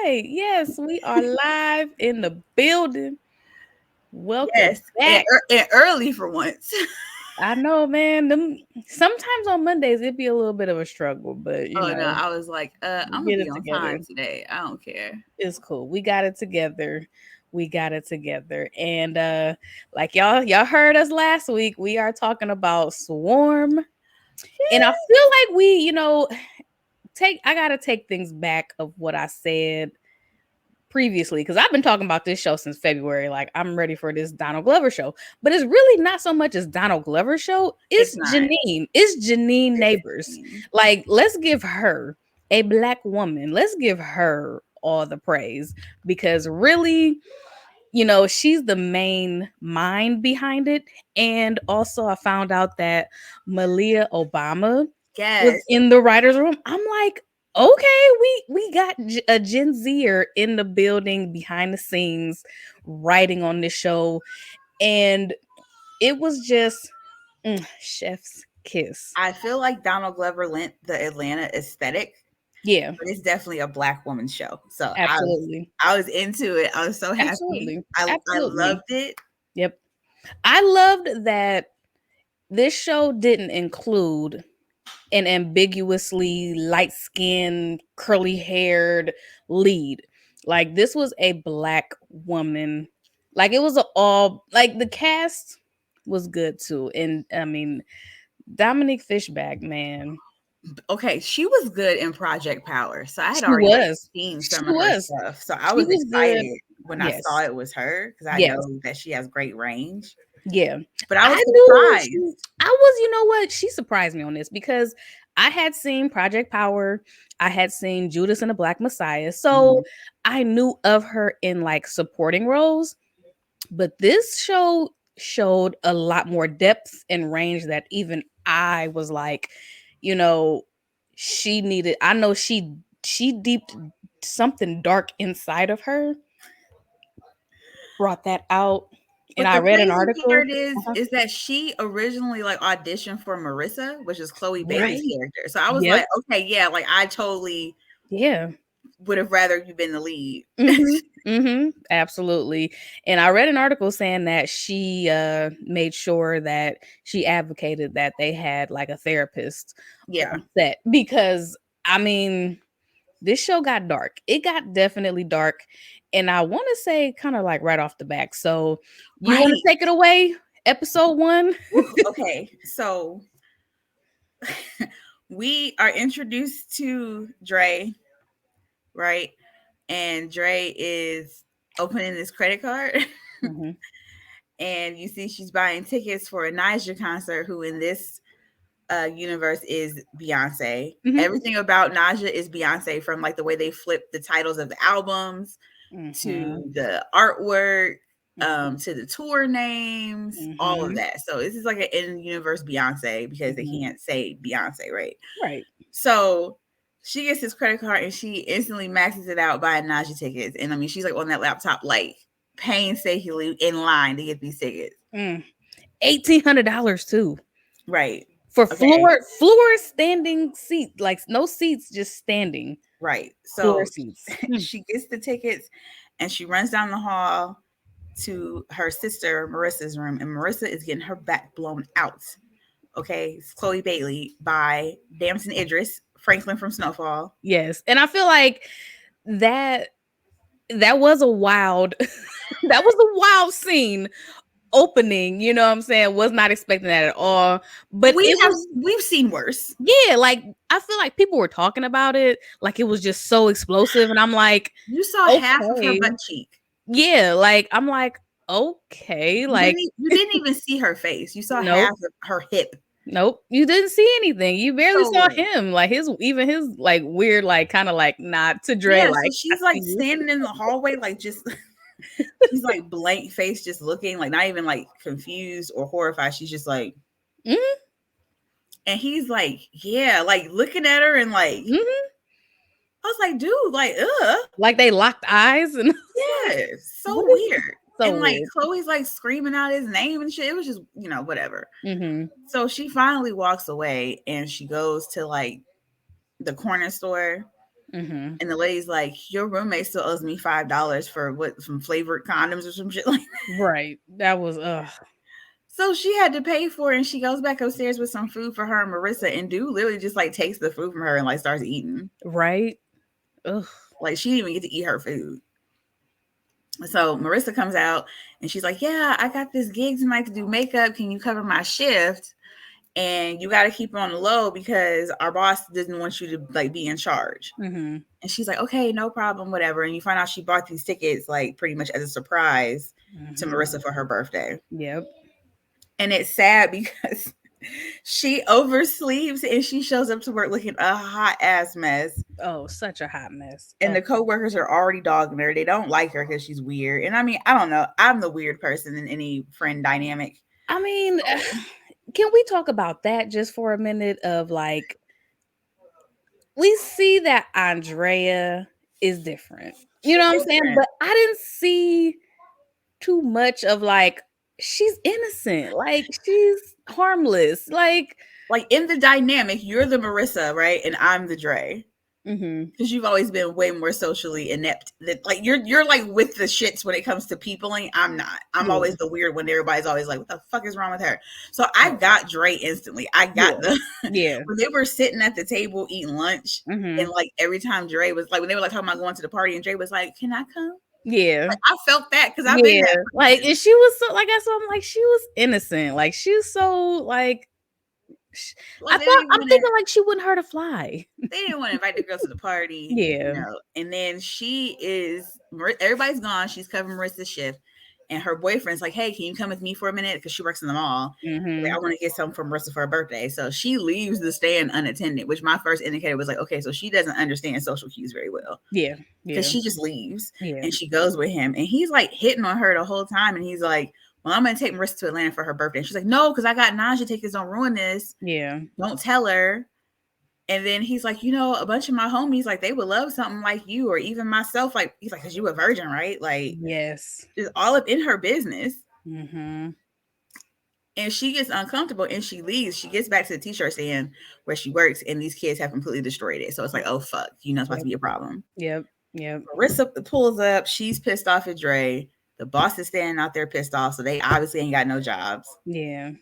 right. Yes, we are live in the building. Welcome Yes, back. and early for once. I know, man. Them sometimes on Mondays it'd be a little bit of a struggle, but Oh no, I was like, we I'm gonna get be it on together. time today. I don't care. It's cool. We got it together. We got it together. And like y'all heard us last week. We are talking about Swarm. And I feel like I gotta take things back of what I said previously because I've been talking about this show since February. Like, I'm ready for this Donald Glover show, but it's really not so much as Donald Glover show. It's It's not. Janine. It's Janine It's Neighbors. Janine. Like, let's give her, a black woman. Let's give her all the praise because really, she's the main mind behind it. And also, I found out that Malia Obama was Yes, in the writers' room. I'm like, okay, we got a Gen Zer in the building behind the scenes writing on this show, and it was just chef's kiss. I feel like Donald Glover lent the Atlanta aesthetic, Yeah, but it's definitely a black woman show. So absolutely, I was into it. I was so happy. absolutely, I absolutely. loved it. Yep, I loved that this show didn't include an ambiguously light skinned, curly haired lead. Like, this was a black woman. Like, it was all like the cast was good too. And I mean, Dominique Fishback, man. Okay, she was good in Project Power, so I had She already was. seen She some of her was. stuff. So I She was was good. excited when I saw Yes. it was her because I know Yes. that she has great range. Yeah. But I was I knew surprised. I was, you know what? She surprised me on this because I had seen Project Power. I had seen Judas and the Black Messiah. So Mhm. I knew of her in like supporting roles. But this show showed a lot more depth and range that even I was like, you know, she needed. I know she deeped something dark inside of her, brought that out. And But I the read an crazy article. part is Uh-huh. is that she originally like auditioned for Marissa, which is Chloe Bailey's Right. character. So I was Yep. like, okay, yeah, like I totally Yeah. would have rather you been the lead. Absolutely. And I read an article saying that she made sure that she advocated that they had like a therapist Yeah. on set because I mean, this show got dark. It got definitely dark. And I want to say kind of like right off the back. So, you want Right. to take it away? Episode 1? Whew, okay. So we are introduced to Dre, right? And Dre is opening his credit card. Mhm. And you see she's buying tickets for a Niger concert, who in this universe is Beyonce. Mhm. Everything about Naja is Beyonce, from like the way they flip the titles of the albums Mhm. to the artwork, Mhm. to the tour names, all of Mhm. that. So this is like an in-universe Beyonce because they Mhm. can't say Beyonce, right? Right. So she gets his credit card and she instantly maxes it out buying Naja tickets. And I mean, she's like on that laptop, like painstakingly in line to get these tickets. Mm. $1,800 too. Right. For Okay. floor standing seat, like no seats, just standing Right. floor So seats. she gets the tickets and she runs down the hall to her sister Marissa's room, and Marissa is getting her back blown out. Okay, it's Chloe Bailey by Damson Idris, Franklin from Snowfall. Yes, and I feel like that that was a wild that was a wild scene opening, you know what I'm saying? Was not expecting that at all. But it was We've seen worse. yeah, like I feel like people were talking about it like it was just so explosive and I'm like, You saw half of her okay. butt cheek. Yeah, like I'm like, okay, like You didn't even see her face. You saw half nope. of her hip. Nope, you didn't see anything. You barely saw So him. Like his like weird, like kind of like nod to Dre, yeah, so like I she's like see you. standing in the hallway, like just she's like blank face, just looking, like not even like confused or horrified. She's just like, Mhm, and he's like, yeah, like looking at her and like, mhm. I was like, dude, like, ugh, Like they locked eyes and yeah, what so is weird. so And like weird. Chloe's like screaming out his name and shit. It was just, whatever. Mhm. So she finally walks away and she goes to like the corner store Mm-hmm. And the lady's like, your roommate still owes me $5 for what, some flavored condoms or some shit like that. Right. That was So she had to pay for it, and she goes back upstairs with some food for her and Marissa, and dude literally just like takes the food from her and like starts eating. right. Ugh. Like she didn't even get to eat her food. So Marissa comes out and she's like, yeah, I got this gig tonight to do makeup. Can you cover my shift? And you got to keep it on the low because our boss doesn't want you to like be in charge. Mm-hmm. And she's like, okay, no problem, whatever. And you find out she bought these tickets like pretty much as a surprise to Mm-hmm. Marissa for her birthday. Yep. And it's sad because she oversleeps and she shows up to work looking a hot ass mess. Oh, such a hot mess. And the coworkers are already dogging her. They don't like her because she's weird. And I mean, I don't know. I'm the weird person in any friend dynamic. I mean, can we talk about that just for a minute? Of like, we see that Andrea is different. You know what I'm saying? But I didn't see too much of like, she's innocent. Like, she's harmless. Like in the dynamic, you're the Marissa, right? And I'm the Dre. Because you've always been way more socially inept. That like you're like with the shits when it comes to peopling. I'm not. I'm always the weird one. Everybody's always like, what the fuck is wrong with her? So I got Dre instantly. I got the when they were sitting at the table eating lunch, and like every time Dre was like, when they were like talking about going to the party, and Dre was like, can I come? Yeah. Like, I felt that because I've been there. Like, and she was so like, I saw, I'm like, she was innocent. Like, she was so like, I'm thinking like she wouldn't hurt a fly. They didn't want to invite the girls to the party. Yeah. You know? And then everybody's gone. She's covering Marissa's shift. And her boyfriend's like, hey, can you come with me for a minute? Because she works in the mall. Like, I want to get something from Marissa for her birthday. So she leaves the stand unattended, which my first indicator was like, okay, so she doesn't understand social cues very well. Yeah. Because she just leaves. And she goes with him. And he's like hitting on her the whole time. And he's like, well, I'm going to take Marissa to Atlanta for her birthday. And she's like, no, because I got Naja tickets. Don't ruin this. Yeah. Don't tell her. And then he's like, you know, a bunch of my homies, like, they would love something like you, or even myself. Like, he's like, because you a virgin, right? Like, yes. Just all up in her business. And she gets uncomfortable and she leaves. She gets back to the t-shirt stand where she works, and these kids have completely destroyed it. So it's like, oh, fuck. You know, it's about to be a problem. Yep. Marissa pulls up. She's pissed off at Dre. The boss is standing out there pissed off. So they obviously ain't got no jobs. Yeah.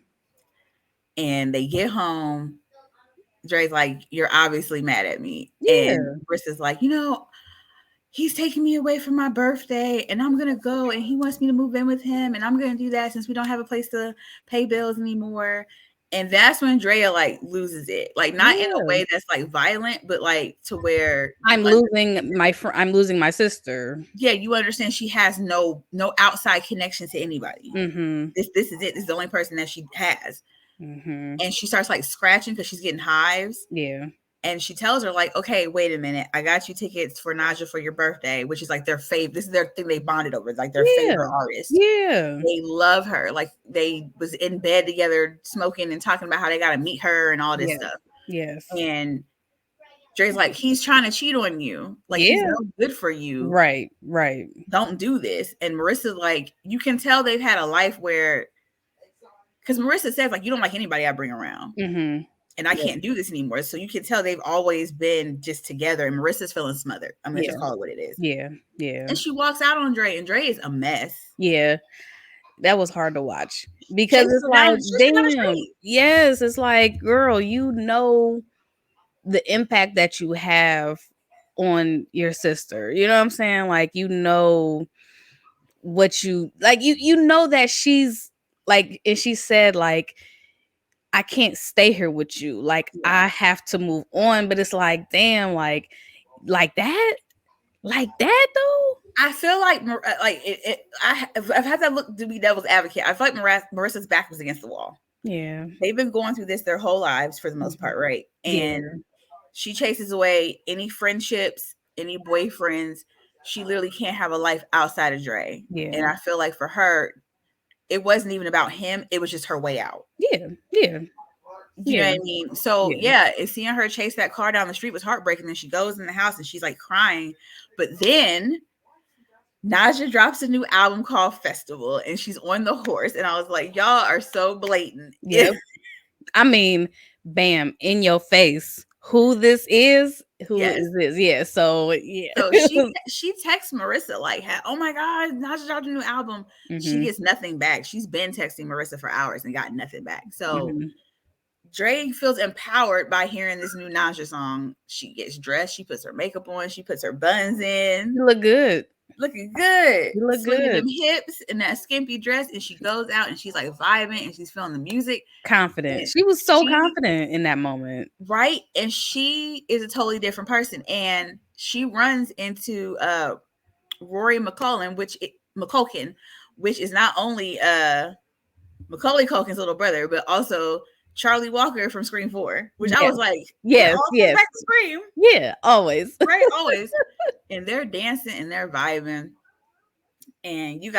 And they get home. Dre's like, you're obviously mad at me. Yeah. And Marissa's like, you know, he's taking me away from my birthday, and I'm going to go, and he wants me to move in with him, and I'm going to do that since we don't have a place to pay bills anymore. And that's when Drea like loses it. Like, not in a way that's like violent, but like to where I'm losing my sister. Yeah, you understand she has no outside connection to anybody. This is it. This is the only person that she has. And she starts like scratching because she's getting hives. Yeah. And she tells her like, okay, wait a minute. I got you tickets for Naja for your birthday, which is like their favorite. This is their thing they bonded over. It's like their favorite artist. Yeah. They love her. Like, they was in bed together smoking and talking about how they got to meet her and all this stuff. Yes. And Dre's like, he's trying to cheat on you. Like, he's no good for you. Right. Don't do this. And Marissa's like, you can tell they've had a life where, because Marissa says like, you don't like anybody I bring around. And I can't do this anymore. So you can tell they've always been just together. And Marissa's feeling smothered. I'm going to just call it what it is. Yeah. And she walks out on Dre, and Dre is a mess. Yeah. That was hard to watch. Because it's like, damn. Yes. It's like, girl, you know the impact that you have on your sister. You know what I'm saying? Like, you know what you, like, you know that she's like, and she said like, I can't stay here with you. Like, I have to move on. But it's like, damn, like that though. I feel like I've had to look to be devil's advocate. I feel like Marissa's back was against the wall. Yeah. They've been going through this their whole lives for the most part, right? And she chases away any friendships, any boyfriends. She literally can't have a life outside of Dre. Yeah. And I feel like for her, it wasn't even about him. It was just her way out. Yeah. You know what I mean? So and seeing her chase that car down the street was heartbreaking. Then she goes in the house and she's like crying. But then Naja drops a new album called Festival, and she's on the horse. And I was like, y'all are so blatant. Yeah. I mean, bam, in your face. who this is. Who Yes. is this? Yeah. So yeah. So she texts Marissa like, "Oh my God, Naja dropped a new album." She Mm-hmm. gets nothing back. She's been texting Marissa for hours and got nothing back. So Mm-hmm. Dre feels empowered by hearing this new Naja song. She gets dressed. She puts her makeup on. She puts her buns in. You look good. Looking good, You look swinging good. them hips in that skimpy dress, and she goes out and she's like vibing and she's feeling the music. Confident. And She was so she confident in that moment. right, and she is a totally different person, and she runs into Rory McCulkin, which is not only Macaulay Culkin's little brother, but also Charlie Walker from Scream 4, which I Yes. was like, Yes, all yes. back to Scream, Yeah, always. right? Always. And they're dancing and they're vibing. And you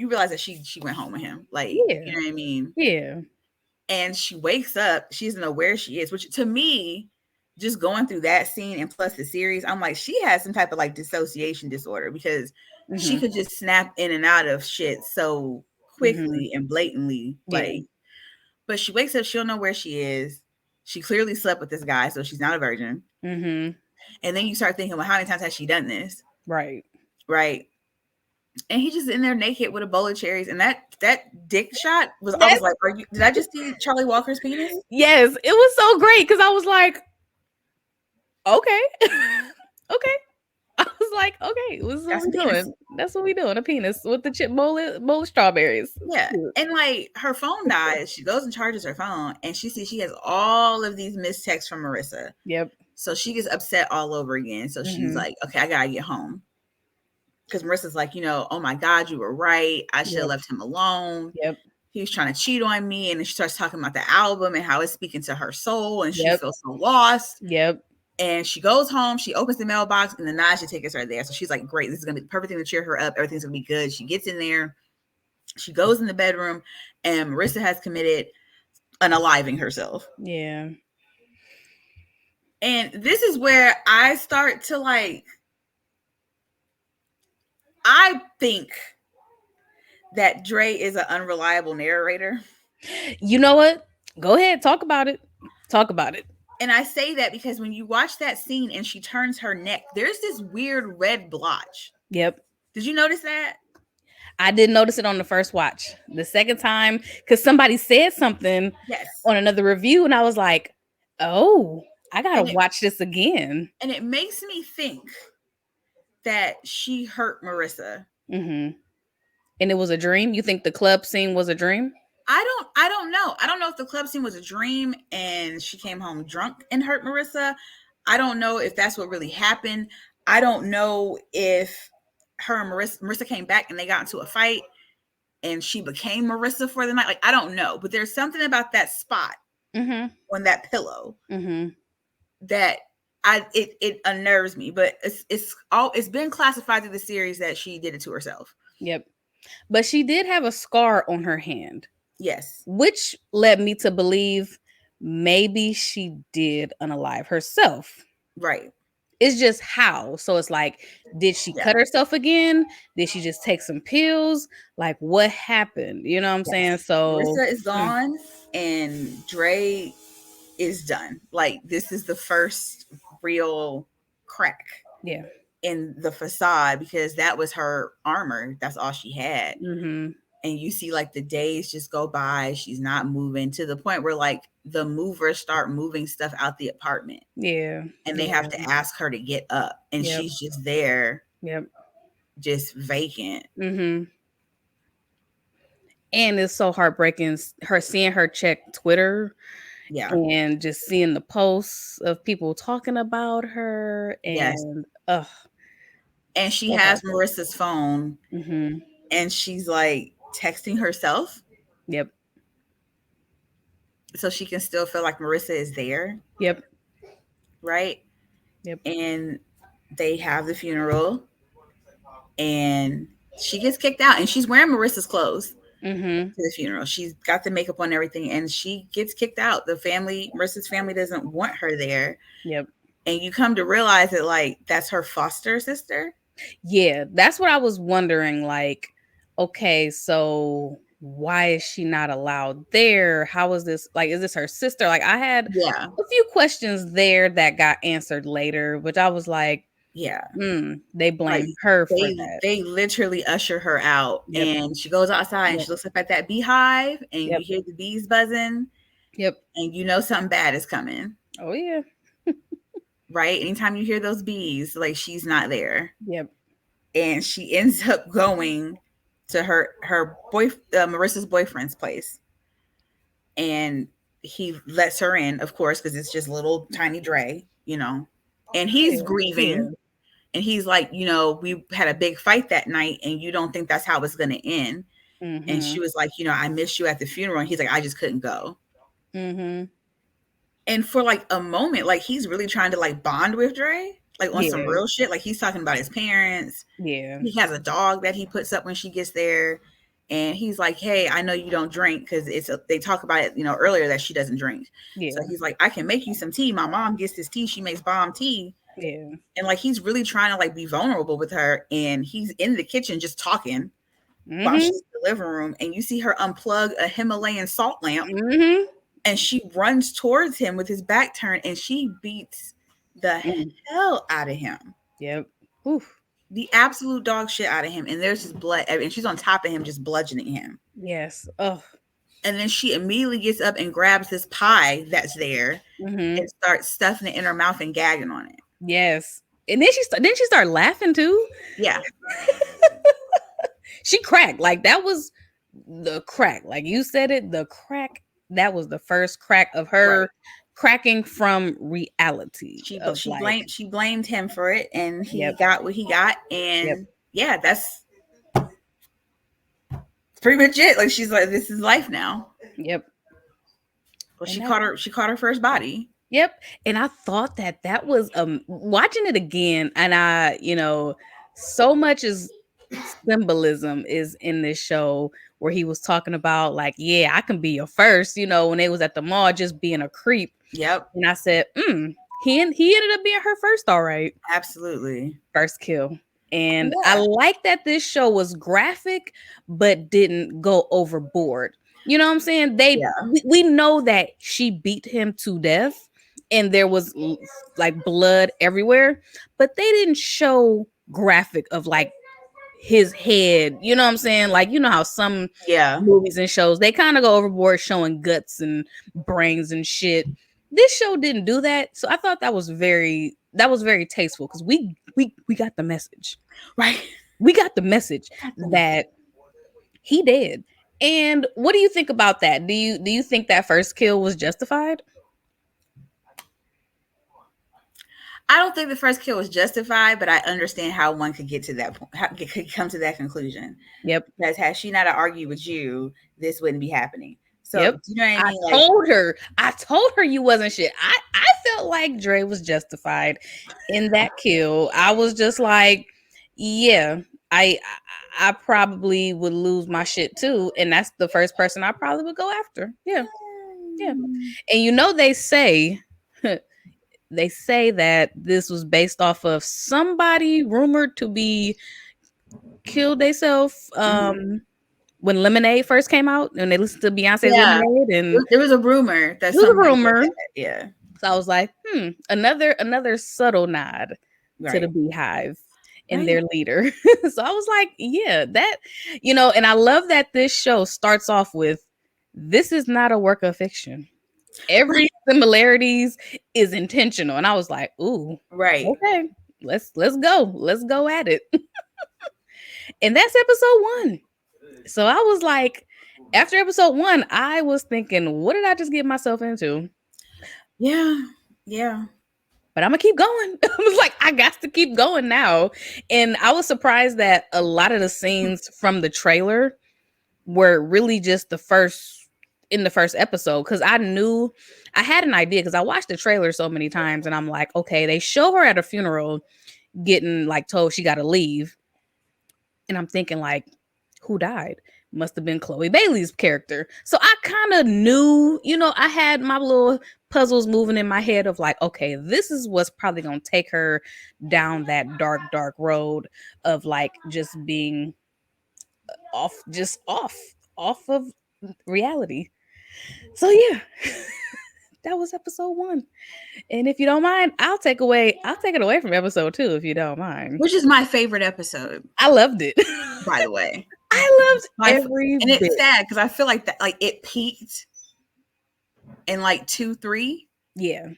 realize that she went home with him. Like, Yeah. you know what I mean? Yeah. And she wakes up, she doesn't know where she is, which to me, just going through that scene and plus the series, I'm like, she has some type of like dissociation disorder because she could just snap in and out of shit so quickly and blatantly. Like, but she wakes up, she don't know where she is. She clearly slept with this guy, so she's not a virgin. And then you start thinking, well, how many times has she done this? Right. And he just in there naked with a bowl of cherries, and that dick shot was. I was like, did I just see Charlie Walker's penis? Yes, it was so great because I was like, okay, okay. I was like, okay, this is what we're doing. That's what we doing. A penis with the chip bowl of strawberries. Yeah, and like her phone dies. She goes and charges her phone, and she sees she has all of these missed texts from Marissa. Yep. So she gets upset all over again. So she's like, okay, I gotta get home. Because Marissa's like, oh my God, you were right. I should have left him alone. Yep. He was trying to cheat on me. And then she starts talking about the album and how it's speaking to her soul. And she feels so lost. Yep. And she goes home. She opens the mailbox and the Naja tickets are there. So she's like, great. This is going to be the perfect thing to cheer her up. Everything's going to be good. She gets in there. She goes in the bedroom. And Marissa has committed unaliving herself. Yeah. And this is where I start to like, I think that Dre is an unreliable narrator. You know what? Go ahead. Talk about it. Talk about it. And I say that because when you watch that scene and she turns her neck, there's this weird red blotch. Yep. Did you notice that? I didn't notice it on the first watch. The second time, because somebody said something on another review, and I was like, oh, I got to watch this again. And it makes me think that she hurt Marissa. And it was a dream? You think the club scene was a dream? I don't know. I don't know if the club scene was a dream and she came home drunk and hurt Marissa. I don't know if that's what really happened. I don't know if her and Marissa came back and they got into a fight and she became Marissa for the night. Like, I don't know, but there's something about that spot on that pillow that it unnerves me. But it's been classified through the series that she did it to herself. Yep. But she did have a scar on her hand. Yes. Which led me to believe maybe she did unalive herself. Right. It's just how. So it's like, did she cut herself again? Did she just take some pills? Like, what happened? You know what I'm saying? So Marissa is gone and Dre is done. Like, this is the first real crack. Yeah. In the facade, because that was her armor. That's all she had. And you see like the days just go by. She's not moving to the point where like the movers start moving stuff out the apartment. Yeah. And they have to ask her to get up. And she's just there. Yep. Just vacant. And it's so heartbreaking. Seeing her check Twitter. Yeah. And just seeing the posts of people talking about her. And and she has Marissa's phone. And she's like texting herself. Yep. So she can still feel like Marissa is there. Yep. Right? Yep. And they have the funeral. And she gets kicked out. And she's wearing Marissa's clothes to the funeral. She's got the makeup on and everything. And she gets kicked out. Marissa's family doesn't want her there. Yep. And you come to realize that like that's her foster sister. Yeah, that's what I was wondering. Like, okay, so why is she not allowed there? How is this? Like, is this her sister? Like, I had Yeah. a few questions there that got answered later, which I was like, Yeah. they Like blame her for they that. they literally usher her out, Yep. and she goes outside and Yep. she looks up at that beehive, and Yep. you hear the bees buzzing, Yep. and you know something bad is coming. Oh yeah. Right? Anytime you hear those bees, like she's not there. Yep. And she ends up going to her Marissa's boyfriend's place, and he lets her in, of course, because it's just little tiny Dre, and he's Yeah. Yeah. grieving, and he's like, we had a big fight that night, and you don't think that's how it's going to end. And she was like, I missed you at the funeral, and he's like, I just couldn't go. And for like a moment, like he's really trying to like bond with Dre, like on some real shit. Like he's talking about his parents. Yeah. He has a dog that he puts up when she gets there. And he's like, hey, I know you don't drink, because they talk about it, earlier, that she doesn't drink. Yeah. So he's like, I can make you some tea. My mom gets this tea. She makes bomb tea. Yeah. And like, he's really trying to like be vulnerable with her. And he's in the kitchen just talking while she's in the living room. And you see her unplug a Himalayan salt lamp. And she runs towards him with his back turned, and she beats the hell out of him. Yep. Oof. The absolute dog shit out of him. And there's just blood, and she's on top of him, just bludgeoning him. Yes. Oh. And then she immediately gets up and grabs this pie that's there and starts stuffing it in her mouth and gagging on it. Yes. And then didn't she start laughing too? Yeah. She cracked. Like, that was the crack. Like you said it, the crack. That was the first crack of her cracking from reality. She blamed him for it, and he Yep. got what he got. And yeah, that's pretty much it. Like, she's like, this is life now. Yep. Well, she caught her first body. Yep. And I thought that was watching it again, and I, so much is symbolism is in this show, where he was talking about like, yeah, I can be your first, when they was at the mall just being a creep. Yep. And I said, he ended up being her first, all right. Absolutely. First kill. And I like that this show was graphic, but didn't go overboard. You know what I'm saying? We know that she beat him to death, and there was like blood everywhere, but they didn't show graphic of like his head. You know what I'm saying? Like, you know how some movies and shows, they kind of go overboard showing guts and brains and shit. This show didn't do that. So I thought that was very tasteful, because we got the message. Right. We got the message that he did. And what do you think about that? Do you think that first kill was justified? I don't think the first kill was justified, but I understand how one could get to that point, could come to that conclusion. Yep. Because had she not argued with you, this wouldn't be happening. So, you know what I mean? I told her you wasn't shit. I felt like Dre was justified in that kill. I was just like, yeah, I probably would lose my shit too, and that's the first person I probably would go after. Yeah. And they say that this was based off of somebody rumored to be killed themselves when Lemonade first came out, and they listened to Beyonce's Lemonade, and there was a rumor that yeah. So I was like, another subtle nod to the Beehive and their leader. So I was like, yeah, that, and I love that this show starts off with, this is not a work of fiction. Every similarities is intentional. And I was like, ooh, okay, let's go at it. And that's episode 1. So I was like, after episode 1, I was thinking, what did I just get myself into? Yeah. But I'm gonna keep going. I was like, I got to keep going now. And I was surprised that a lot of the scenes from the trailer were really just in the first episode, because I had an idea, because I watched the trailer so many times, and I'm like, okay, they show her at a funeral getting like told she got to leave, and I'm thinking like, who died? Must have been Chloe Bailey's character. So I kind of knew, I had my little puzzles moving in my head of like, okay, this is what's probably gonna take her down that dark road of like just being off off of reality. So yeah, that was episode 1. And if you don't mind, I'll take it away from episode 2 if you don't mind. Which is my favorite episode, I loved it. by the way. I loved every and bit. it's sad because I feel like that, like it peaked in like 2, 3. Yeah.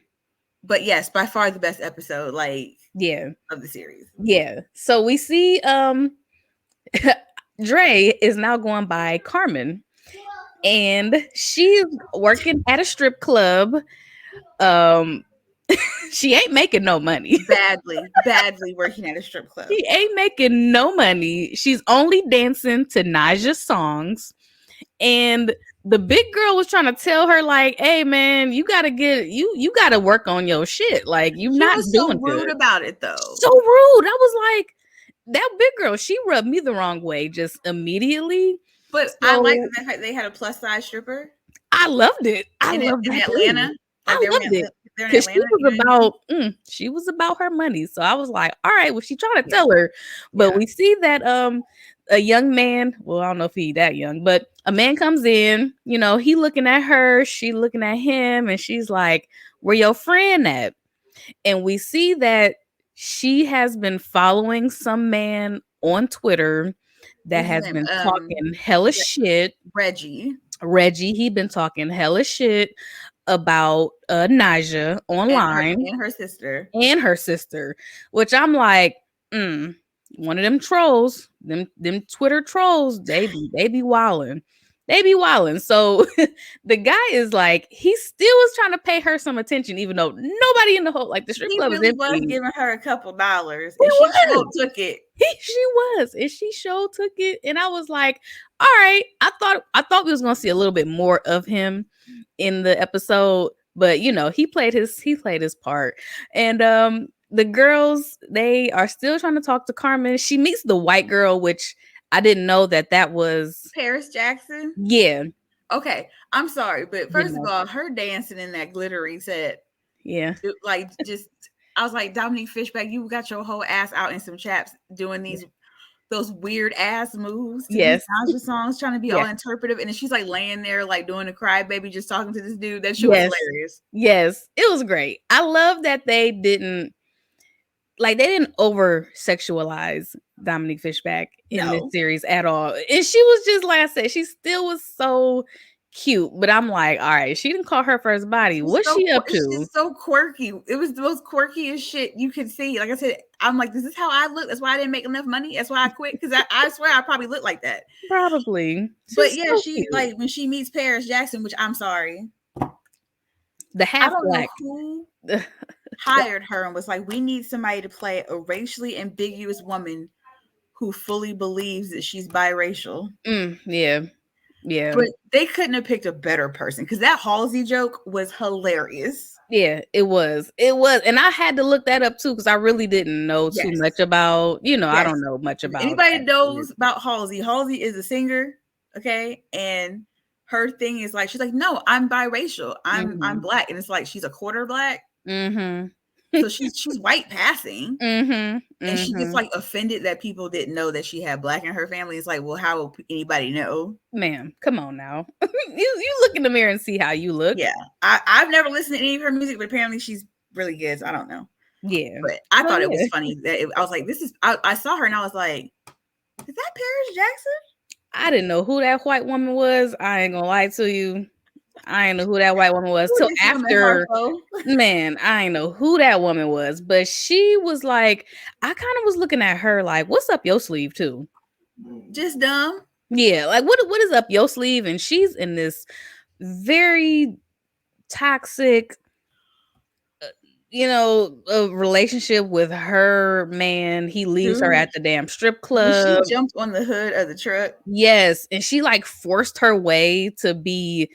But yes, by far the best episode, like Yeah. of the series. Yeah. So we see Dre is now going by Carmen, and she's working at a strip club. She ain't making no money. badly working at a strip club. She ain't making no money. She's only dancing to Naja's songs. And the big girl was trying to tell her, like, hey man, you gotta work on your shit. Like, you She not was doing so rude good. about it though. So rude. I was like, that big girl, she rubbed me the wrong way just immediately. But I like the fact they had a plus size stripper. I loved it. I loved in that Atlanta. Like, I loved it. Because she was about her money. So I was like, all right, well, she trying to tell her. But we see that a young man, well, I don't know if he that young, but a man comes in, you know, he looking at her, she looking at him, and she's like, where your friend at? And we see that she has been following some man on Twitter that has been talking hella shit. Reggie, he been talking hella shit about Naja online and her sister, which I'm like, one of them trolls, them Twitter trolls, they be wilding. So the guy is like, he still was trying to pay her some attention, even though nobody in the whole, like, the strip club really was giving her a couple dollars, and she sure took it. She was, and she sure took it. And I was like, all right, I thought we was gonna see a little bit more of him in the episode, but you know, he played his part. And the girls, they are still trying to talk to Carmen. She meets the white girl, which I didn't know that was Paris Jackson. Yeah. Okay, I'm sorry, but first of all, her dancing in that glittery set, like, just, I was like, Dominique Fishback, you got your whole ass out in some chaps doing those weird ass moves to these Naja songs, trying to be all interpretive, and then she's like laying there like doing a cry baby, just talking to this dude. That shit was hilarious. Yes, it was great. I love that they didn't over sexualize Dominique Fishback in this series at all. And she was just, like I said, she still was so cute. But I'm like, all right, she didn't call her first body. What's she up to? She's so quirky. It was the most quirkiest shit you could see. Like I said, I'm like, this is how I look. That's why I didn't make enough money. That's why I quit. Because I swear I probably look like that. Probably. But yeah, so she, like, when she meets Paris Jackson, which I'm sorry, the half black, who hired her and was like, we need somebody to play a racially ambiguous woman who fully believes that she's biracial. Yeah. But they couldn't have picked a better person, because that Halsey joke was hilarious. Yeah, it was. And I had to look that up too, because I really didn't know too much about, I don't know much about anybody knows about Halsey. Halsey is a singer, okay? And her thing is like, she's like, no, I'm biracial. I'm black. And it's like, she's a quarter black. So she's white passing. And she gets like offended that people didn't know that she had black in her family. It's like, well, how will anybody know? Ma'am, come on now. you look in the mirror and see how you look. Yeah. I've never listened to any of her music, but apparently she's really good. So I don't know. Yeah. But I thought it was funny that I was like, I saw her and I was like, is that Paris Jackson? I didn't know who that white woman was. I ain't gonna lie to you. I didn't know who that white woman was till after. Man, I didn't know who that woman was, but she was like, I kind of was looking at her like, what's up your sleeve too? Just dumb. Yeah, like what is up your sleeve? And she's in this very toxic, a relationship with her man. He leaves her at the damn strip club. She jumped on the hood of the truck. Yes, and she like forced her way to be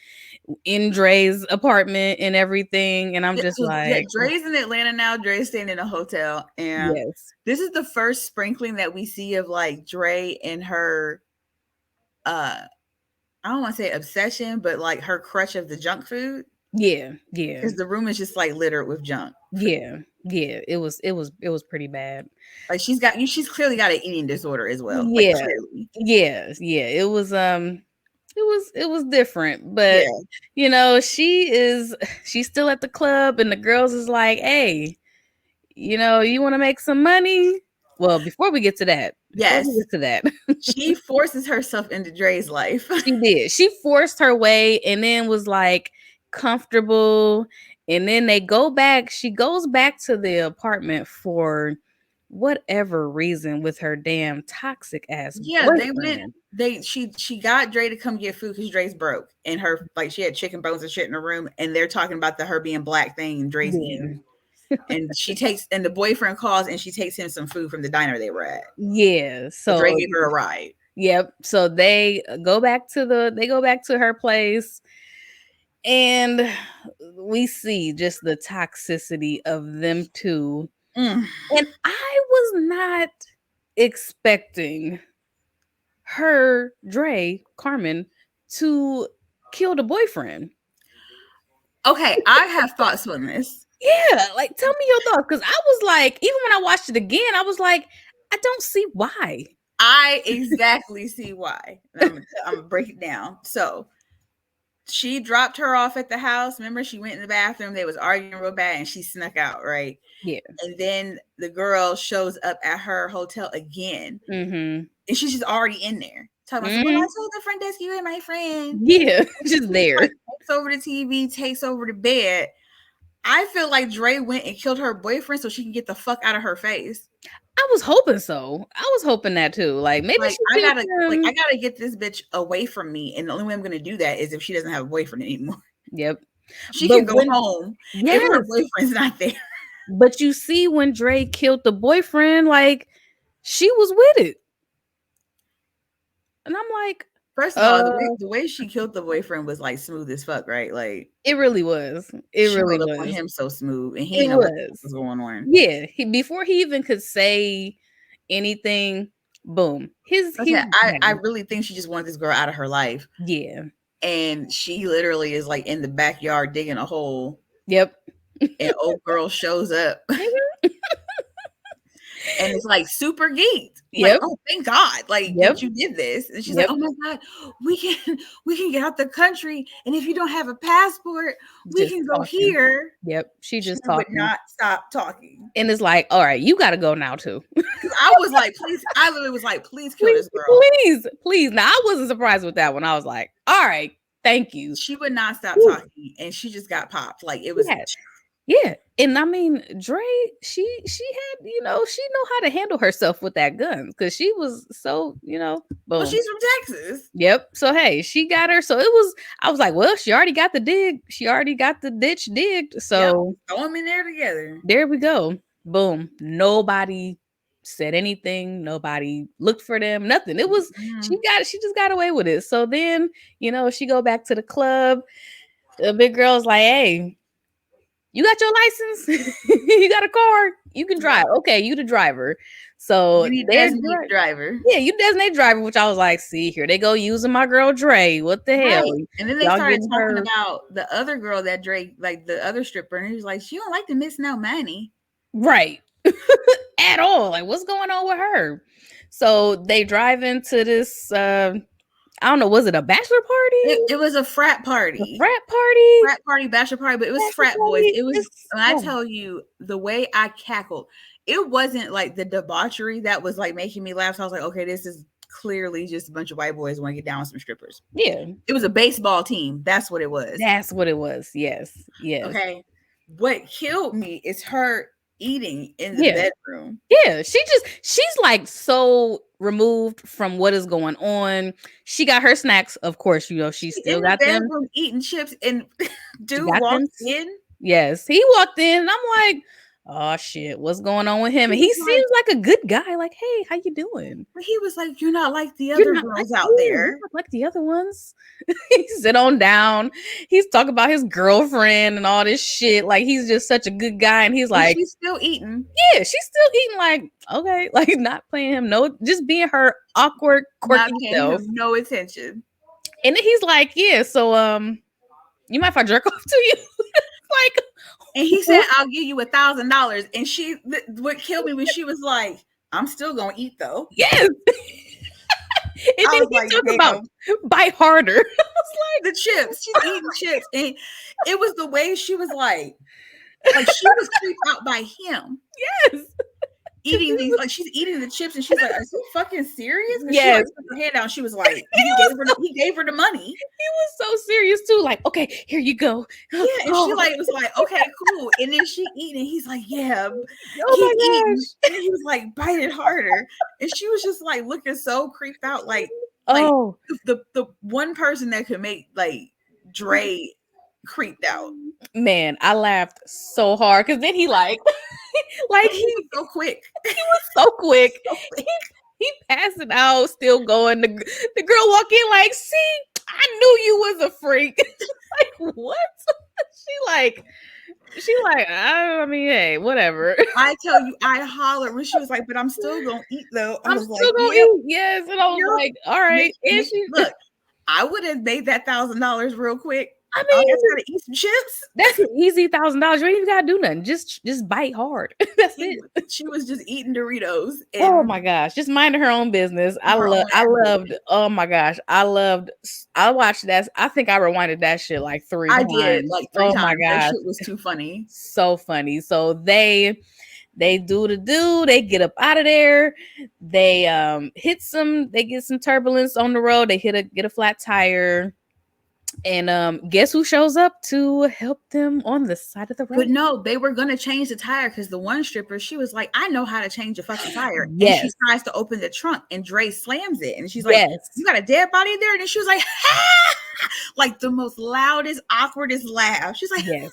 in Dre's apartment and everything, and I'm just like, Dre's in Atlanta now. Dre's staying in a hotel, and this is the first sprinkling that we see of like Dre and her I don't want to say obsession, but like her crush of the junk food. Yeah because the room is just like littered with junk. Yeah it was pretty bad. Like she's clearly got an eating disorder as well. It was it was different, but Yeah. she's still at the club, and the girls is like, hey, you want to make some money? Well, before we get to that, Yes. She she forces herself into Dre's life. did. She forced her way, and then was like comfortable, and then they go back. She goes back to the apartment for whatever reason with her damn toxic ass Yeah, they went. boyfriend. She got Dre to come get food because Dre's broke, and her like she had chicken bones and shit in her room, and they're talking about her being black thing and Dre's eating. And the boyfriend calls and she takes him some food from the diner they were at. Yeah. So So Dre gave her a ride. yep. So they go back to her place, and we see just the toxicity of them two. Mm. And I was not expecting Carmen, to kill the boyfriend. Okay, I have thoughts on this. Yeah, like tell me your thoughts, because I was like, even when I watched it again, I was like, I don't see why. I exactly see why. I'm gonna break it down. So she dropped her off at the house. Remember, she went in the bathroom. They was arguing real bad, and she snuck out, right? Yeah. And then the girl shows up at her hotel again, Mm-hmm. and she's just already in there. Talking about, well, I told the front desk you and my friend. Yeah, just there. Like, takes over the TV, takes over the bed. I feel like Dre went and killed her boyfriend so she can get the fuck out of her face. I was hoping so. I was hoping that too. Like maybe like I gotta get this bitch away from me, and the only way I'm gonna do that is if she doesn't have a boyfriend anymore. Yep. She can go home if her boyfriend's not there. But you see, when Dre killed the boyfriend, like she was with it, and I'm like, first of all, the way she killed the boyfriend was like smooth as fuck, right? Like it really was. It really was. On him so smooth, and he didn't know what was going on. Yeah, before he even could say anything, boom. I really think she just wanted this girl out of her life. Yeah, and she literally is like in the backyard digging a hole. Yep. And old girl shows up. And it's like super geeked. Like, oh, thank God. Like, you did this. And she's like, oh my God, we can get out the country. And if you don't have a passport, we can go here. Yep. She would not stop talking. And it's like, all right, you gotta go now too. I was like, please, I literally was like, please kill this girl. Please. Now I wasn't surprised with that one. I was like, all right, thank you. She would not stop talking, and she just got popped. Like it was Yeah. And I mean, Dre, she had, she know how to handle herself with that gun, because she was so, boom. Well, she's from Texas. Yep. So hey, she got her. So I was like, well, she already got the dig. She already got the ditch digged. So throw them in there together. There we go. Boom. Nobody said anything. Nobody looked for them. Nothing. It was she just got away with it. So then, she go back to the club. The big girl's like, hey, you got your license? You got a car? You can drive. Okay, you the driver. So you designated driver. Yeah, you designated driver, which I was like, see, here they go using my girl Dre. What the hell? And then they started talking about the other girl that Dre, like the other stripper, and he was like, she don't like to miss no money. Right. At all. Like, what's going on with her? So they drive into this I don't know, was it a bachelor party? It was a frat party. Bachelor party, but it was frat boys. It was, when I tell you, the way I cackled, it wasn't like the debauchery that was like making me laugh. So I was like, okay, this is clearly just a bunch of white boys want to get down with some strippers. Yeah. It was a baseball team. That's what it was. Yes. Okay. What killed me is her eating in the bedroom. Yeah, she's like so removed from what is going on. She got her snacks, of course. She still got them eating chips, and dude walked in. Yes, he walked in, and I'm like, oh shit, what's going on with him? And he seems like a good guy. Like, hey, how you doing? But he was like, you're not like the other girls out there. Like the other ones. He sit on down. He's talking about his girlfriend and all this shit. Like, he's just such a good guy. And he's like, she's still eating. Yeah, she's still eating. Like, okay, like not playing him. No, just being her awkward, quirky self. No attention. And then he's like, yeah, so you mind if I jerk off to you? Like, and he said, I'll give you $1,000. And what killed me was she was like, I'm still gonna eat though. Yes. And I then was he like, talked about damn, bite harder. the chips. She's eating chips. And it was the way she was like she was creeped out by him Yes. eating these, like she's eating the chips and she's like, "Are you fucking serious?" Because she Yes. like put her head down. She was like, he gave her the money. He was so serious too. Like, okay, here you go. Yeah, and she Oh, like was like, "Okay, cool." And then she eating. He's like, "Yeah, oh keep my eating." And he was like, "Bite it harder." And she was just like looking so creeped out, like Oh the one person that could make like Dre creeped out. man, I laughed so hard because then he like And like he he was so quick. so quick. So quick. He passing out, still going. The girl walk in like, see, I knew you was a freak. Like, what? she like, I mean, hey, whatever. I tell you, I hollered when she was like, "But I'm still gonna eat though." I I'm was like, still gonna "Yep, eat. Yes. And I was yep." like, all right. And she Look, I would have made that $1,000 real quick. I All I mean, gotta eat some chips. that's an easy $1,000. You ain't even gotta do nothing. Just bite hard. That's it. She was just eating Doritos Oh and my gosh, just minding her own business. her own I ass loved, business. oh my gosh, I watched that. I think I rewinded that shit like three I did times. like 3 Oh my times. That gosh, shit was too funny. so funny. So they do, they get up out of there, they they get some turbulence on the road, they get a flat tire. And guess who shows up to help them on the side of the road? But no, they were gonna change the tire because the one stripper, she was like, "I know how to change a fucking tire." And she Yes. tries to open the trunk and Dre slams it. And she's like, Yes. "You got a dead body there?" And then she was like, like the most loudest, awkwardest laugh. She's like, Yes.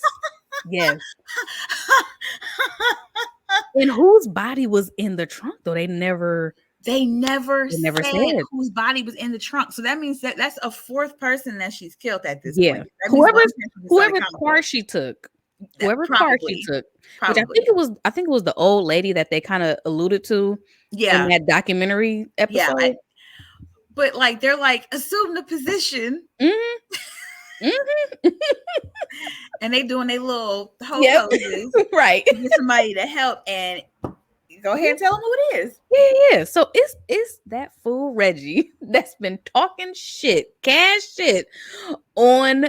Yes. And whose body was in the trunk though? They never They never said. whose body was in the trunk. So that means that that's a fourth person that she's killed at this Yeah. point. That means one person is Whoever's unaccountable. car she took. That- Whoever's car she probably, took. Which probably. I think it was the old lady that they kind of alluded to in Yeah, that documentary yeah. episode. But like they're like, assume the position, Mhm. Mhm. and they doing their little hoe Yep. poses Right. to get somebody to help. And go ahead and tell them who it is. Yeah. So it's that fool Reggie that's been talking shit, cash shit on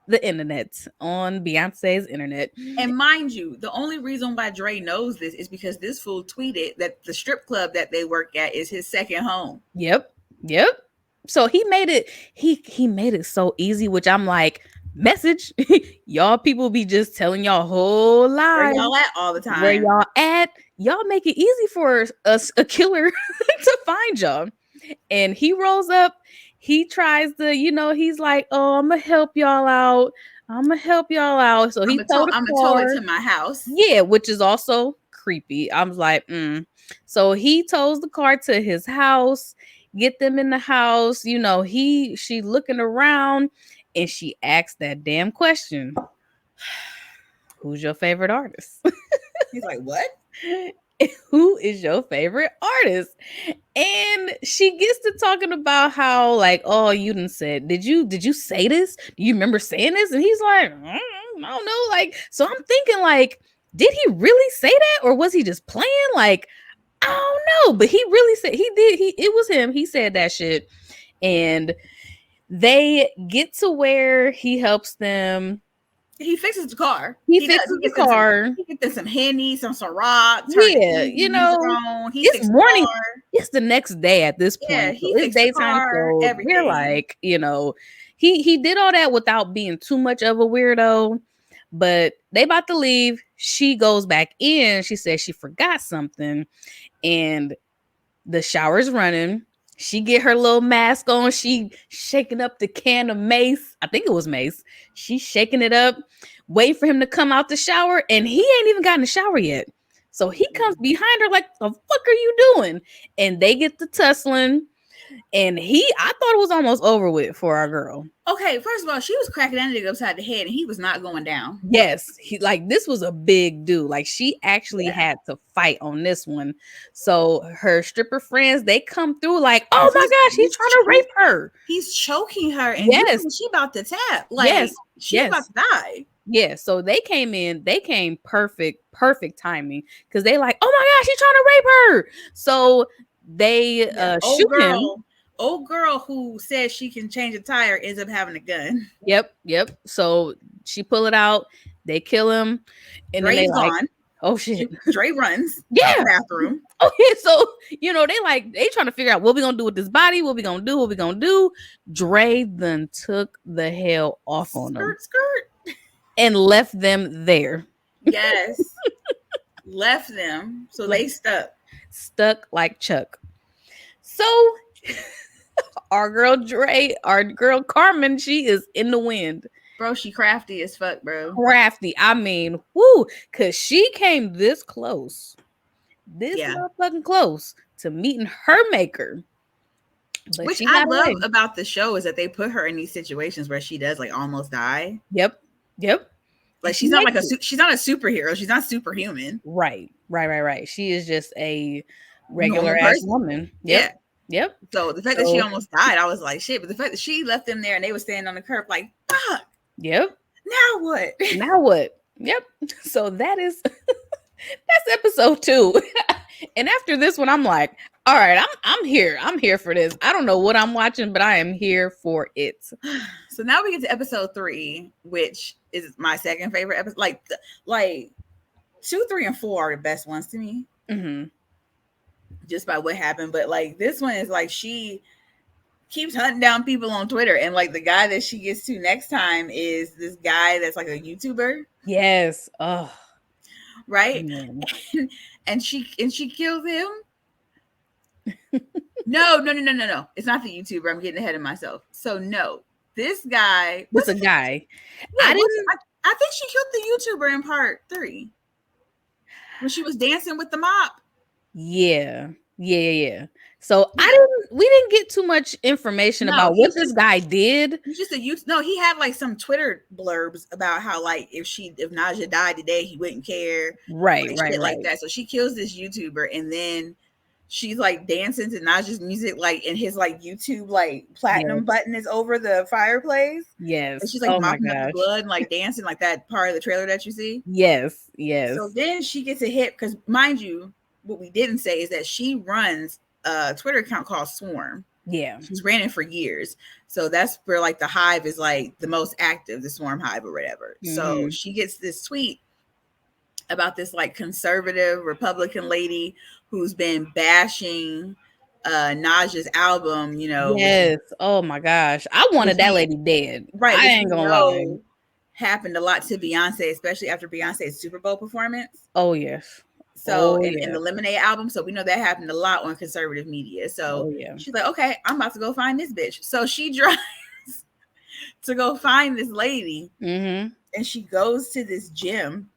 the internet, on Beyonce's internet. And mind you, the only reason why Dre knows this is because this fool tweeted that the strip club that they work at is his second home. Yep. So he made it so easy, which I'm like, message. Y'all people be just telling y'all whole Where lies. y'all at all the time? Where y'all at? Y'all make it easy for us, a killer, to find y'all. And he rolls up. He tries to, he's like, "Oh, I'm gonna help y'all out. So he told I'm gonna tow it to my house. yeah, which is also creepy. I was like, So he tows the car to his house, get them in the house. She looking around and she asks that damn question. Who's your favorite artist? He's like, what? Who is your favorite artist? And she gets to talking about how, like, oh, you didn't say it. Did you say this? Do you remember saying this? And he's like, I don't know. Like, so I'm thinking, like, did he really say that? Or was he just playing? Like, I don't know. But he really said it was him. He said that shit. And they get to where he helps them. He fixes the car. He fixes the car. He gets them some Henny, some Ciroc. Yeah, it's morning. It's the next day at this point. Yeah, so it's daytime. So we're like, he did all that without being too much of a weirdo. But they about to leave. She goes back in. She says she forgot something, and the shower's running. She get her little mask on. She shaking up the can of mace. I think it was mace. She's shaking it up, waiting for him to come out the shower, and he ain't even gotten the shower yet. So he comes behind her like, the fuck are you doing? And they get to tussling. And I thought it was almost over with for our girl. Okay, first of all, she was cracking that nigga upside the head and he was not going down. Yes, this was a big dude. Like, she actually had to fight on this one. So her stripper friends, they come through like, oh my gosh, he's trying to rape her. He's choking her. And she about to tap. Like, she's about to die. Yeah, so they came perfect timing. Because they like, oh my gosh, he's trying to rape her. So they shoot him. old girl who says she can change a tire ends up having a gun. Yep. So she pull it out, they kill him, and then they Dre's like, gone. oh shit. Dre runs out Yeah. the bathroom. Oh yeah. So they trying to figure out what we gonna do with this body, what we gonna do. Dre then took the hell off on them Skirt. and left them there. Yes. Left them. So they Stuck like Chuck. So our girl Dre, our girl Carmen, she is in the wind. Bro, she crafty as fuck, bro. Crafty. I mean, whoo, because she came this close. Motherfucking close to meeting her maker. But which I love about the show is that they put her in these situations where she does like almost die. Yep. Like she's not she's not a superhero. She's not superhuman. Right. She is just a regular ass woman. Yep. So the fact that she almost died, I was like, shit. But the fact that she left them there and they were standing on the curb, like, fuck. Yep. Now what? Yep. So that's episode 2. And after this one, I'm like, all right, I'm here. I'm here for this. I don't know what I'm watching, but I am here for it. So now we get to episode 3, which is my second favorite episode. Like 2, 3, and 4 are the best ones to me. Mm-hmm. Just by what happened. But like this one is like she keeps hunting down people on Twitter, and like the guy that she gets to next time is this guy that's like a YouTuber. Yes. Oh. Right. And she kills him. No. It's not the YouTuber. I'm getting ahead of myself. So no, this guy. What's a guy? I think she killed the YouTuber in part 3 when she was dancing with the mop. Yeah. So we didn't get too much information about what this guy did. He's just he had like some Twitter blurbs about how like if Naja died today, he wouldn't care. Right. Like that. So she kills this YouTuber and then she's like dancing to Naja's music, like in his like YouTube like platinum button is over the fireplace. Yes. And she's like mopping up the blood and like dancing like that part of the trailer that you see. Yes. So then she gets a hit because mind you, what we didn't say is that she runs a Twitter account called Swarm. Yeah. She's ran it for years. So that's where like the hive is like the most active, the Swarm hive or whatever. Mm-hmm. So she gets this tweet about this like conservative Republican lady who's been bashing Naja's album, Yes. Oh my gosh. I wanted that lady dead. Right. I ain't gonna lie. Happened a lot to Beyonce, especially after Beyonce's Super Bowl performance. Oh yes. So in the Lemonade album, so we know that happened a lot on conservative media. So she's like, okay, I'm about to go find this bitch. So she drives to go find this lady, and she goes to this gym,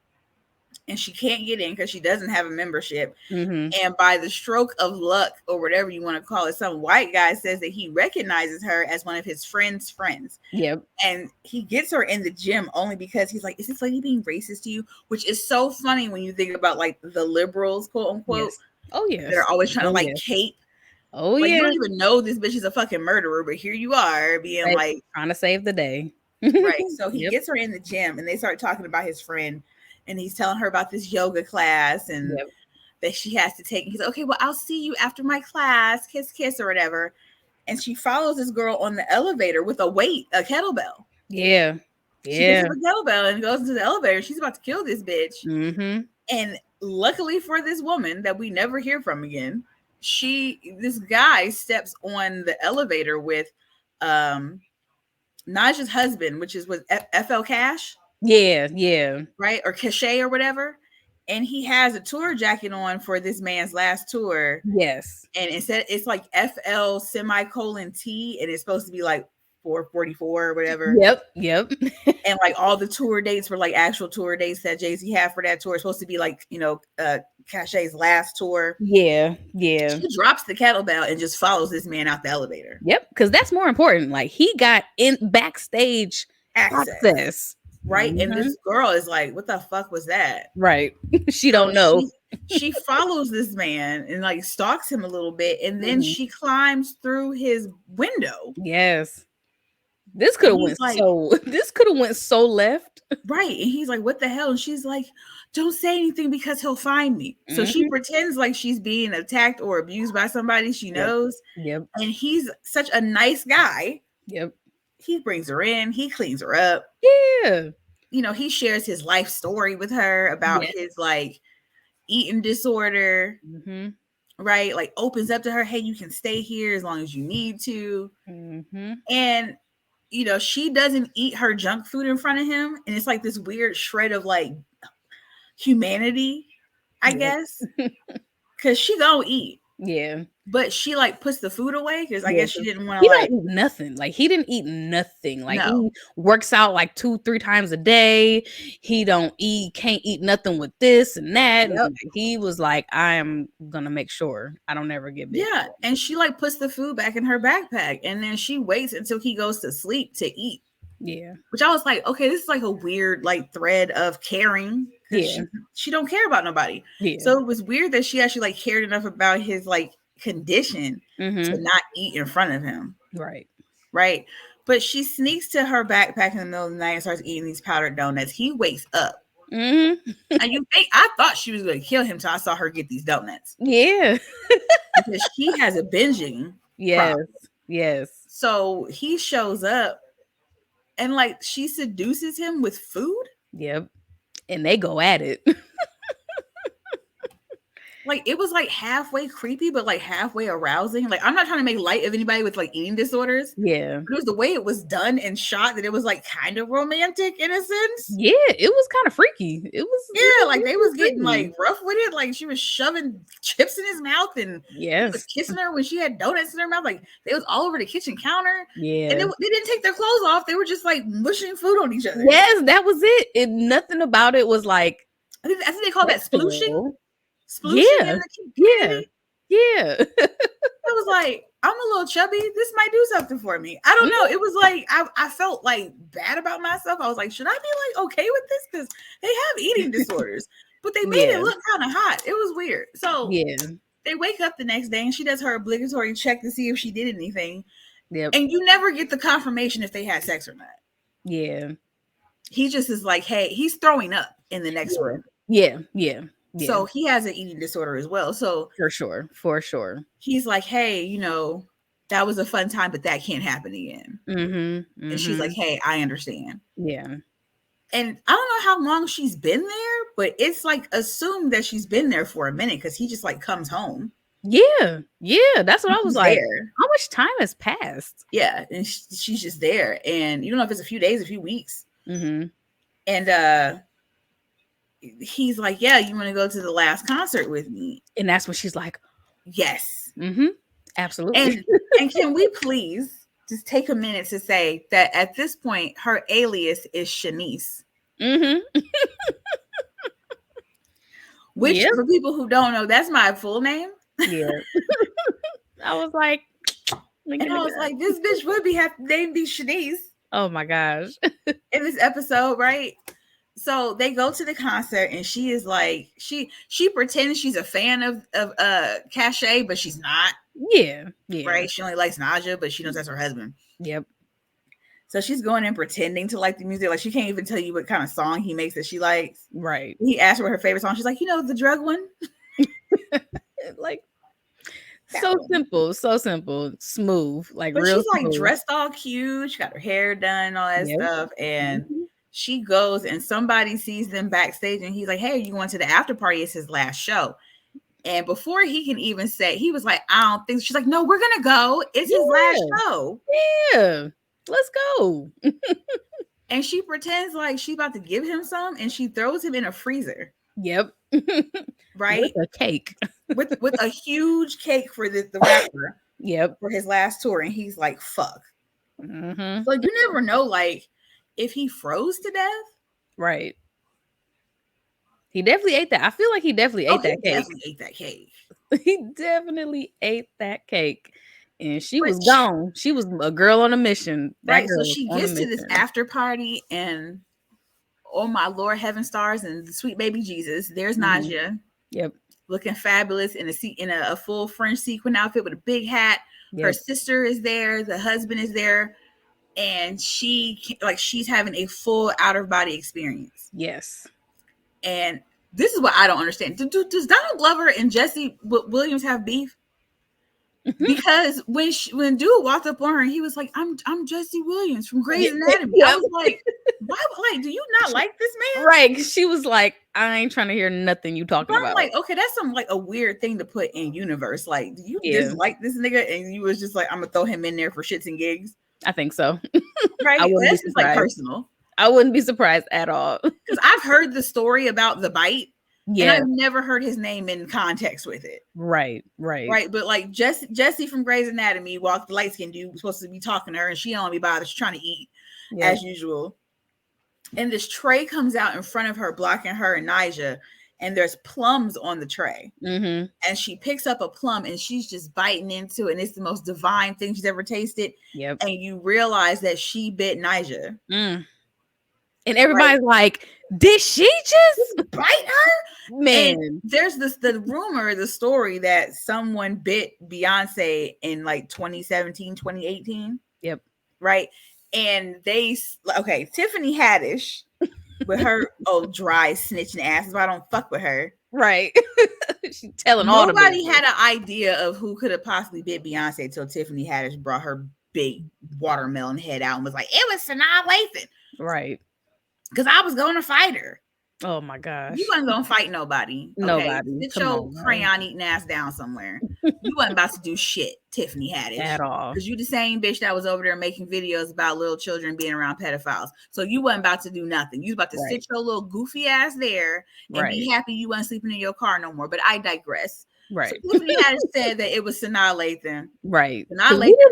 and she can't get in because she doesn't have a membership. And by the stroke of luck, or whatever you want to call it, some white guy says that he recognizes her as one of his friends' friends. Yep. And he gets her in the gym only because he's like, is this lady being racist to you? Which is so funny when you think about like the liberals, quote unquote. Yes. Oh yeah. They're always trying to like cape. Oh like, yeah. You don't even know this bitch is a fucking murderer, but here you are being like trying to save the day. Right. So he gets her in the gym and they start talking about his friend. And he's telling her about this yoga class and that she has to take. He's like, okay, well, I'll see you after my class. Kiss, kiss, or whatever. And she follows this girl on the elevator with a kettlebell. Yeah. She gets a kettlebell and goes into the elevator. She's about to kill this bitch. And luckily for this woman that we never hear from again, this guy steps on the elevator with Naja's husband, which is with FL Cash. Yeah. Right? Or Cachet or whatever. And he has a tour jacket on for this man's last tour. Yes. And instead it's like FL T and it's supposed to be like 444 or whatever. Yep. And like all the tour dates were like actual tour dates that Jay-Z had for that tour. It's supposed to be like, Cachet's last tour. Yeah. She drops the kettlebell and just follows this man out the elevator. Yep. Because that's more important. Like he got in backstage access. Right. And this girl is like, what the fuck was that? Right. She don't know. She follows this man and like stalks him a little bit. And then she climbs through his window. Yes. This could And have he's went like, so this could have went so left. right. And he's like, what the hell? And she's like, don't say anything because he'll find me. So she Mhm. pretends like she's being attacked or abused by somebody she Yep. knows. Yep. And he's such a nice guy. Yep. He brings her in, he cleans her up. Yeah. You know, he shares his life story with her about Yeah. his like eating disorder, Mhm. right? Like opens up to her, hey, you can stay here as long as you need to. Mhm. And you know, she doesn't eat her junk food in front of him. And it's like this weird shred of like humanity, I Yep. guess. Cause she gonna eat. Yeah. But she like puts the food away because I Yeah, guess she 'cause didn't want to he don't like eat nothing. Like, he didn't eat nothing. Like, no. he works out, like, 2, 3 times a day. He don't eat can't eat nothing with this and that, and Yep. he was like, "I am gonna make sure I don't ever get big." Yeah. And she like puts the food back in her backpack and then she waits until he goes to sleep to eat. Yeah. Which I was like, okay, this is like a weird like thread of caring because Yeah. she don't care about nobody. Yeah. So it was weird that she actually like cared enough about his like condition to Mhm. not eat in front of him. Right. Right. But she sneaks to her backpack in the middle of the night and starts eating these powdered donuts. He wakes up. Mhm. And you think I thought she was going to kill him till I saw her get these donuts Yeah. because she has a binging Yes. problem. Yes. So he shows up and like she seduces him with food. Yep. And they go at it. Like it was like halfway creepy, but like halfway arousing. Like I'm not trying to make light of anybody with like eating disorders, Yeah. but it was the way it was done and shot that it was like kind of romantic in a sense. Yeah, it was kinda freaky. Yeah, like they was getting freaky. like rough with it. Like she was shoving chips in his mouth and he was Yes. kissing her when she had donuts in her mouth. Like they was all over the kitchen counter. And Yeah. they didn't take their clothes off. They were just like mushing food on each other. Yes, that was it. And nothing about it was like I think they call that splooshing. sexual. Splooshing in Yeah. the Yeah. community. Yeah. I was like, I'm a little chubby. This might do something for me. I don't know. It was like I felt like bad about myself. I was like, should I be like okay with this? Because they have eating disorders, but they made Yeah. it look kind of hot. It was weird. So Yeah. they wake up the next day and she does her obligatory check to see if she did anything. Yep. And you never get the confirmation if they had sex or not. Yeah. He just is like, hey, he's throwing up in the next room. Yeah. Yeah. Yeah. So he has an eating disorder as well. So for sure. For sure. he's like, hey, you know, that was a fun time, but that can't happen again. Mm-hmm. And she's like, hey, I understand. Yeah. And I don't know how long she's been there, but it's like assumed that she's been there for a minute because he just like comes home. Yeah. Yeah. That's what I was He's like. there. How much time has passed? Yeah. And she's just there. And you don't know if it's a few days, a few weeks. Mm-hmm. And he's like, yeah, you want to go to the last concert with me? And that's when she's like, yes. mm-hmm. Absolutely. And can we please just take a minute to say that at this point, her alias is Shanice. Mm-hmm. Which, for people who don't know, that's my full name. Yeah. I was like, and I was like, this bitch would be have named be Shanice. Oh my gosh. In this episode, right? So they go to the concert and she is like, she pretends she's a fan of Cache, but she's not. Yeah. Yeah. Right. She only likes Naja, but she knows that's her husband. Yep. So she's going in pretending to like the music. Like she can't even tell you what kind of song he makes that she likes. Right. He asked her what her favorite song. She's like, you know, the drug one. Like so simple, smooth, like but real she's like smooth. dressed all cute. She got her hair done, all that stuff. And she goes and somebody sees them backstage and he's like, hey, you going to the after party? It's his last show. And before he can even say, he was like, I don't think. She's like, no, we're gonna go. It's his last show. Yeah, let's go. And she pretends like she's about to give him some, and she throws him in a freezer. Yep. Right. With a cake. with a huge cake for the rapper. Yep. For his last tour, and he's like, fuck. Mm-hmm. Like you never know, like if he froze to death. Right. He definitely ate that. I feel like he definitely ate that cake. Definitely ate that cake. He definitely ate that cake. And she was gone. She was a girl on a mission. Right. So she gets to this after party, and oh my Lord, heaven stars and the sweet baby Jesus. There's Naja. Yep. Looking fabulous in a full French sequin outfit with a big hat. Yep. Her sister is there. The husband is there. and she's having a full out of body experience. Yes. And this is what I don't understand. Does Donald Glover and Jesse Williams have beef? Because when dude walked up on her, he was like, "I'm Jesse Williams from Grey's Anatomy." I was like, "Why? Like, do you not like this man?" Right? She was like, "I ain't trying to hear nothing you talking But I'm about." like, okay, that's some like a weird thing to put in universe. Like, do you dislike this nigga? And you was just like, "I'm gonna throw him in there for shits and gigs." I think so. Right? That's just like personal. I wouldn't be surprised at all. Because I've heard the story about the bite. Yeah. And I've never heard his name in context with it. Right. But like Jesse from Grey's Anatomy, walked the light skinned dude was supposed to be talking to her, and she don't be bothered. She's trying to eat as usual. And this tray comes out in front of her, blocking her and Nyjah, and there's plums on the tray. And she picks up a plum and she's just biting into it, and it's the most divine thing she's ever tasted. Yep. And you realize that she bit Nyjah. And everybody's like, did she just bite her? Man. And there's the rumor, the story that someone bit Beyonce in like 2017, 2018. Yep. Right. And Tiffany Haddish with her dry snitching ass, so I don't fuck with her. Right. She's telling all the Nobody had an idea of who could have possibly bit Beyonce till Tiffany Haddish brought her big watermelon head out and was like, it was Sanaa Lathan. Right. Because I was going to fight her. Oh my gosh. You wasn't going to fight nobody. Okay? Nobody. Sit your crayon eating ass down somewhere. You wasn't about to do shit, Tiffany Haddish. At all. Because you the same bitch that was over there making videos about little children being around pedophiles. So you wasn't about to do nothing. You was about to sit your little goofy ass there and be happy you wasn't sleeping in your car no more. But I digress. Right. So Tiffany Haddish said that it was Sanaa Lathan. Right.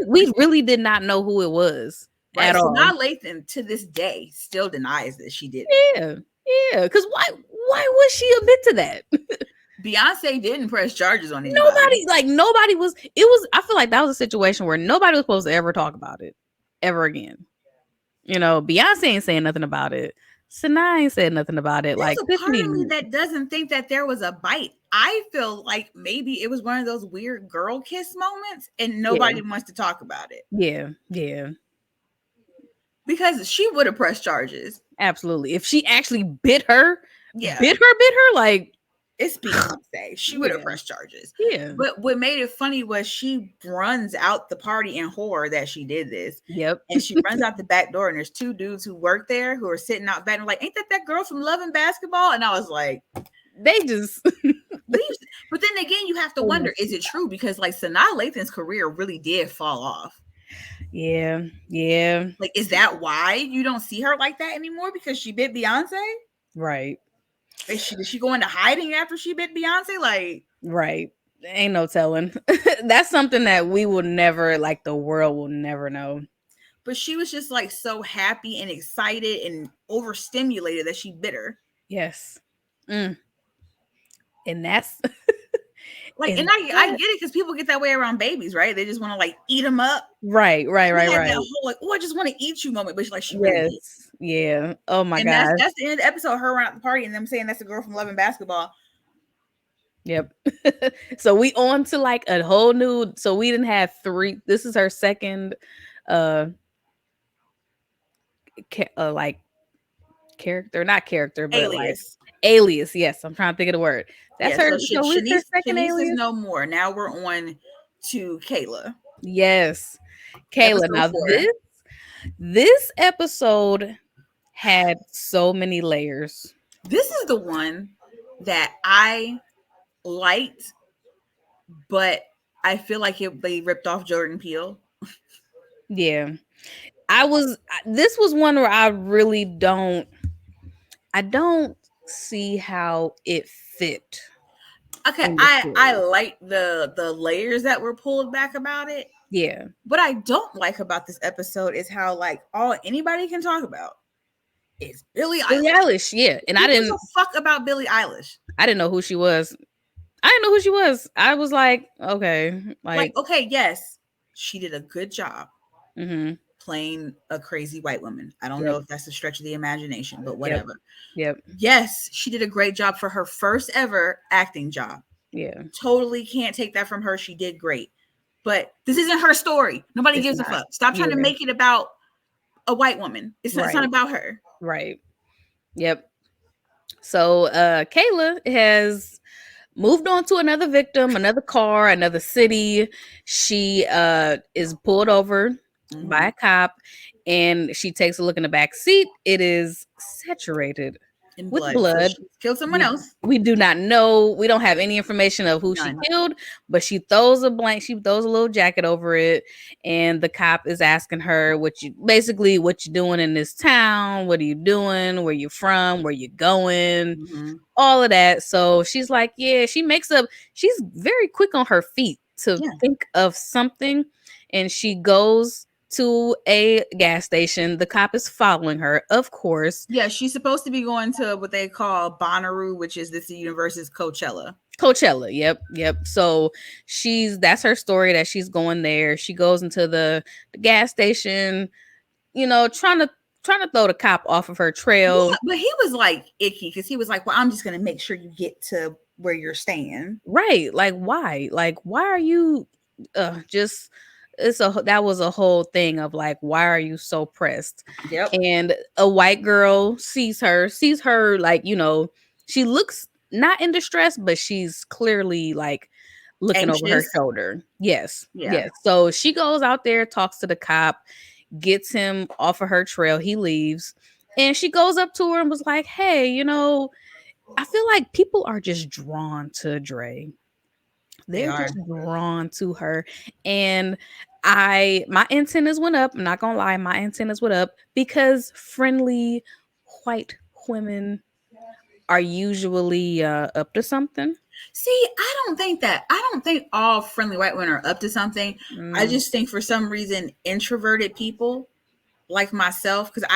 We really did not know who it was. Right. At all. Sanaa Lathan to this day still denies that she did it. Yeah. Because why would she admit to that? Beyonce didn't press charges on anybody. Nobody was. I feel like that was a situation where nobody was supposed to ever talk about it ever again. You know, Beyonce ain't saying nothing about it. Sanaa ain't said nothing about it. There's a part of me that doesn't think that there was a bite. I feel like maybe it was one of those weird girl kiss moments, and nobody wants to talk about it. Yeah. Because she would have pressed charges. Absolutely. If she actually bit her, like it's Beyonce. She would have pressed charges. Yeah. But what made it funny was she runs out the party in horror that she did this. Yep. And she runs out the back door, and there's two dudes who work there who are sitting out back and like, ain't that girl from Love and Basketball? And I was like, they just But then again, you have to wonder, is it true? Because like Sanaa Lathan's career really did fall off. Yeah. Like, is that why you don't see her like that anymore? Because she bit Beyonce? Right. Did she go into hiding after she bit Beyonce? Like, right. Ain't no telling. That's something that we will never, like, the world will never know. But she was just like so happy and excited and overstimulated that she bit her. Yes. And that's like, and I get it because people get that way around babies, right? They just want to like eat them up. Right. That whole like, I just want to eat you moment, but like she really yeah. Oh my god. That's the end of the episode. Her around the party and them saying that's the girl from Love and Basketball. Yep. So we on to like a whole new. So we didn't have three. This is her second, like character, not character, but alias. Alias. Yes, I'm trying to think of the word. That's her. So Shanice, second alias. Is no more. Now we're on to Kayla. Yes, Kayla. Now this episode had so many layers. This is the one that I liked, but I feel like they ripped off Jordan Peele. Yeah, this was one where I really don't see how it fit. Okay, I like the layers that were pulled back about it. Yeah. What I don't like about this episode is how like all anybody can talk about is Billie Eilish. Yeah, and I didn't fuck about Billie Eilish. I didn't know who she was. I was like, okay, like okay, yes, she did a good job playing a crazy white woman. I don't know if that's a stretch of the imagination, but whatever. Yep. Yes, she did a great job for her first ever acting job. Yeah. Totally can't take that from her. She did great. But this isn't her story. Nobody gives a fuck. Stop trying to make it about a white woman. It's Right. not about her. Right. Yep. So Kayla has moved on to another victim, another car, another city. She is pulled over by a cop, and she takes a look in the back seat. It is saturated In with blood. So blood. she killed someone we else. we do not know. We don't have any information of who she None. killed, but she throws a little jacket over it, and the cop is asking her what you doing in this town, what are you doing, where you from, where you going, Mhm. all of that. So she's like, yeah, she's very quick on her feet to Yeah. think of something, and she goes to a gas station. The cop is following her, of course. Yeah, she's supposed to be going to what they call Bonnaroo, which is this universe's Coachella. Coachella. Yep. So that's her story, that she's going there. She goes into the gas station, trying to throw the cop off of her trail. Yeah, but he was like icky because he was like, well, I'm just gonna make sure you get to where you're staying. Right. Like why? Like why are you just that was a whole thing of like, why are you so pressed? Yep. And a white girl sees her, like, she looks not in distress, but she's clearly like looking over her Anxious. shoulder. Yes. Yeah. Yes. So she goes out there, talks to the cop, gets him off of her trail. He leaves. And she goes up to her and was like, hey, I feel like people are just drawn to Dre. They They're are. just drawn to her. And my antennas went up. I'm not gonna lie, my antennas went up because friendly white women are usually up to something. See, I don't think that. I don't think all friendly white women are up to something. I Mm, just think for some reason introverted people like myself, because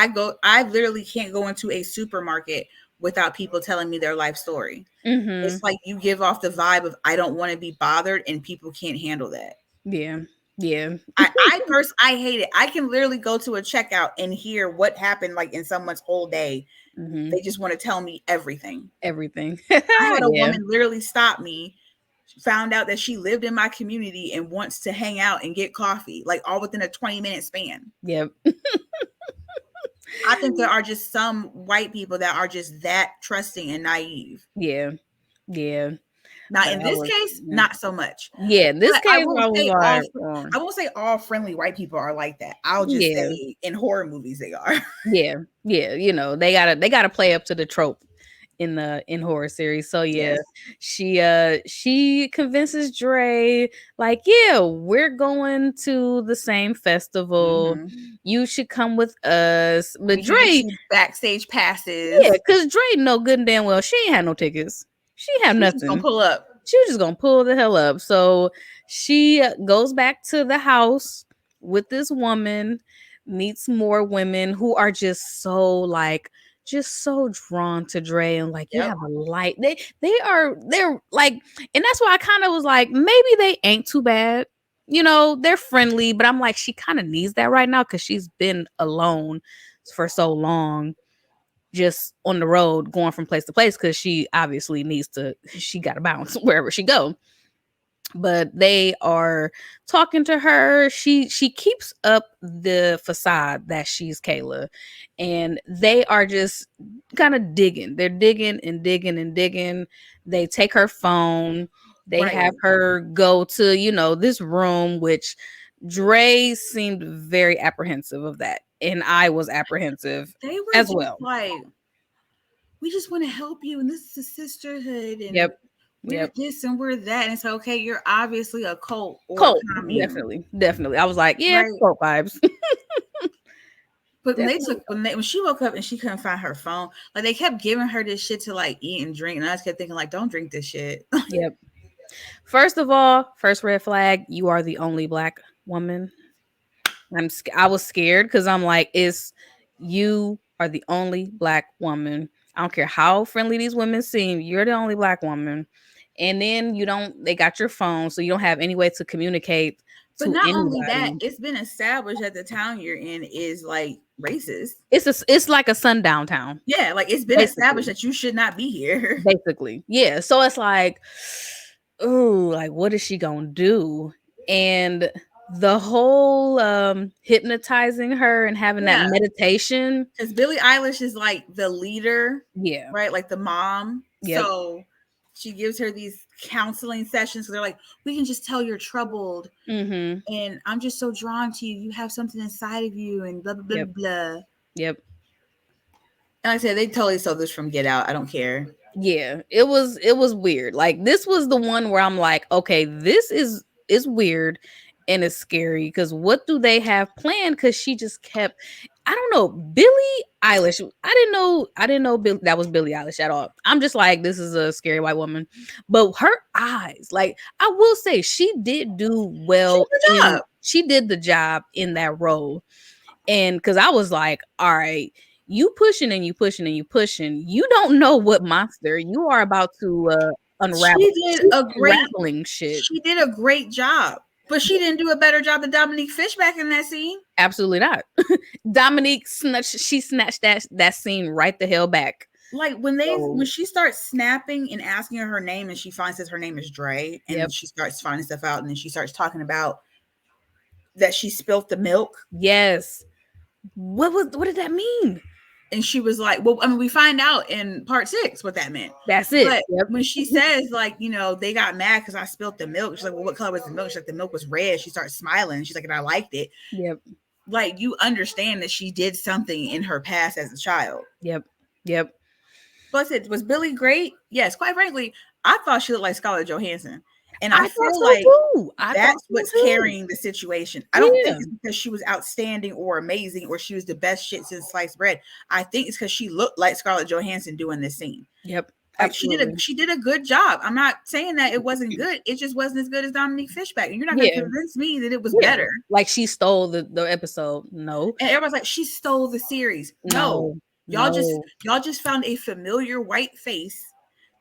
I literally can't go into a supermarket without people telling me their life story. mm-hmm. It's like you give off the vibe of I don't want to be bothered, and people can't handle that. Yeah. Yeah. I hate it. I can literally go to a checkout and hear what happened like in someone's whole day. Mm-hmm. They just want to tell me everything. Everything. I had a Yeah. woman literally stop me, found out that she lived in my community and wants to hang out and get coffee, like all within a 20-minute span. Yep. I think there are just some white people that are just that trusting and naive. Yeah. Yeah. Now, But in I this was- case, yeah. not so much. Yeah, in this But case, I was like, I won't say all friendly white people are like that. I'll just Yeah. say in horror movies they are. yeah, they gotta play up to the trope in horror series. So yeah, she convinces Dre, like, yeah, we're going to the same festival. Mhm. You should come with us. But We can Dre, get you backstage passes. yeah, because Dre know good and damn well she ain't had no tickets. She had She's just nothing. gonna pull up. She was just gonna pull the hell up. So she goes back to the house with this woman, meets more women who are just so drawn to Dre, and like, you Yep. have a light. They're like, and that's why I kind of was like, maybe they ain't too bad. They're friendly, but I'm like, she kind of needs that right now because she's been alone for so long, just on the road going from place to place, because she obviously she got to bounce wherever she go. But they are talking to her. She keeps up the facade that she's Kayla, and they are just kind of digging. They're digging and digging and digging. They take her phone. They Right. have her go to this room, which Dre seemed very apprehensive of that, and I was apprehensive They were as just well. like, we just want to help you, and this is a sisterhood, and Yep. we're this and we're that. And it's okay, you're obviously a cult or Cult, a commune. definitely. I was like, yeah, Right. cult vibes. But Definitely. when she woke up and she couldn't find her phone, like they kept giving her this shit to like eat and drink, and I just kept thinking like, don't drink this shit. Yep. First of all, first red flag, you are the only Black woman. I was scared because I'm like, you are the only Black woman. I don't care how friendly these women seem, you're the only Black woman. And then they got your phone, so you don't have any way to communicate But to not anybody. only that, it's been established that the town you're in is like racist. It's like a sundown town. Yeah, like it's been Basically. established that you should not be here. Basically. Yeah. So it's like, ooh, like what is she gonna do? And The whole hypnotizing her and having that Yeah, meditation. because Billie Eilish is like the leader, Yeah. right? Like the mom. Yep. So she gives her these counseling sessions. So they're like, we can just tell you're troubled, Mm-hmm. and I'm just so drawn to you. You have something inside of you, and blah blah blah Yep. blah. Yep. And like I said, they totally stole this from Get Out. I don't care. Yeah. It was weird. Like this was the one where I'm like, okay, this is weird and it's scary because what do they have planned? Because she just kept, I don't know, Billie Eilish. I didn't know that was Billie Eilish at all. I'm just like, this is a scary white woman. But her eyes, like I will say, she did do She well did the job. she did the job in that role. And because I was like, all right, you pushing and you pushing and you pushing. You don't know what monster you are about to unravel. She did She's a great. unraveling shit. She did a great job, but she didn't do a better job than Dominique Fishback in that scene. Absolutely not. Dominique snatched that scene right the hell back. Like when So, she starts snapping and asking her name, and she finds that her name is Dre, and yep. she starts finding stuff out, and then she starts talking about that she spilt the milk, Yes. What did that mean? and she was like, "Well, I mean, we find out in part 6 what that meant." That's it. But Yep. when she says, like, they got mad because I spilt the milk, she's like, "Well, what color was the milk?" She's like, "The milk was red." She starts smiling. She's like, "And I liked it." Yep. Like, you understand that she did something in her past as a child. Yep. Yep. But it was Billie great? Yes. Quite frankly, I thought she looked like Scarlett Johansson. And I I thought feel so like too. I that's thought so what's too. carrying the situation. I don't Yeah. think it's because she was outstanding or amazing or she was the best shit since sliced bread. I think it's because she looked like Scarlett Johansson doing this scene. Yep. Like Absolutely. she did a good job. I'm not saying that it wasn't good. It just wasn't as good as Dominique Fishback. And you're not going to Yeah. convince me that it was Yeah. better. Like she stole the episode. No. And everybody's like, she stole the series. No. Y'all just found a familiar white face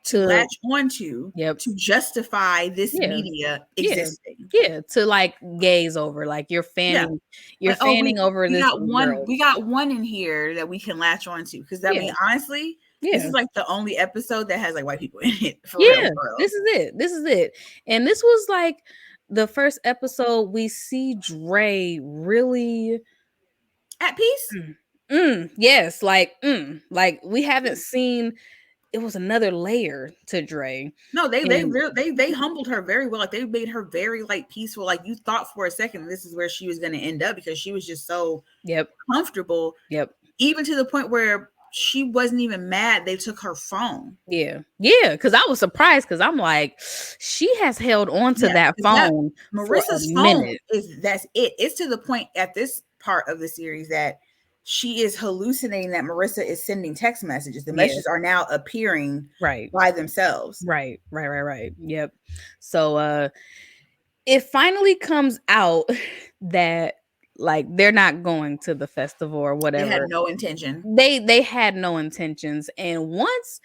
to latch onto to justify this media existing. Yeah, to like gaze over, like you're fanning, over this world. We got one in here that we can latch onto because I mean, honestly, this is like the only episode that has like white people in it. For real. This is it. And this was like the first episode we see Dre really at peace. Yes, like we haven't seen. It was another layer to Dre. No, they humbled her very well. Like they made her very like peaceful. Like you thought for a second this is where she was going to end up because she was just so comfortable. Yep. Even to the point where she wasn't even mad they took her phone. Yeah, because I was surprised because I'm like, she has held on to that phone. Marissa's phone that's it. It's to the point at this part of the series that she is hallucinating that Marissa is sending text messages. The messages are now appearing by themselves. Right. Yep. So it finally comes out that like they're not going to the festival or whatever. They had no intention. They had no intentions. And once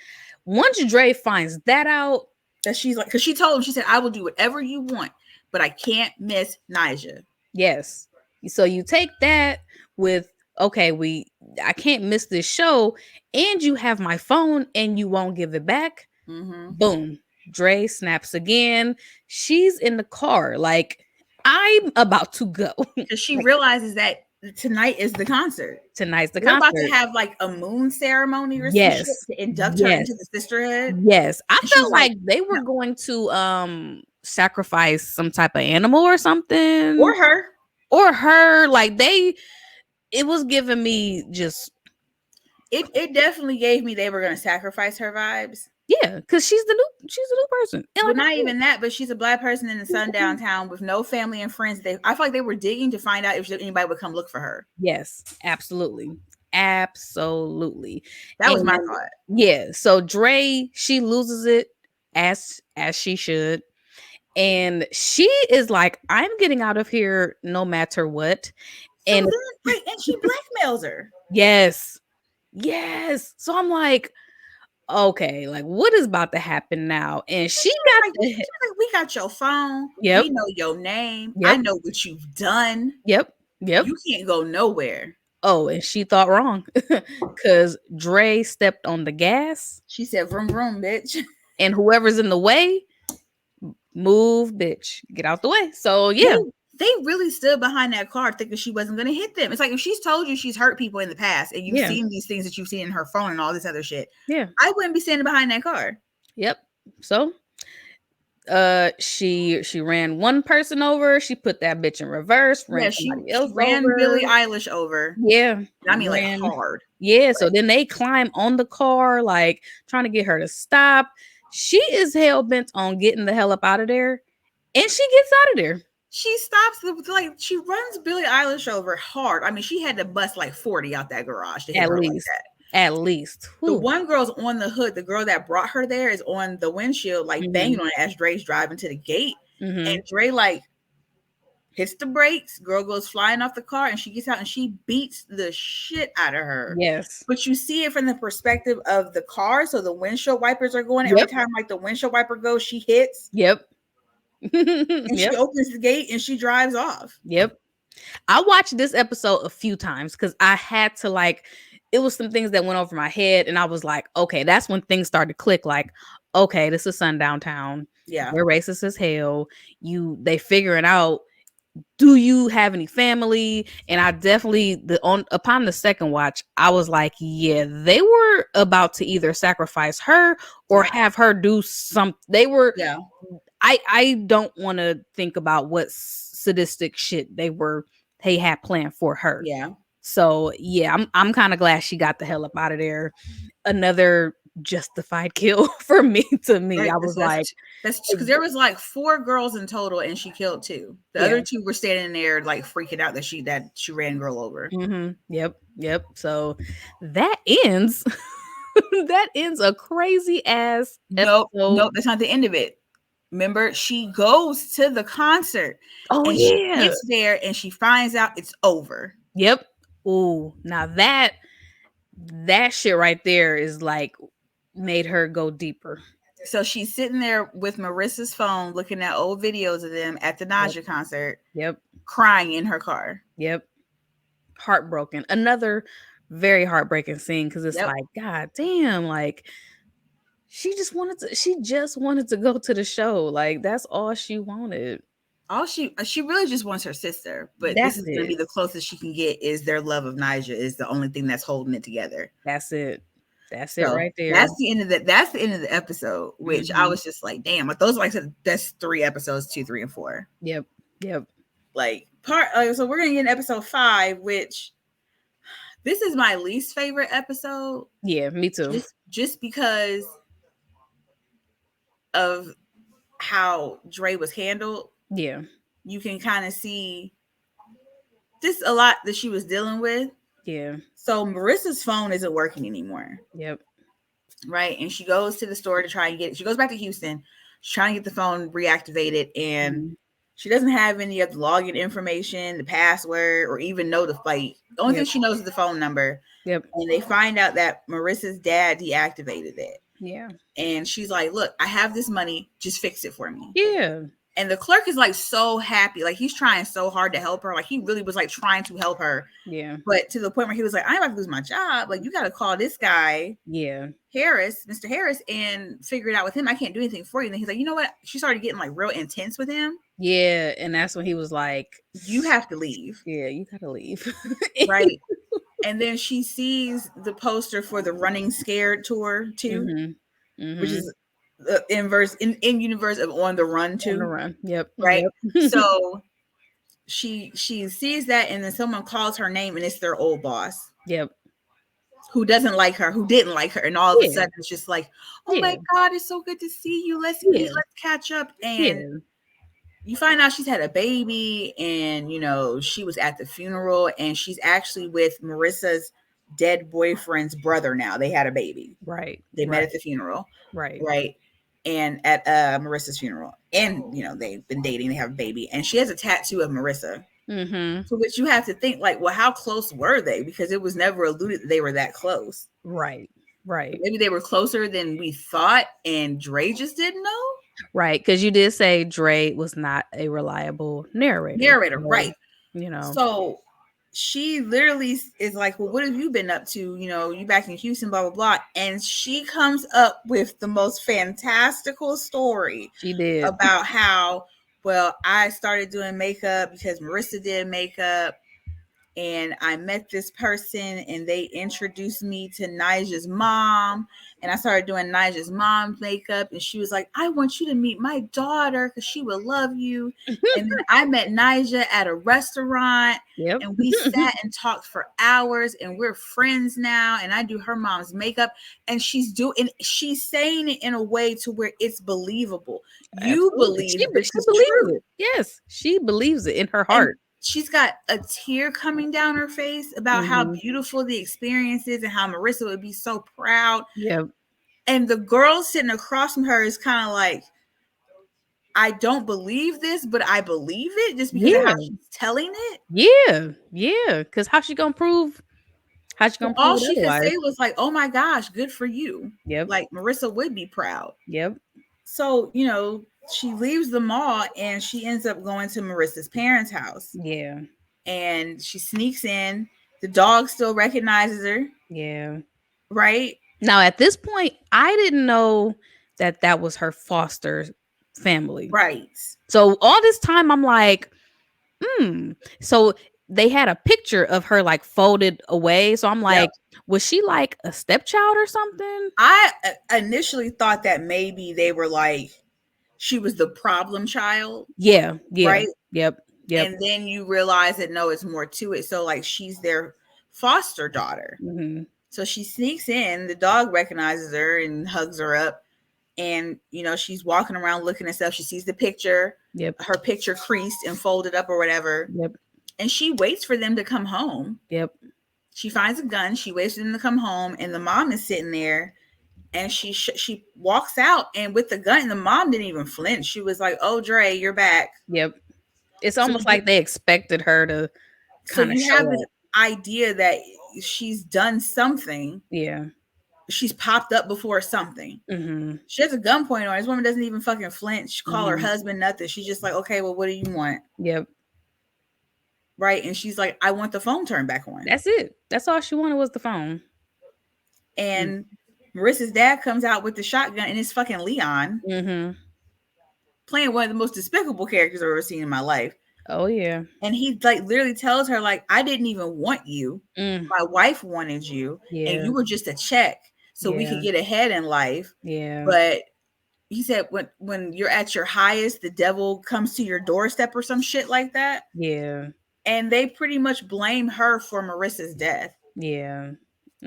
Dre finds that out, that she's like, because she told him, she said, I will do whatever you want, but I can't miss Nyjah. Yes. So you take that with, okay, I can't miss this show, and you have my phone and you won't give it back. Boom. Dre snaps again. She's in the car like, I'm about to go. Because she realizes that tonight is the concert. Tonight's the concert. We're about to have like a moon ceremony or something to induct her into the sisterhood. Yes. I felt like they were going to sacrifice some type of animal or something. Or her. Like it was giving me just it definitely gave me they were going to sacrifice her vibes. Yeah, because she's the new person. Well, not even that, but she's a Black person in the sundown town with no family and friends. I feel like they were digging to find out if anybody would come look for her. Yes, absolutely. That was my thought. Yeah. So Dre, she loses it as she should. And she is like, I'm getting out of here no matter what. And she blackmails her. Yes. So I'm like, okay, like what is about to happen now? And she got like, we got your phone. Yep. We know your name. Yep. I know what you've done. Yep. You can't go nowhere. Oh, and she thought wrong because Dre stepped on the gas. She said, vroom, vroom, bitch. And whoever's in the way, move, bitch. Get out the way. So, yeah. they really stood behind that car thinking she wasn't going to hit them. It's like if she's told you she's hurt people in the past and you've seen these things that you've seen in her phone and all this other shit. Yeah. I wouldn't be standing behind that car. Yep. So she ran one person over, she put that bitch in reverse, ran she ran over. Billie Eilish over. Yeah. I mean, like hard. Yeah. So then they climb on the car, like trying to get her to stop. She is hell bent on getting the hell up out of there. And she gets out of there. She stops, like, she runs Billie Eilish over hard. I mean, she had to bust like 40 out that garage to hit her like that. At least. The one girl's on the hood. The girl that brought her there is on the windshield, like banging on it as Dre's driving to the gate. And Dre like hits the brakes. Girl goes flying off the car and she gets out and she beats the shit out of her. Yes. But you see it from the perspective of the car. So the windshield wipers are going. Every time like the windshield wiper goes, she hits. Yep. And she opens the gate and she drives off. Yep. I watched this episode a few times because I had to, like, it was some things that went over my head and I was like, okay, that's when things started to click. Like, okay, this is sundown town. Yeah. They're racist as hell. They figuring out, do you have any family? And I definitely, upon the second watch, I was like, yeah, they were about to either sacrifice her or have her do something. They were, I don't want to think about what sadistic shit they had planned for her. Yeah. So yeah, I'm kind of glad she got the hell up out of there. Another justified kill for me. Right, I was that's because there was like 4 girls in total and she killed 2. The other 2 were standing there like freaking out that she ran girl over. Yep. So that ends a crazy ass episode. Nope, that's not the end of it. Remember, she goes to the concert. And she gets there and she finds out it's over. Yep. Ooh, now that shit right there is like made her go deeper. So she's sitting there with Marissa's phone looking at old videos of them at the Naja concert. Yep. Crying in her car. Yep. Heartbroken. Another very heartbreaking scene because it's like, God damn, like she just wanted to go to the show. Like that's all she wanted. All she really just wants her sister, but this is gonna be the closest she can get. Is their love of Naja is the only thing that's holding it together. That's it right there. That's the end of the episode, which I was just like, damn. But those, like I said, that's 3 episodes, 2, 3, and 4. Yep. Like so we're gonna get in episode 5, which this is my least favorite episode. Yeah, me too. Just because of how Dre was handled. Yeah. You can kind of see just a lot that she was dealing with. Yeah. So Marissa's phone isn't working anymore. Yep. Right. And she goes to the store to try and get it. She goes back to Houston. She's trying to get the phone reactivated. And she doesn't have any of the login information, the password, or even know the fight. The only thing she knows is the phone number. Yep. And they find out that Marissa's dad deactivated it. Yeah. And she's like, look, I have this money. Just fix it for me. Yeah. And the clerk is like so happy. Like he's trying so hard to help her. Like he really was like trying to help her. Yeah. But to the point where he was like, I'm about to lose my job. Like you got to call this guy. Yeah. Mr. Harris, and figure it out with him. I can't do anything for you. And he's like, you know what? She started getting like real intense with him. Yeah. And that's when he was like, you have to leave. Yeah, you got to leave. Right. And then she sees the poster for the Running Scared tour too, which is the inverse in universe of On the Run too. On the Run. Yep. Right. So she sees that, and then someone calls her name, and it's their old boss. Yep. Who doesn't like her, who didn't like her, and all of a sudden it's just like, oh my God, it's so good to see you. Let's catch up. And you find out she's had a baby, and you know she was at the funeral, and she's actually with Marissa's dead boyfriend's brother now. They had a baby. Right. They met at the funeral. Right. And at Marissa's funeral. And, you know, they've been dating. They have a baby. And she has a tattoo of Marissa. So which you have to think, like, well, how close were they? Because it was never alluded that they were that close. Right. Maybe they were closer than we thought, and Dre just didn't know. Right. Because you did say Dre was not a reliable narrator. Right. You know. So she literally is like, well, what have you been up to? You know, you back in Houston, blah, blah, blah. And she comes up with the most fantastical story. She did. About how Well, I started doing makeup because Marissa did makeup, and I met this person and they introduced me to Nija's mom, and I started doing Nija's mom's makeup, and she was like, I want you to meet my daughter because she would love you. And then I met Nija at a restaurant, Yep. and we sat and talked for hours, and we're friends now, and I do her mom's makeup, and she's saying it in a way to where it's believable. You Absolutely. believe that She this is believes true. it. Yes, she believes it in her And heart. she's got a tear coming down her face about how Mhm. beautiful the experience is and how Marissa would be so proud. Yep. And the girl sitting across from her is kind of like, I don't believe this, but I believe it just because of how Yeah. she's telling it. Yeah. Yeah. Because how she gonna prove So all it she could otherwise? say was like, oh my gosh, good for you. Yep. Like Marissa would be proud. Yep. So, she leaves the mall and she ends up going to Marissa's parents' house. Yeah. And she sneaks in. The dog still recognizes her, Yeah. right? Now at this point, I didn't know that that was her foster family. Right. So all this time, I'm like, hmm. So they had a picture of her like folded away. So I'm Yep. like, was she like a stepchild or something? I initially thought that maybe they were like, she was the problem child, Yeah. Yeah. right? Yep. Yep. And then you realize that no, it's more to it. So, like, she's their foster daughter. Hmm. So she sneaks in, the dog recognizes her and hugs her up. And, she's walking around looking at stuff. She sees the picture, Yep. her picture creased and folded up or whatever. Yep. And she waits for them to come home. Yep. She finds a gun. She waits for them to come home. And the mom is sitting there. And she walks out, and with the gun, and the mom didn't even flinch. She was like, "Oh, Dre, you're back." Yep. It's So almost like they expected her to so kind of you have show this up. idea that she's done something. Yeah. She's popped up before something. Hmm. She has a gun pointed on her. This woman doesn't even fucking flinch, call her Mhm. husband, nothing. She's just like, okay, well, what do you want? Yep. Right. And she's like, I want the phone turned back on. That's it. That's all she wanted was the phone. And Marissa's dad comes out with the shotgun, and it's fucking Leon Mm-hmm. playing one of the most despicable characters I've ever seen in my life. Oh yeah. And he like literally tells her, like, I didn't even want you. Mm. My wife wanted you, Yeah. and you were just a check so we could Yeah. get ahead in life. Yeah. But he said when you're at your highest, the devil comes to your doorstep or some shit like that. Yeah. And they pretty much blame her for Marissa's death. Yeah.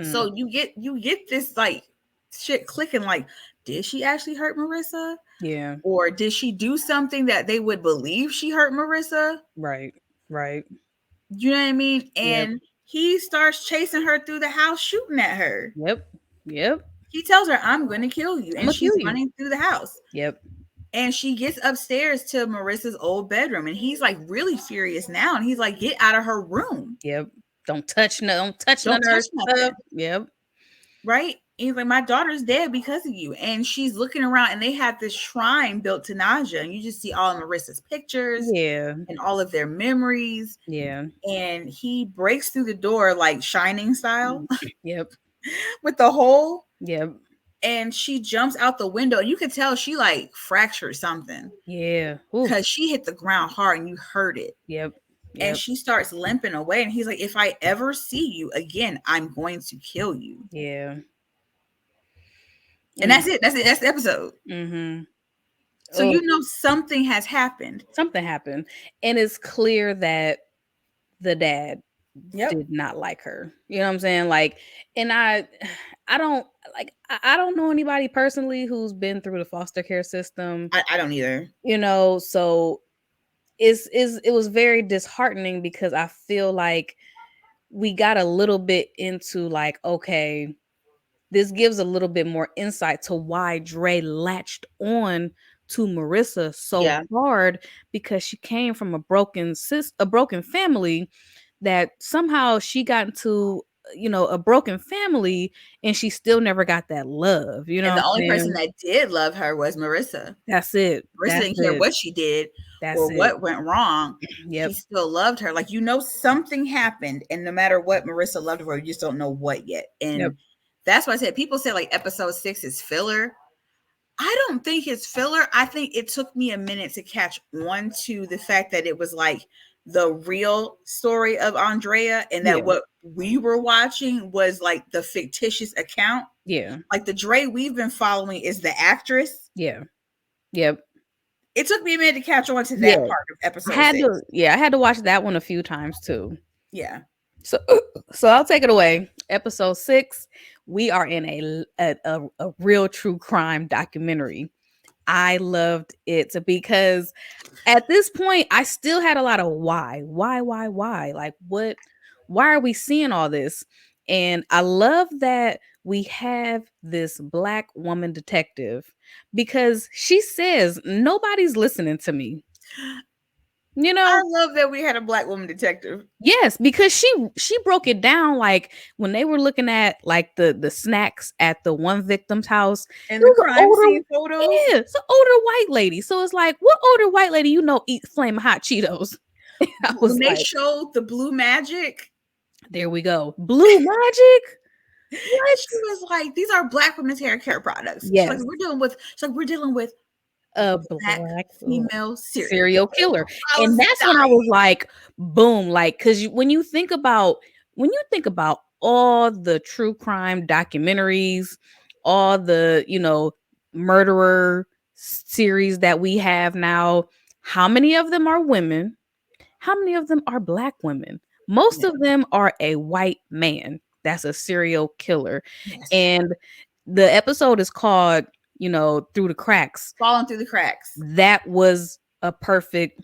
So you get this like shit clicking, like, did she actually hurt Marissa? Yeah. Or did she do something that they would believe she hurt Marissa? Right. Right. You know what I mean? And he starts chasing her through the house, shooting at her. Yep. Yep. He tells her, I'm going to kill you. And she's running through the house. Yep. And she gets upstairs to Marissa's old bedroom. And he's like really furious now. And he's like, get out of her room. Yep. Don't touch none of her stuff. Yep. Right? And he's like, my daughter's dead because of you. And she's looking around, and they have this shrine built to Naja. And you just see all of Marissa's pictures. Yeah. And all of their memories. Yeah. And he breaks through the door like Shining style. Yep. With the hole. Yep. And she jumps out the window. And you could tell she like fractured something. Yeah. Because she hit the ground hard and you heard it. Yep. And she starts limping away. And he's like, if I ever see you again, I'm going to kill you. Yeah. And that's it. That's it. That's the episode. Mm-hmm. So something has happened. Something happened. And it's clear that the dad did not like her. You know what I'm saying? Like, and I don't know anybody personally who's been through the foster care system. I don't either. So it was very disheartening because I feel like we got a little bit into like, okay, this gives a little bit more insight to why Dre latched on to Marissa so hard, because she came from a broken family, that somehow she got into a broken family and she still never got that love. And the only person that did love her was Marissa. That's it. Marissa didn't care what she did or what went wrong. She still loved her. Like, something happened, and no matter what, Marissa loved her. You just don't know what yet. And that's why I said, people say like episode 6 is filler. I don't think it's filler. I think it took me a minute to catch on to the fact that it was like the real story of Andrea, and Yeah. that what we were watching was like the fictitious account. Yeah. Like the Dre we've been following is the actress. Yeah. Yep. It took me a minute to catch on to Yeah. that part of I episode had 6. to, I had to watch that one a few times too. Yeah. So, so I'll take it away. Episode 6, we are in a real true crime documentary. I loved it because at this point, I still had a lot of why. Like, what? Why are we seeing all this? And I love that we have this Black woman detective because she says nobody's listening to me. You know, I love that we had a Black woman detective. yes, because she broke it down like when they were looking at like the snacks at the one victim's house and the crime scene photos. Yeah, it's an older white lady. So it's like, what older white lady eats flaming hot Cheetos? When they showed the blue magic, there we go, blue magic. What? She was like, these are Black women's hair care products. Yes, like we're dealing with a Black female serial killer. And that's when I was like, boom, like, because when you think about all the true crime documentaries, all the murderer series that we have now, how many of them are women? How many of them are Black women? Most of them are a white man that's a serial killer. Yes. And the episode is called Through the Cracks. Falling Through the Cracks. That was a perfect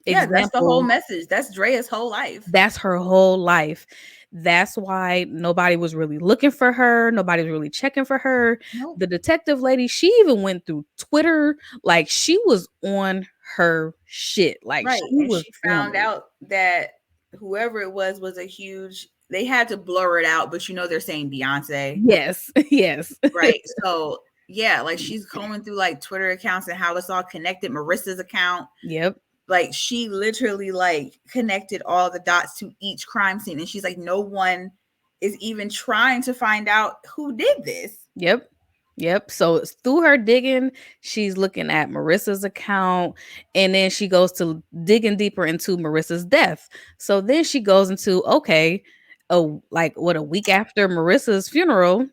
example. That's the whole message. That's Drea's whole life. That's her whole life. That's why nobody was really looking for her. Nobody was really checking for her. Nope. The detective lady, she even went through Twitter. Like, she was on her shit. Like, right. She found out that whoever it was a huge, they had to blur it out, but they're saying Beyonce. Yes. Yes. Right. So yeah, like she's combing through like Twitter accounts and how it's all connected. Marissa's account. Yep. Like she literally like connected all the dots to each crime scene. And she's like, no one is even trying to find out who did this. Yep. Yep. So through her digging, she's looking at Marissa's account, and then she goes to digging deeper into Marissa's death. So then she goes into, okay, a week after Marissa's funeral,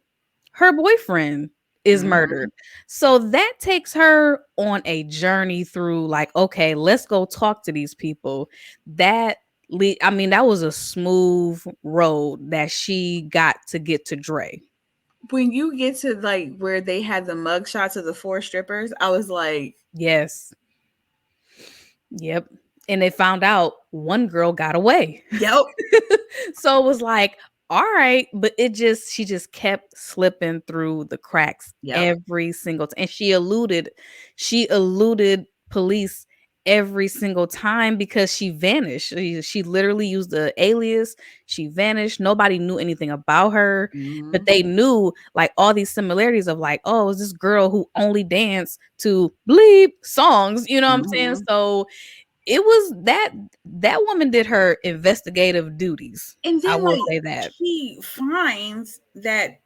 her boyfriend is murdered. So that takes her on a journey through like, okay, let's go talk to these people. That was a smooth road that she got to get to Dre. When you get to like where they had the mug shots of the 4 strippers, I was like, yes. Yep. And they found out one girl got away. Yep. So it was like, all right, but she just kept slipping through the cracks every single time. And she eluded police every single time because she vanished. She literally used the alias. She vanished. Nobody knew anything about her, but they knew like all these similarities of like, oh, it's this girl who only danced to bleep songs. You know what I'm saying? So it was that woman did her investigative duties. And then I will say that she finds that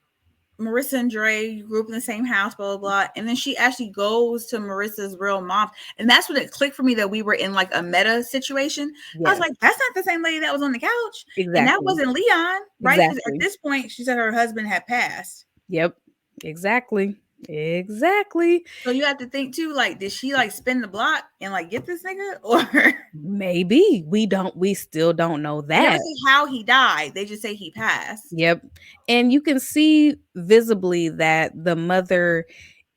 Marissa and Dre grew up in the same house, blah, blah, blah. And then she actually goes to Marissa's real mom. And that's when it clicked for me that we were in like a meta situation. Yes. I was like, that's not the same lady that was on the couch. Exactly. And that wasn't Leon, right? Exactly. At this point, she said her husband had passed. Yep. Exactly. So you have to think too, like, did she like spin the block and like get this nigga? Or maybe we still don't know that. They never say how he died. They just say he passed. Yep. And you can see visibly that the mother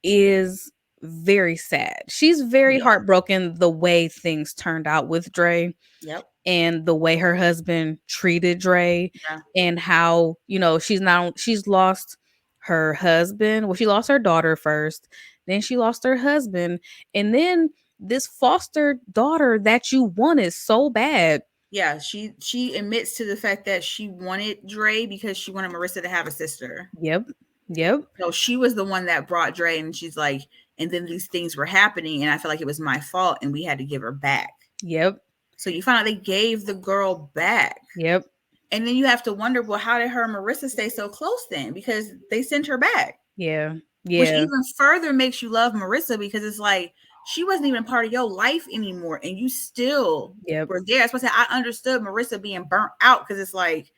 is very sad. She's very heartbroken the way things turned out with Dre. Yep. And the way her husband treated Dre and how, she's lost her husband. Well, she lost her daughter first, then she lost her husband, and then this foster daughter that you wanted so bad. Yeah, she admits to the fact that she wanted Dre because she wanted Marissa to have a sister. Yep. So she was the one that brought Dre, and she's like, and then these things were happening, and I feel like it was my fault, and we had to give her back. Yep. So you find out they gave the girl back. Yep. And then you have to wonder, well, how did her and Marissa stay so close then? Because they sent her back. Yeah. which Yeah. even further makes you love Marissa because it's like she wasn't even a part of your life anymore, and you still Yep. were there. That's why I said I understood Marissa being burnt out because it's like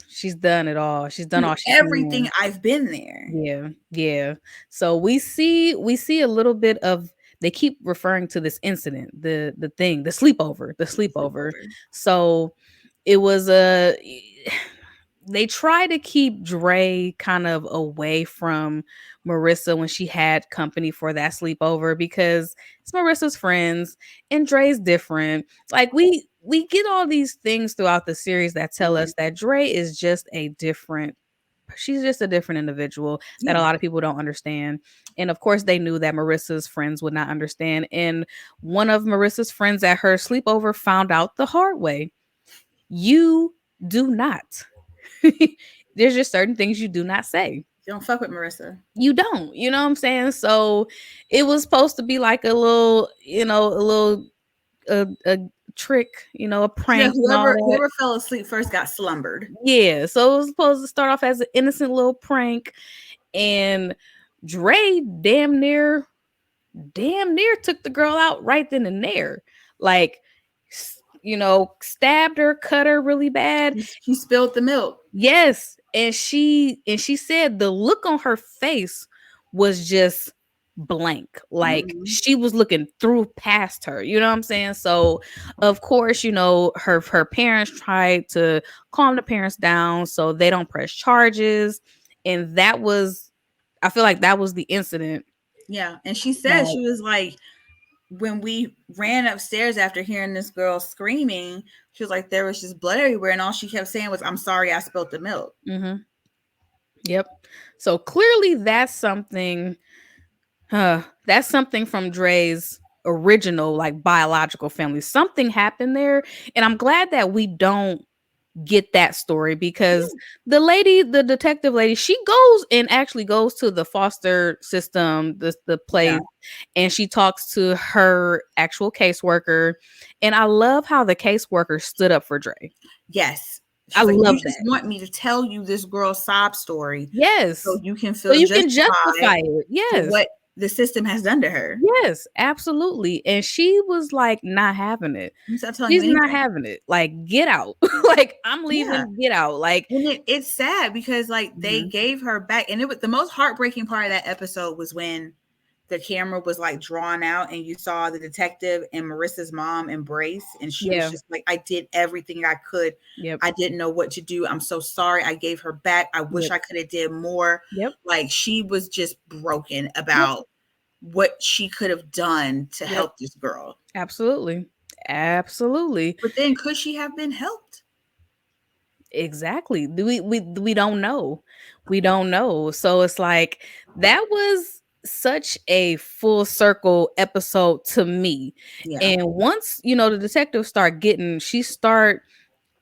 She's done it all. She's done through all she everything can. I've been there. Yeah. Yeah. So we see a little bit of, they keep referring to this incident, the thing, the sleepover. Sleepover. So it was a they try to keep Dre kind of away from Marissa when she had company for that sleepover because it's Marissa's friends and Dre's different. Like we get all these things throughout the series that tell us that Dre is just a different, she's just a different individual that a Yeah. lot of people don't understand. And of course they knew that Marissa's friends would not understand. And one of Marissa's friends at her sleepover found out the hard way. You do not. There's just certain things you do not say. You don't fuck with Marissa. You don't, you know what I'm saying? So it was supposed to be like a little, a trick, a Yeah, prank and all that. whoever fell asleep first got slumbered. Yeah. So it was supposed to start off as an innocent little prank. And Dre damn near took the girl out right then and there. Like, stabbed her, cut her really bad. He spilled the milk. Yes, and she said the look on her face was just blank. Like she was looking through past her. You know what I'm saying? So, of course, her parents tried to calm the parents down so they don't press charges, and that was, I feel like that was the incident. Yeah, and she said she was like, when we ran upstairs after hearing this girl screaming, she was like, there was just blood everywhere, and all she kept saying was, "I'm sorry, I spilled the milk." Mm-hmm. Yep. So clearly, that's something. That's something from Dre's original, like, biological family. Something happened there, and I'm glad that we don't get that story because the detective lady, she goes to the foster system, the place, Yeah. and she talks to her actual caseworker. And I love how the caseworker stood up for Dre. Yes. I She's like, love you just that. want me to tell you this girl's sob story Yes. so you can So feel you can justified justify it. for Yes. what the system has done to her. Yes, absolutely. And she was like not having it. I'm not telling you She's not anything. having it. Like, get out. Like, I'm leaving, Yeah. get out. Like, And it's sad because like they gave her back, and it was the most heartbreaking part of that episode was when the camera was like drawn out and you saw the detective and Marissa's mom embrace, and she was just like, I did everything I could. Yep. I didn't know what to do. I'm so sorry. I gave her back. I wish I could have did more. Yep. Like she was just broken about what she could have done to help this girl. Absolutely. Absolutely. But then could she have been helped? Exactly. We don't know. We don't know. So it's like that was such a full circle episode to me. Yeah. And once, the detective start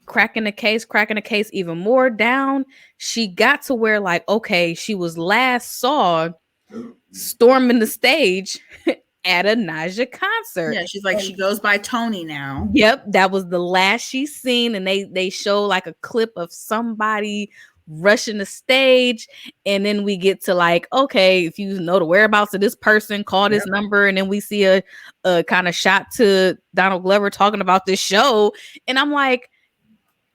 cracking the case even more down, she got to where, like, okay, she was last saw storming the stage at a Naja concert. Yeah, she's like, she goes by Tony now. Yep, that was the last she's seen, and they show like a clip of somebody rushing the stage, and then we get to like, okay, if you know the whereabouts of this person, call this number, and then we see a kind of shot to Donald Glover talking about this show, and I'm like,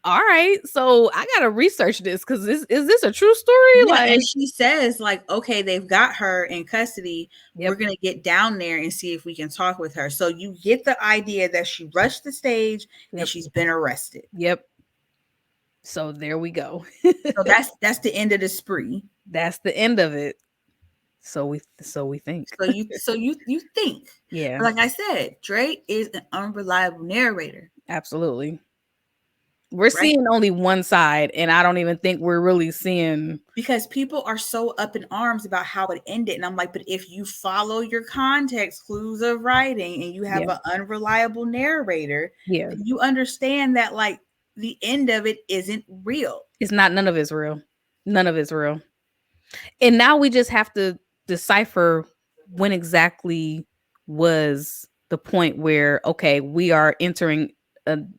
all right, so I gotta research this because is this a true story? Yeah, Like, and she says, like, okay, they've got her in custody. We're gonna get down there and see if we can talk with her. So you get the idea that she rushed the stage and she's been arrested. Yep. So there we go. So that's the end of the spree. That's the end of it. So we think. So you think. Yeah. But like I said, Dre is an unreliable narrator. Absolutely. We're seeing only one side, and I don't even think we're really seeing, because people are so up in arms about how it ended. And I'm like, but if you follow your context clues of writing and you have an unreliable narrator, you understand that like the end of it isn't real. It's not, none of it's real. None of it's real. And now we just have to decipher when exactly was the point where, okay, we are entering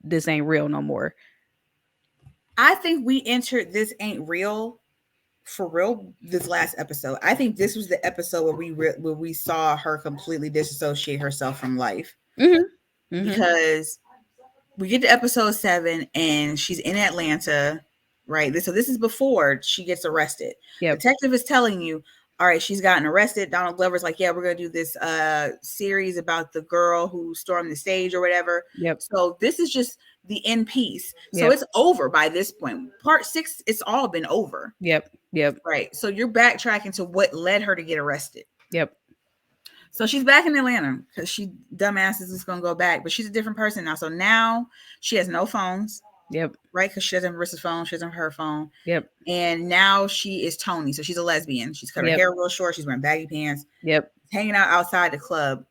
this ain't real no more. I think we entered this ain't real for real, this last episode, I think this was the episode where we saw her completely disassociate herself from life. Because we get to episode 7 and she's in Atlanta, right? So this is before she gets arrested. Detective is telling you, all right, she's gotten arrested. Donald Glover's like, yeah, we're gonna do this series about the girl who stormed the stage or whatever. So this is just the end piece. So it's over by this point. Part 6, it's all been over. Right. So you're backtracking to what led her to get arrested. So she's back in Atlanta because she dumbass is just gonna go back, but she's a different person now. So now she has no phones. Right, because she doesn't have Marissa's phone, she doesn't have her phone. And now she is Tony, so she's a lesbian. She's cut her hair real short. She's wearing baggy pants. Hanging out outside the club,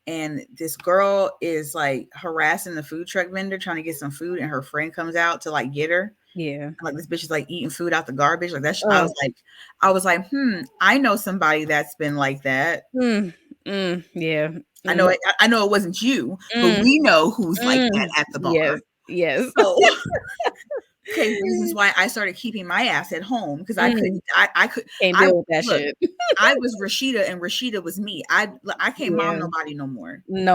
and this girl is like harassing the food truck vendor trying to get some food, and her friend comes out to like get her. Like this bitch is like eating food out the garbage. Like that's I was like, I know somebody that's been like that. I know it wasn't you, but we know who's like that at the bar. So, okay, reasons why I started keeping my ass at home because I couldn't deal with that shit. I was Rashida and Rashida was me. I can't mom nobody no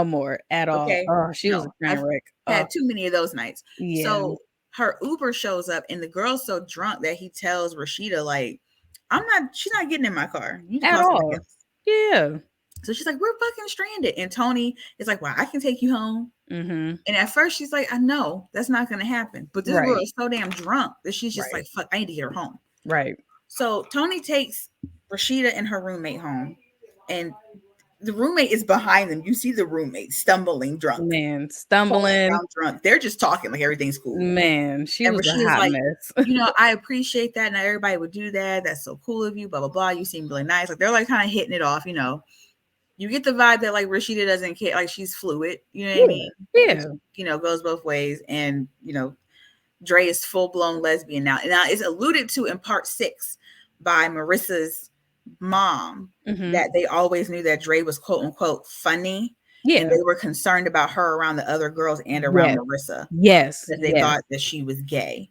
more at all. Okay? Oh, she was a train wreck. Had too many of those nights. So her Uber shows up and the girl's so drunk that he tells Rashida like, she's not getting in my car. You at all. So she's like, we're fucking stranded. And Tony is like, well, I can take you home. And at first she's like, I know that's not going to happen. But this girl is so damn drunk that she's just like, fuck, I need to get her home. So Tony takes Rashida and her roommate home. And the roommate is behind them. You see the roommate stumbling drunk. Drunk. They're just talking like everything's cool. She was a hot mess. I appreciate that. Not everybody would do that. That's so cool of you. Blah, blah, blah. You seem really nice. Like they're like kind of hitting it off, You get the vibe that like Rashida doesn't care, like she's fluid, you know what I mean? Goes both ways. And Dre is full-blown lesbian now. Now it's alluded to in part 6 by Marissa's mom that they always knew that Dre was quote unquote funny. And they were concerned about her around the other girls and around Marissa. Because they thought that she was gay.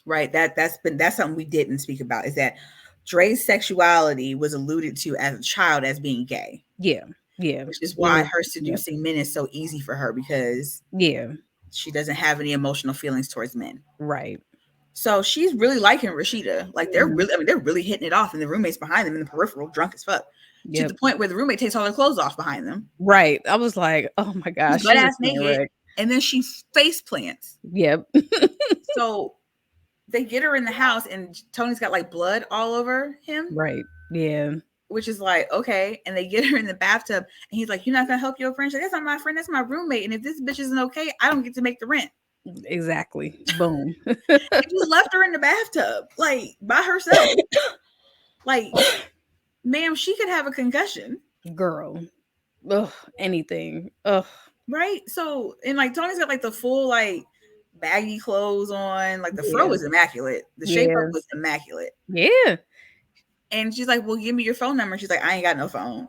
Right. That's something we didn't speak about, is that Dre's sexuality was alluded to as a child as being gay. Which is why her seducing men is so easy for her, because she doesn't have any emotional feelings towards men. So she's really liking Rashida. Like they're really hitting it off, and the roommate's behind them in the peripheral, drunk as fuck. To the point where the roommate takes all their clothes off behind them. I was like, oh my gosh. Butt ass naked. And then she face plants. So they get her in the house and Tony's got like blood all over him. Which is like, okay. And they get her in the bathtub and he's like, you're not going to help your friend? She's like, that's not my friend. That's my roommate. And if this bitch isn't okay, I don't get to make the rent. Exactly. Boom. He just left her in the bathtub, like by herself. Like, ma'am, she could have a concussion. Girl. Ugh, anything. Ugh. Right? So, and like Tony's got like the full like baggy clothes on. Like the fro was immaculate. The shape up was immaculate. And she's like, well, give me your phone number. She's like, I ain't got no phone.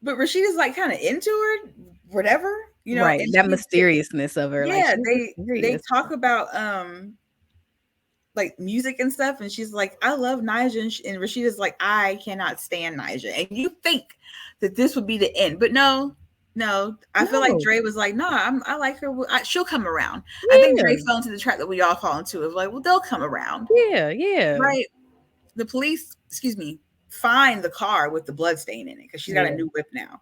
But Rashida's like kind of into her, whatever, Right. That mysteriousness of her. Yeah, like, they talk about like music and stuff, and she's like, I love Nyjah, and Rashida's like, I cannot stand Nyjah. And you think that this would be the end, but no. I feel like Dre was like, no, I like her. She'll come around. I think Dre fell into the trap that we all fall into of like, well, they'll come around. Right. The police, find the car with the blood stain in it because she's got a new whip now.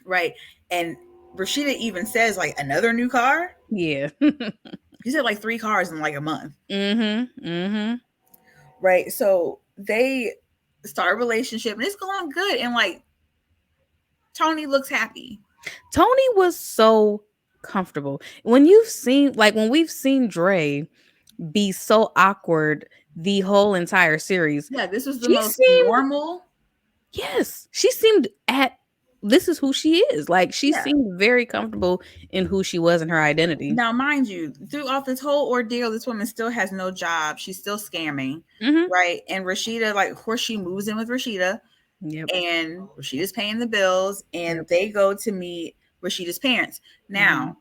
Right. And Rashida even says like another new car. He said like 3 cars in like a month. Right. So they start a relationship and it's going good. And like Tony looks happy. Tony was so comfortable. When we've seen Dre be so awkward the whole entire series. Yeah, this was the most normal. Yes. She seemed this is who she is. Like she seemed very comfortable in who she was and her identity. Now, mind you, throughout this whole ordeal, this woman still has no job. She's still scamming. Right. And Rashida, like, of course, she moves in with Rashida. And Rashida's paying the bills. And they go to meet Rashida's parents. Now,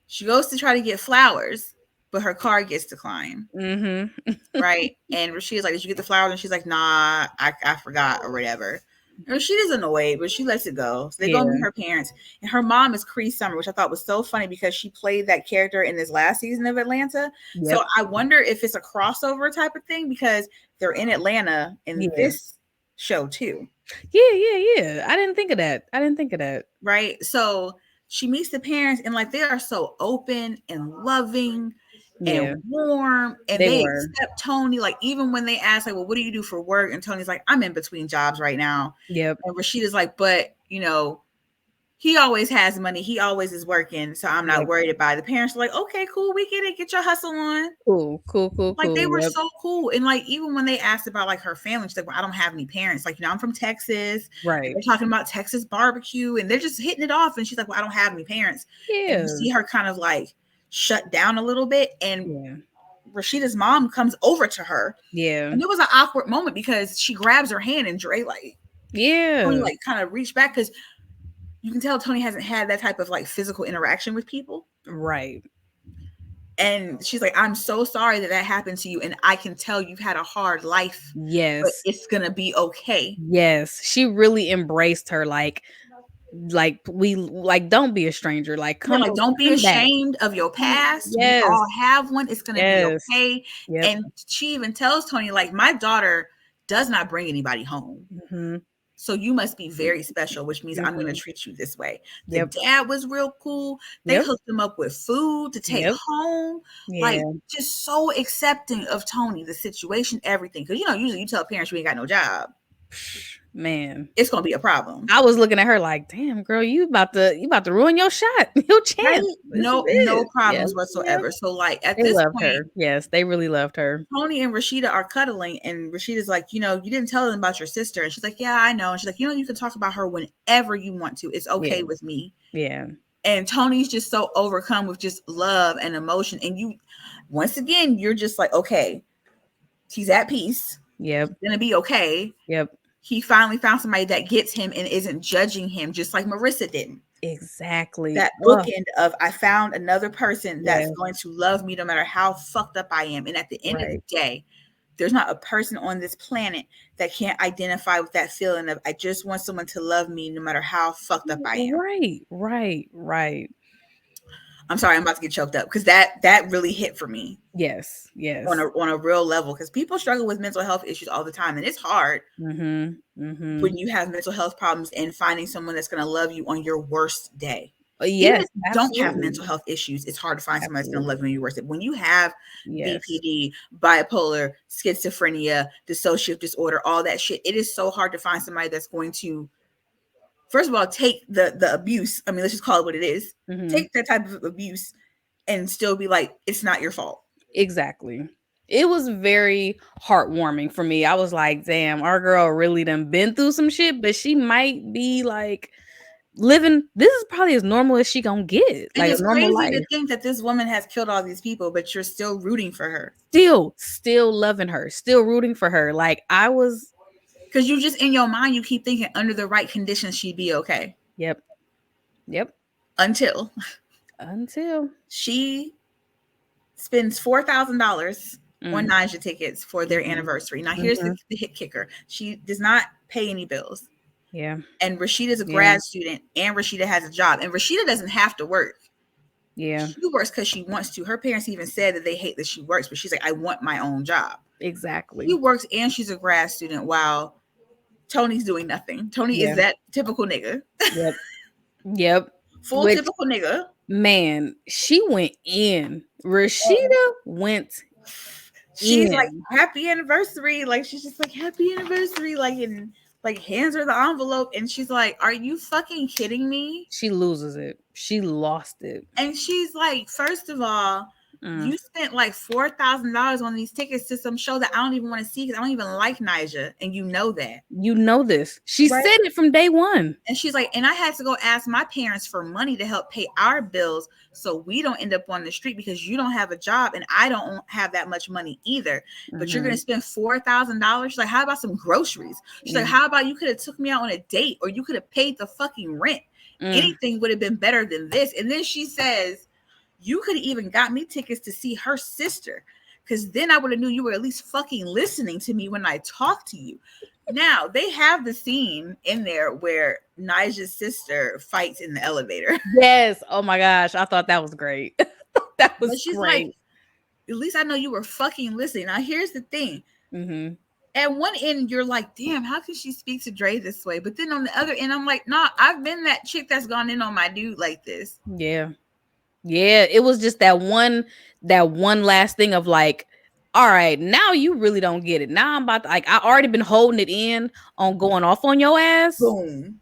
she goes to try to get flowers. but her card gets declined. Mm-hmm. Right. And Rashida's like, did you get the flowers? And she's like, nah, I forgot or whatever. And Rashida's annoyed, but she lets it go. So they go meet her parents. And her mom is Cree Summer, which I thought was so funny because she played that character in this last season of Atlanta. Yep. So I wonder if it's a crossover type of thing because they're in Atlanta in this show too. Yeah. I didn't think of that. Right. So she meets the parents and like they are so open and loving and warm, and they accept Tony. Like even when they ask, like, well, what do you do for work? And Tony's like, I'm in between jobs right now. Yep. And Rashida's like, but you know, he always has money. He always is working, so I'm not worried about it. The parents are like, okay, cool, we get it. Get your hustle on. Cool. Like they were so cool. And like even when they asked about like her family, she's like, well, I don't have any parents. Like, you know, I'm from Texas. Right. They're talking about Texas barbecue, and they're just hitting it off. And she's like, well, I don't have any parents. Yeah. And you see her kind of like shut down a little bit, and Rashida's mom comes over to her. Yeah. And it was an awkward moment because she grabs her hand and Dre like Tony like kind of reached back because you can tell Tony hasn't had that type of like physical interaction with people. Right. And she's like, I'm so sorry that happened to you. And I can tell you've had a hard life. Yes. But it's going to be okay. Yes. She really embraced her. Like we like, don't be a stranger. Like, come like, don't be ashamed of your past. Yes. We all have one. It's going to be okay. Yep. And she even tells Tony, like, my daughter does not bring anybody home. Mm-hmm. So you must be very special, which means I'm going to treat you this way. The dad was real cool. They hooked him up with food to take home. Like, just so accepting of Tony, the situation, everything. Because, you know, usually you tell parents you ain't got no job. Man, it's gonna be a problem. I was looking at her like, damn, girl, you about to ruin your shot, your chance. Right? No problems whatsoever. So like at this point, her. Yes, they really loved her. Tony and Rashida are cuddling, and Rashida's like, you know, you didn't tell them about your sister. And she's like, yeah, I know. And she's like, you know, you can talk about her whenever you want to. It's okay with me. Yeah. And Tony's just so overcome with just love and emotion. And you, once again, you're just like, okay, he's at peace. Yep. He's gonna be okay. Yep. He finally found somebody that gets him and isn't judging him, just like Marissa didn't. Exactly. That bookend of I found another person that's going to love me no matter how fucked up I am. And at the end of the day, there's not a person on this planet that can't identify with that feeling of I just want someone to love me no matter how fucked up I am. Right. I'm sorry, I'm about to get choked up because that really hit for me. Yes. On a real level, because people struggle with mental health issues all the time, and it's hard when you have mental health problems and finding someone that's going to love you on your worst day. Yes, don't have mental health issues. It's hard to find somebody that's going to love you on your worst day. When you have BPD, bipolar, schizophrenia, dissociative disorder, all that shit, it is so hard to find somebody that's going to, first of all, take the abuse. I mean, let's just call it what it is. Take that type of abuse and still be like, it's not your fault. Exactly. It was very heartwarming for me. I was like, damn, our girl really done been through some shit, but she might be like living. This is probably as normal as she gonna get. And like it's crazy to think that this woman has killed all these people, but you're still rooting for her. Still loving her, still rooting for her. Like I was. Because you just in your mind, you keep thinking under the right conditions, she'd be okay. Yep. Until she spends $4,000 on Nyjah tickets for their anniversary. Now, here's the hit kicker. She does not pay any bills. Yeah. And Rashida's a grad student, and Rashida has a job. And Rashida doesn't have to work. Yeah. She works because she wants to. Her parents even said that they hate that she works, but she's like, I want my own job. Exactly. She works and she's a grad student while Tony's doing nothing. Tony is that typical nigga. Yep. Full typical nigga. Man, she went in. Rashida went She's like, happy anniversary. Like, she's just like, happy anniversary. Like, and like hands her the envelope. And she's like, are you fucking kidding me? She loses it. She lost it. And she's like, first of all, you spent like $4,000 on these tickets to some show that I don't even want to see because I don't even like Nyjah. And you know that. You know this. She said it from day one. And she's like, and I had to go ask my parents for money to help pay our bills so we don't end up on the street because you don't have a job and I don't have that much money either. But you're going to spend $4,000. She's like, how about some groceries? She's like, how about you could have took me out on a date or you could have paid the fucking rent? Anything would have been better than this. And then she says, You could have even got me tickets to see her sister, because then I would have knew you were at least fucking listening to me when I talked to you. Now they have the scene in there where Nija's sister fights in the elevator. Yes. Oh my gosh. I thought that was great. That But was she's great. like, at least I know you were fucking listening. Now here's the thing. Mm-hmm. At one end, you're like, damn, how can she speak to Dre this way? But then on the other end, I'm like, nah, I've been that chick that's gone in on my dude like this. Yeah. Yeah. It was just that one last thing of like, all right, now you really don't get it. Now I'm about to, like, I already been holding it in on going off on your ass. Boom.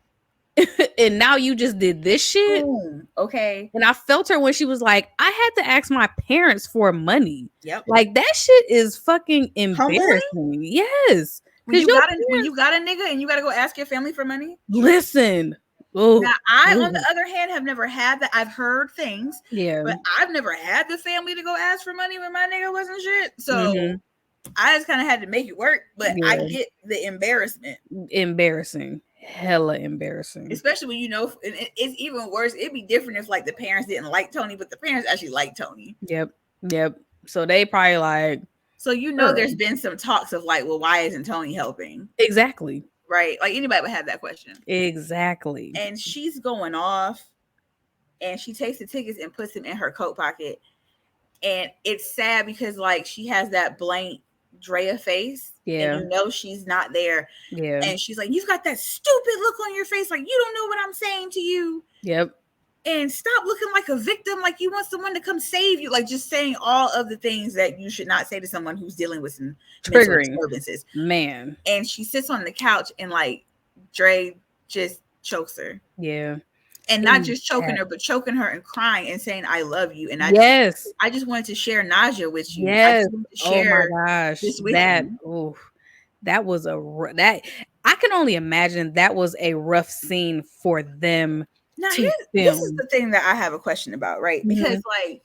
And now you just did this shit. Boom. Okay. And I felt her when she was like, I had to ask my parents for money. Yep. Like, that shit is fucking Humbling? embarrassing. Yes. When Because you got a nigga and you got to go ask your family for money. listen. Oh, Now, I, on the other hand, have never had that. I've heard things, yeah. but I've never had the family to go ask for money when my nigga wasn't shit. So Mhm. I just kind of had to make it work. But I Yeah. get the embarrassment. Embarrassing. Hella embarrassing. Especially when you know, and it's even worse. It'd be different if like the parents didn't like Tony, but the parents actually like Tony. Yep. So they probably like. So you know, Sure. there's been some talks of like, well, why isn't Tony helping? Exactly. Right? Like anybody would have that question. Exactly. And she's going off, and she takes the tickets and puts them in her coat pocket. And it's sad because like she has that blank Drea face. Yeah. And you know she's not there. Yeah. And she's like, you've got that stupid look on your face, like you don't know what I'm saying to you. Yep. And stop looking like a victim, like you want someone to come save you, like just saying all of the things that you should not say to someone who's dealing with some triggering disturbances. Man. And she sits on the couch and like Dre just chokes her. Yeah. And not just choking her, but choking her and crying and saying, I love you. And I just wanted to share Naja with you. Yes. Share oh my gosh. this with that you. Oh, that was that I can only imagine that was a rough scene for them. Now this is the thing that I have a question about, right? Mm-hmm. Because like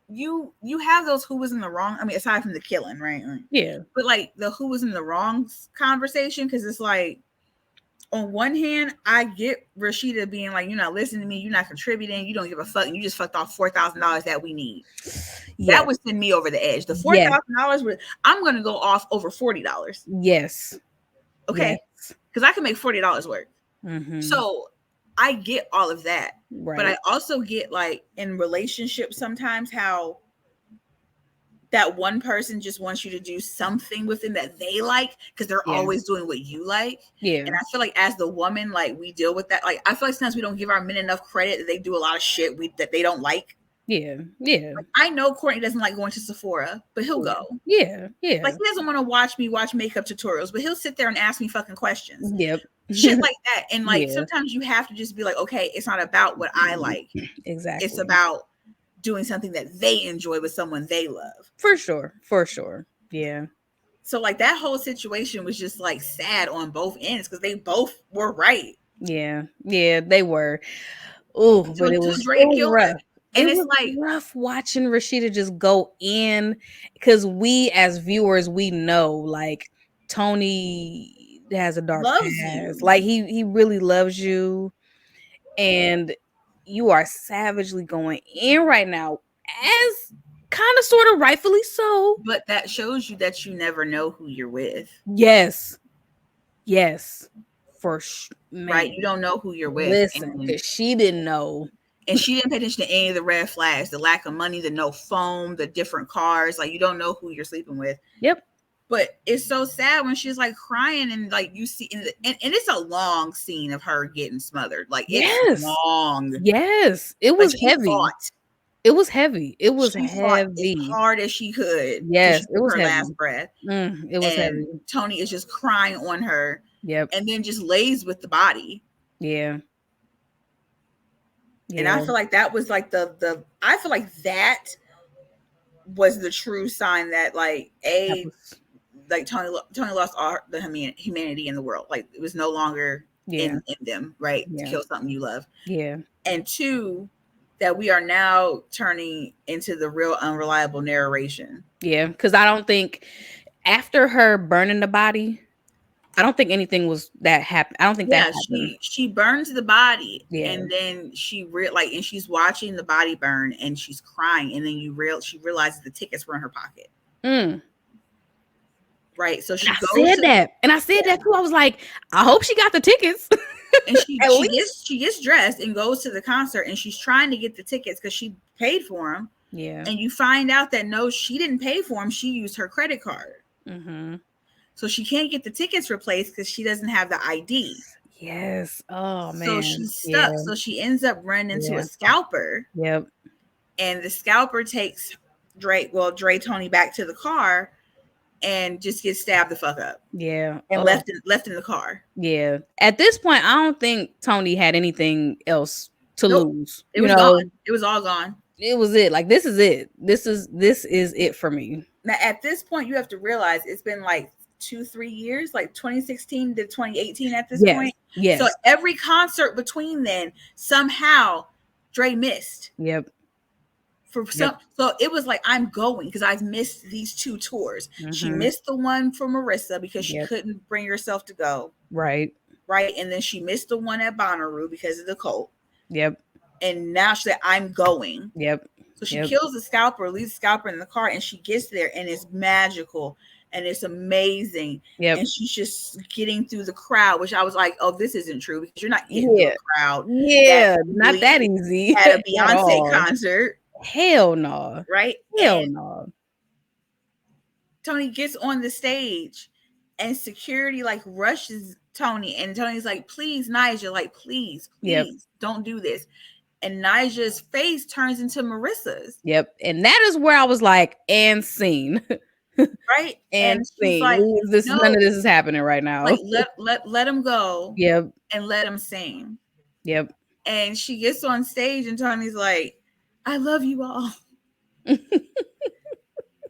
you have those who was in the wrong. I mean, aside from the killing, right? Yeah. But like the who was in the wrong conversation, because it's like, on one hand, I get Rashida being like, you're not listening to me, you're not contributing, you don't give a fuck, and you just fucked off $4,000 that we need. Yeah. That would send me over the edge. The $4,000 I'm gonna go off over $40. Yes. Okay. Because I can make $40 work. Mm-hmm. So I get all of that. Right. But I also get like in relationships sometimes how that one person just wants you to do something with them that they like because they're always doing what you like. Yeah. And I feel like as the woman, like we deal with that. Like I feel like sometimes we don't give our men enough credit that they do a lot of shit that they don't like. Yeah. Yeah. Like, I know Courtney doesn't like going to Sephora, but he'll go. Yeah. Yeah. Like he doesn't want to watch me watch makeup tutorials, but he'll sit there and ask me fucking questions. Yep. Shit like that. And like sometimes you have to just be like, okay, it's not about what I like. Exactly. It's about doing something that they enjoy with someone they love. For sure. Yeah. So like that whole situation was just like sad on both ends because they both were right. Yeah, they were. Oh, but it was rough. And it's like rough watching Rashida just go in because we as viewers, we know like Tony has a dark past. Like he really loves you, and you are savagely going in right now, as kind of sort of rightfully so. But that shows you that you never know who you're with. Yes. For sure. Right. You don't know who you're with. Listen, because she didn't know. And she didn't pay attention to any of the red flags, the lack of money, the no phone, the different cars. Like you don't know who you're sleeping with. Yep. But it's so sad when she's like crying and like you see, and it's a long scene of her getting smothered. Like it's long. Yes, it was heavy. It was heavy. It was heavy. As hard as she could. Yes, it was her heavy. last breath. It was heavy. Tony is just crying on her. Yep. And then just lays with the body. Yeah. And I feel like that was like I feel like that was the true sign that like like Tony lost all the humanity in the world. Like it was no longer in them, right? To kill something you love. Yeah. And two, that we are now turning into the real unreliable narration. Yeah, because I don't think after her burning the body, I don't think anything was that happened. I don't think that Yeah, happened. she burns the body, Yeah. and then and she's watching the body burn, and she's crying, and then she realizes the tickets were in her pocket. Mm. Right, so And she I goes said to that. And I said that too. I was like, I hope she got the tickets. and she At she least. gets dressed and goes to the concert, and she's trying to get the tickets because she paid for them. Yeah. And you find out that no, she didn't pay for them. She used her credit card. Mm-hmm. So she can't get the tickets replaced because she doesn't have the ID. Yes. Oh So man. she's stuck. Yeah. So she ends up running into Yeah. a scalper, Yep. and the scalper takes Dre Tony back to the car and just gets stabbed the fuck up Yeah. and left in the car. Yeah. At this point, I don't think Tony had anything else to Nope. lose. It was gone. It was all gone. It was it. Like, this is it. This is it for me. Now, at this point, you have to realize it's been like 2-3 years, like 2016 to 2018 at this point. Yes. So every concert between then, somehow Dre missed. Yep. So it was like, I'm going because I've missed these 2 tours. Mm-hmm. She missed the one for Marissa because she couldn't bring herself to go. Right. And then she missed the one at Bonnaroo because of the cult. Yep. And now she said, I'm going. Yep. So she kills the scalper, leaves the scalper in the car, and she gets there, and it's magical and it's amazing. Yep. And she's just getting through the crowd, which I was like, oh, this isn't true because you're not getting through a crowd. Yeah, not that easy. At a Beyonce concert. Hell no. Right? Hell no. Tony gets on the stage and security like rushes Tony, and Tony's like, please, Nyjah, like, please, don't do this. And Nyjah's face turns into Marissa's. Yep. And that is where I was like, and scene. Right? And scene. Like, none of this is happening right now. Like, let him go. Yep. And let him sing. Yep. And she gets on stage, and Tony's like, I love you all. And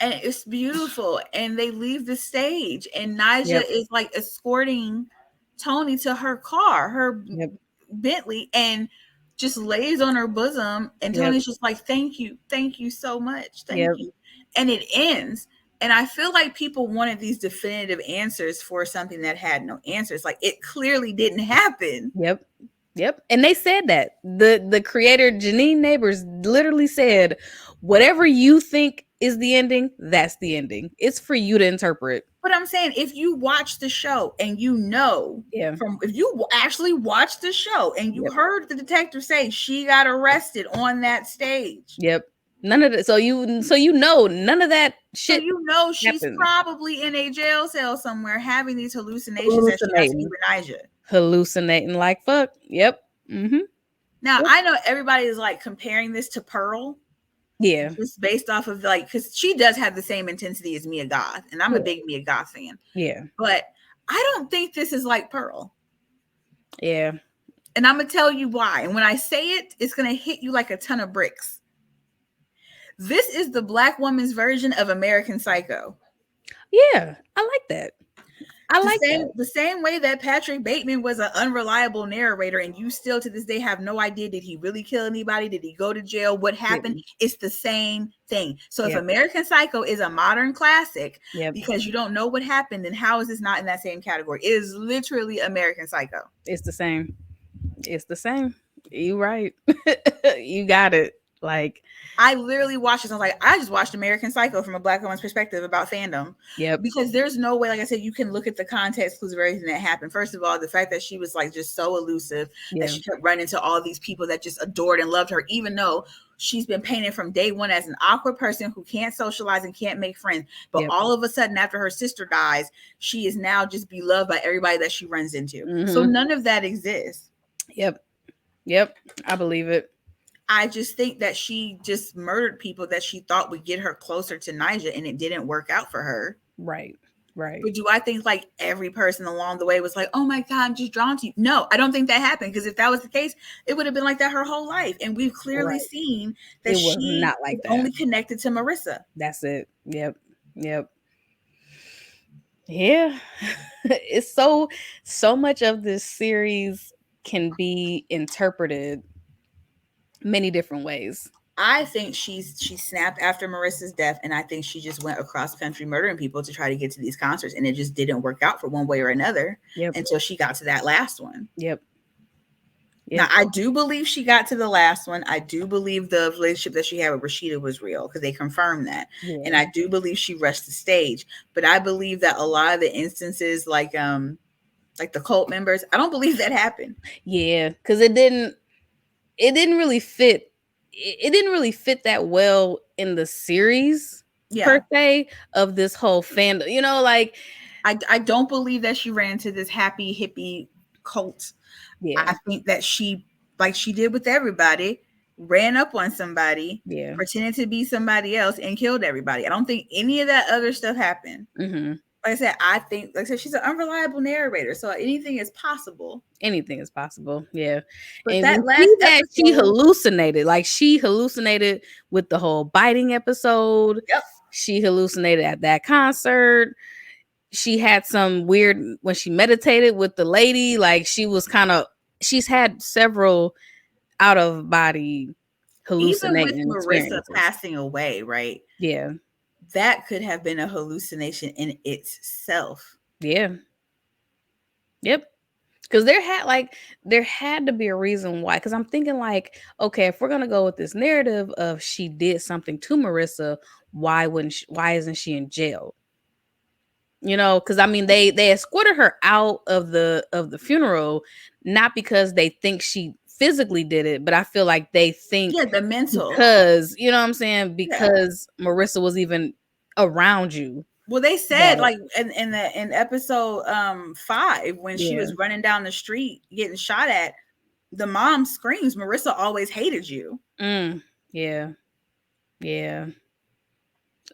it's beautiful. And they leave the stage, and Nyjah is like escorting Tony to her car, her Bentley, and just lays on her bosom. And Tony's just like, thank you so much, thank you. And it ends. And I feel like people wanted these definitive answers for something that had no answers. Like, it clearly didn't happen. Yep. And they said that. The creator, Janine Neighbors, literally said, whatever you think is the ending, that's the ending. It's for you to interpret. But I'm saying, if you watch the show and you know, if you actually watched the show and you heard the detective say she got arrested on that stage. Yep. None of that. So you know none of that shit. So you know she's probably in a jail cell somewhere having these hallucinations that she has to do with Nyjah. Hallucinating like fuck. Yep. Mm-hmm. Now I know everybody is like comparing this to Pearl. Yeah. Just based off of like, because she does have the same intensity as Mia Goth, and I'm a big Mia Goth fan. Yeah. But I don't think this is like Pearl. Yeah. And I'm gonna tell you why. And when I say it, it's gonna hit you like a ton of bricks. This is the Black woman's version of American Psycho. Yeah, I like that. The same way that Patrick Bateman was an unreliable narrator, and you still to this day have no idea, did he really kill anybody? Did he go to jail? What happened? It's the same thing. So if American Psycho is a modern classic because you don't know what happened, then how is this not in that same category? It is literally American Psycho. It's the same. You right. You got it. Like, I literally watched this. I was like, I just watched American Psycho from a Black woman's perspective about fandom. Yep. Because there's no way, like I said, you can look at the context clues of everything that happened. First of all, the fact that she was like just so elusive that she kept running into all these people that just adored and loved her, even though she's been painted from day one as an awkward person who can't socialize and can't make friends. But all of a sudden, after her sister dies, she is now just beloved by everybody that she runs into. Mm-hmm. So none of that exists. Yep. I believe it. I just think that she just murdered people that she thought would get her closer to Nyjah, and it didn't work out for her. Right. But do I think like every person along the way was like, oh my God, I'm just drawn to you? No, I don't think that happened, because if that was the case, it would have been like that her whole life. And we've clearly seen that she was not like that. Only connected to Marissa. That's it. Yep. Yeah. It's so much of this series can be interpreted many different ways. I think she snapped after Marissa's death, and I think she just went across country murdering people to try to get to these concerts, and it just didn't work out for one way or another until she got to that last one. Yep. Now, I do believe she got to the last one. I do believe the relationship that she had with Rashida was real because they confirmed that. Yeah. And I do believe she rushed the stage. But I believe that a lot of the instances, like the cult members, I don't believe that happened. Yeah, because it didn't really fit. It didn't really fit that well in the series per se of this whole fandom. You know, like I don't believe that she ran into this happy hippie cult. Yeah. I think that she, like she did with everybody, ran up on somebody, pretended to be somebody else, and killed everybody. I don't think any of that other stuff happened. Mm-hmm. Like I said, like I said, she's an unreliable narrator, so anything is possible. Anything is possible, yeah. But and that last episode, she hallucinated. Like she hallucinated with the whole biting episode. Yep. She hallucinated at that concert. She had some weird when she meditated with the lady. Like she's had several out of body hallucinations. Even with Marissa passing away, right? Yeah. That could have been a hallucination in itself. Yeah. Yep. Because there had to be a reason why. Because I'm thinking like, okay, if we're gonna go with this narrative of she did something to Marissa, why isn't she in jail? You know, because I mean they escorted her out of the funeral, not because they think she physically did it, but I feel like they think the mental, because you know what I'm saying, because Marissa was even around you. Well, they said like in episode 5 when she was running down the street getting shot at, the mom screams, "Marissa always hated you." Yeah.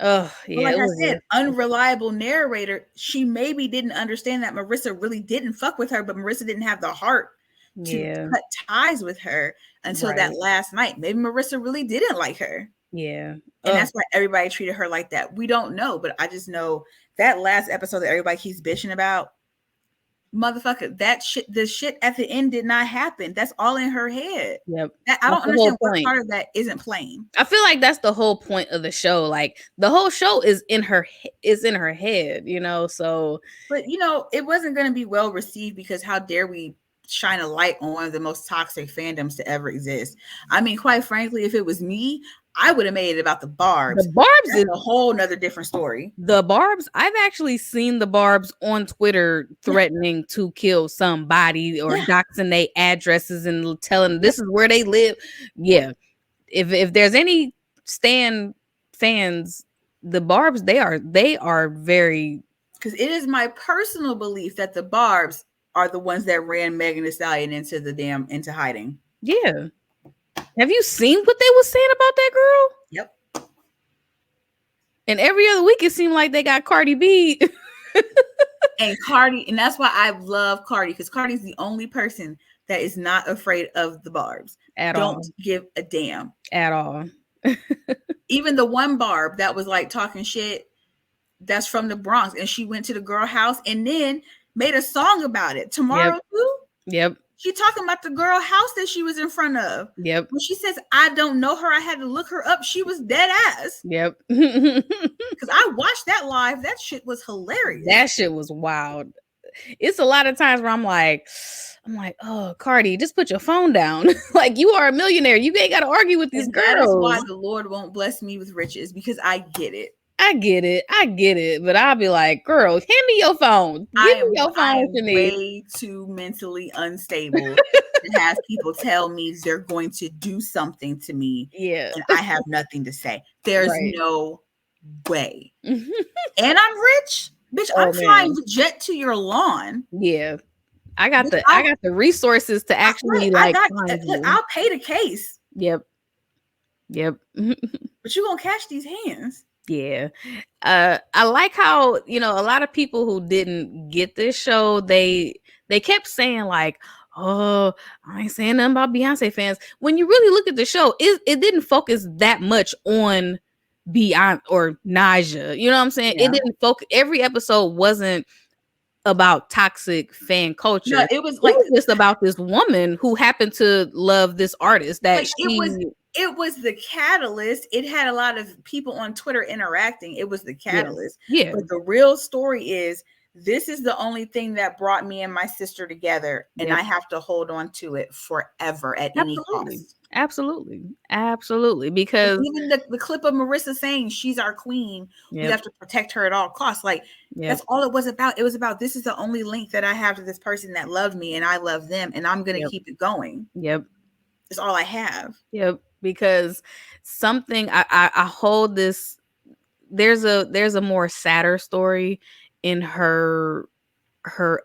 Oh, yeah. Well, like I said, unreliable narrator. She maybe didn't understand that Marissa really didn't fuck with her, but Marissa didn't have the heart to cut ties with her until that last night. Maybe Marissa really didn't like her. Yeah. And that's why everybody treated her like that. We don't know, but I just know that last episode that everybody keeps bitching about, motherfucker, the shit at the end did not happen. That's all in her head. Yep. I don't understand what part of that isn't playing. I feel like that's the whole point of the show. Like the whole show is in her head, you know. So, but you know, it wasn't going to be well received because how dare we shine a light on one of the most toxic fandoms to ever exist? I mean, quite frankly, if it was me, I would have made it about the Barbs. The Barbs is a whole nother different story. The Barbs, I've actually seen the Barbs on Twitter threatening to kill somebody or doxing their addresses and telling this is where they live. Yeah. If there's any Stan fans, the Barbs, they are very, because it is my personal belief that the Barbs are the ones that ran Megan Thee Stallion into hiding. Yeah. Have you seen what they were saying about that girl? Yep. And every other week it seemed like they got Cardi B. and that's why I love Cardi, because Cardi's the only person that is not afraid of the Barbs. Don't give a damn. At all. Even the one Barb that was like talking shit, that's from the Bronx, and she went to the girl house and then made a song about it. Tomorrow too? Yep. She talking about the girl house that she was in front of. Yep. When she says, I don't know her, I had to look her up. She was dead ass. Yep. Because I watched that live. That shit was hilarious. That shit was wild. It's a lot of times where I'm like, oh, Cardi, just put your phone down. Like, you are a millionaire. You ain't got to argue with these girls. That is why the Lord won't bless me with riches, because I get it. I get it, but I'll be like, girl, hand me your phone. Give me your phone. I'm way too mentally unstable to have people tell me they're going to do something to me. Yeah. And I have nothing to say. There's no way. And I'm rich. Bitch, I'm flying the jet to your lawn. Yeah. I got the resources to actually I'll pay the case. Yep. But you're gonna catch these hands. Yeah. I like how, you know, a lot of people who didn't get this show, they kept saying like, oh, I ain't saying nothing about Beyonce fans. When you really look at the show, it didn't focus that much on Beyonce or Naja. You know what I'm saying? It didn't focus. Every episode wasn't about toxic fan culture. No, it was just about this woman who happened to love this artist that it was the catalyst. It had a lot of people on Twitter interacting. It was the catalyst. Yeah. But the real story is this is the only thing that brought me and my sister together, and Yep. I have to hold on to it forever at any Absolutely. cost. Absolutely. Because Even the clip of Marissa saying she's our queen, we Yep. have to protect her at all costs. Like Yep. that's all it was about. It was about this is the only link that I have to this person that loved me and I love them, and I'm gonna Yep. keep it going. Yep. It's all I have. Yep. Because something I hold this. There's a more sadder story in her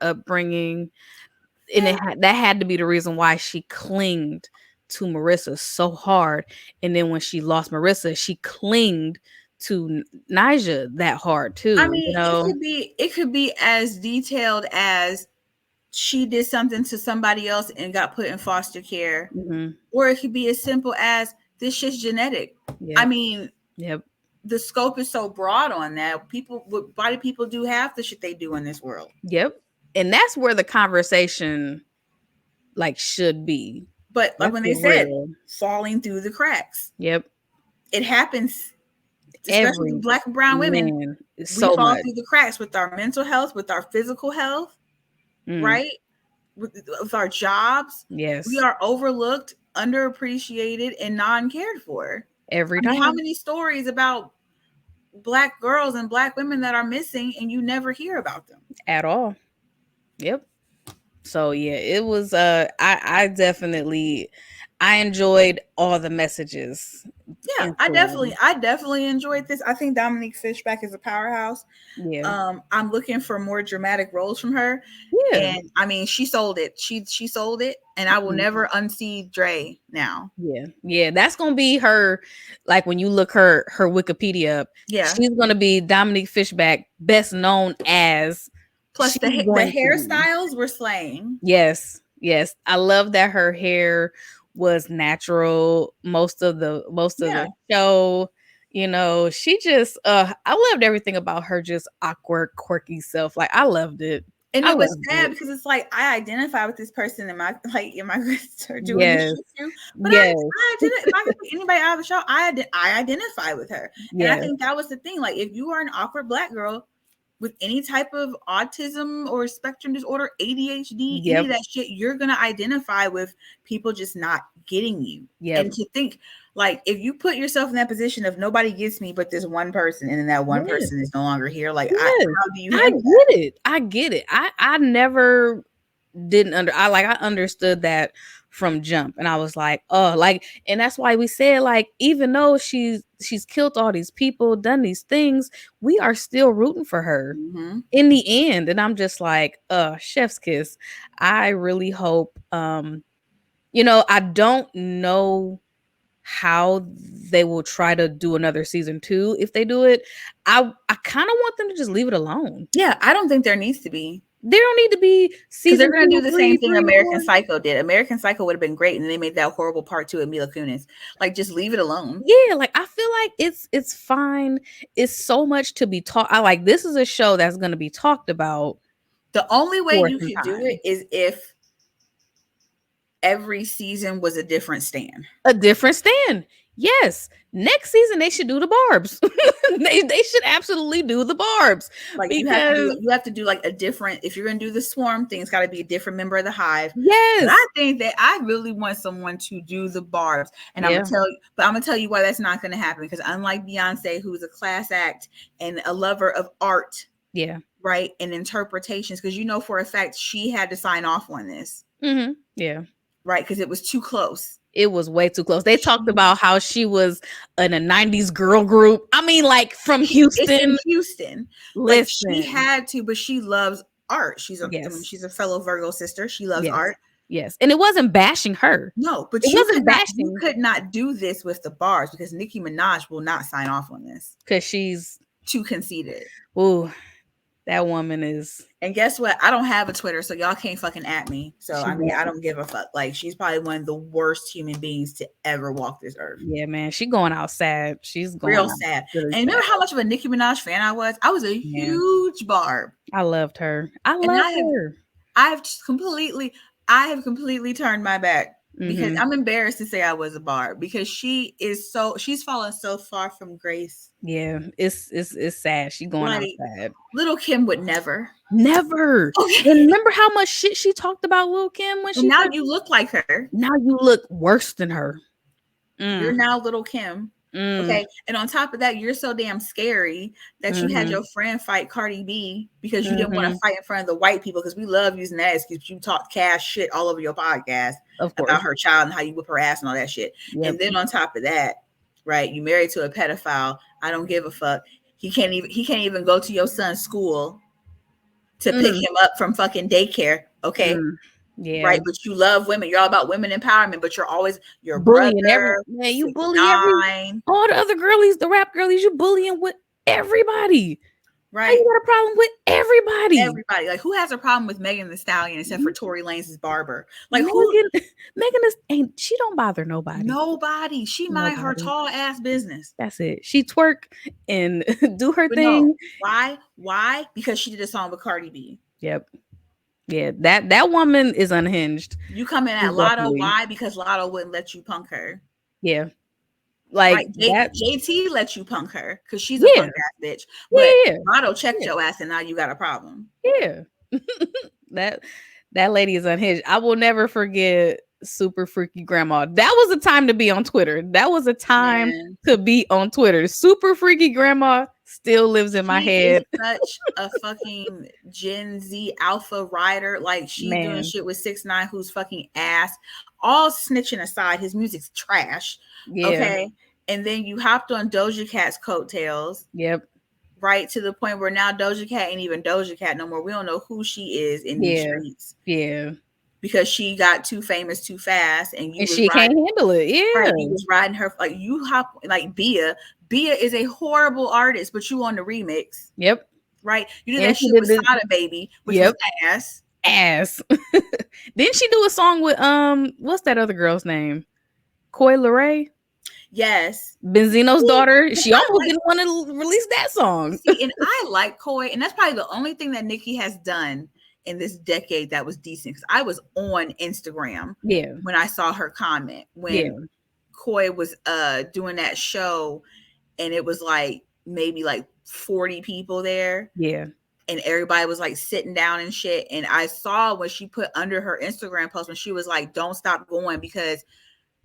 upbringing, and that had to be the reason why she clinged to Marissa so hard. And then when she lost Marissa, she clinged to Nyjah that hard too. I mean, it could be as detailed as she did something to somebody else and got put in foster care, or it could be as simple as this shit's genetic. Yep. I mean, the scope is so broad on that. Why do people do half the shit they do in this world? Yep. And that's where the conversation like should be. But like when they said falling through the cracks. Yep. It happens, especially with Black and brown women. We fall through the cracks with our mental health, with our physical health, right? With our jobs. Yes. We are overlooked, underappreciated, and non-cared for. Every time. How many stories about Black girls and Black women that are missing and you never hear about them at all? Yep. So yeah, it was I definitely enjoyed all the messages. Yeah, I definitely enjoyed this. I think Dominique Fishback is a powerhouse. Yeah. I'm looking for more dramatic roles from her. Yeah. And I mean, she sold it. She sold it, and I will never unsee Dre now. Yeah. Yeah, that's going to be her, like when you look her Wikipedia up. Yeah. She's going to be Dominique Fishback, best known as. Plus the hairstyles were slaying. Yes. Yes. I love that her hair was natural most of the show. You know, she just I loved everything about her, just awkward, quirky self. Like I loved it. And it was sad because it's like I identify with this person in my doing this shit too. But I didn't. If I could pick anybody out of the show, I identify with her. And I think that was the thing. Like if you are an awkward Black girl with any type of autism or spectrum disorder, ADHD, any of that shit, you're going to identify with people just not getting you. And to think, like, if you put yourself in that position of nobody gets me but this one person, and then that one person is no longer here, like, how do you I get it. I never didn't I understood that from jump, and I was like, oh, like, and that's why we said, like, even though she's killed all these people, done these things, we are still rooting for her in the end. And I'm just like, chef's kiss. I really hope, you know, I don't know how they will try to do another season 2. If they do it, I kind of want them to just leave it alone. Yeah, I don't think there needs to be. There don't need to be season. They're going to do the same thing American Psycho did. American Psycho would have been great, and they made that horrible part 2 of Mila Kunis. Like, just leave it alone. Yeah, like I feel like it's fine. It's so much to be taught. This is a show that's going to be talked about. The only way you could do it is if every season was a different stand. A different stand. Yes. Next season they should do the Barbs. they should absolutely do the Barbs. Like because you have to do like a different, if you're gonna do the swarm thing, it's gotta be a different member of the hive. Yes. But I think that I really want someone to do the Barbs. And I'm gonna tell you why that's not gonna happen. Because unlike Beyonce, who's a class act and a lover of art, right, and interpretations, because you know for a fact she had to sign off on this. Yeah. Right, because it was too close. It was way too close. They talked about how she was in a 90s girl group. I mean, like from Houston. It's in Houston. Listen. Like she had to, but she loves art. She's she's a fellow Virgo sister. She loves art. Yes. And it wasn't bashing her. No, but you could not do this with the Barbs because Nicki Minaj will not sign off on this. Because she's too conceited. Ooh. That woman is. And guess what? I don't have a Twitter, so y'all can't fucking at me. So, I mean, I don't give a fuck. Like, she's probably one of the worst human beings to ever walk this earth. Yeah, man. She's going out sad. She's going real sad. And remember how much of a Nicki Minaj fan I was? I was a huge Barb. I loved her. I love her. I have completely turned my back because Mhm. I'm embarrassed to say I was a Barb because she's fallen so far from grace. Yeah, it's sad. She going Like outside. Little Kim would never. Never. Okay. And remember how much shit she talked about Lil Kim when And she now first. you look like her. Now you look worse than her. You're now Little Kim. Mm. Okay. And on top of that, you're so damn scary that you had your friend fight Cardi B because you didn't want to fight in front of the white people, because we love using that excuse. You talk cash shit all over your podcast Of course. about her child and how you whip her ass and all that shit. Yep. And then on top of that, right, you married to a pedophile. I don't give a fuck. He can't even go to your son's school to pick him up from fucking daycare. Okay. Yeah. Right, but you love women. You're all about women empowerment, but you're always your bullying brother. Man, you bully all the other girlies, the rap girlies. You bullying with everybody. Right? How you got a problem with everybody? Everybody. Like, who has a problem with Megan Thee Stallion except for Tory Lanez's barber? Like, Megan ain't. She don't bother nobody. Nobody. She mind her tall ass business. That's it. She twerk and do her thing. No. Why? Because she did a song with Cardi B. Yep. Yeah, that woman is unhinged. You come in at Lotto. Why? Because Lotto wouldn't let you punk her. Yeah. Like JT let you punk her because she's a punk ass bitch. But Lotto checked your ass and now you got a problem. Yeah. that lady is unhinged. I will never forget Super Freaky Grandma. That was a time to be on Twitter. That was a time to be on Twitter. Super Freaky Grandma still lives in my head. Such a fucking Gen Z alpha rider. Like, she's doing shit with 6ix9ine, who's fucking ass. All snitching aside, his music's trash. Yeah. Okay. And then you hopped on Doja Cat's coattails. Yep. Right, to the point where now Doja Cat ain't even Doja Cat no more. We don't know who she is in these streets. Yeah. Because she got too famous too fast, and she can't handle it. Yeah. Right, you was riding her like you hop like Bia. Bia is a horrible artist, but you on the remix. Yep. Right. You did that shit with Sada Baby, which was ass. Didn't she do a song with what's that other girl's name? Coi Leray? Yes. Benzino's daughter. She almost didn't want to release that song. See, and I like Coi, and that's probably the only thing that Nicki has done in this decade that was decent, because I was on Instagram when I saw her comment when Coi was doing that show, and it was like maybe like 40 people there. Yeah. And everybody was like sitting down and shit. And I saw when she put under her Instagram post when she was like, don't stop going because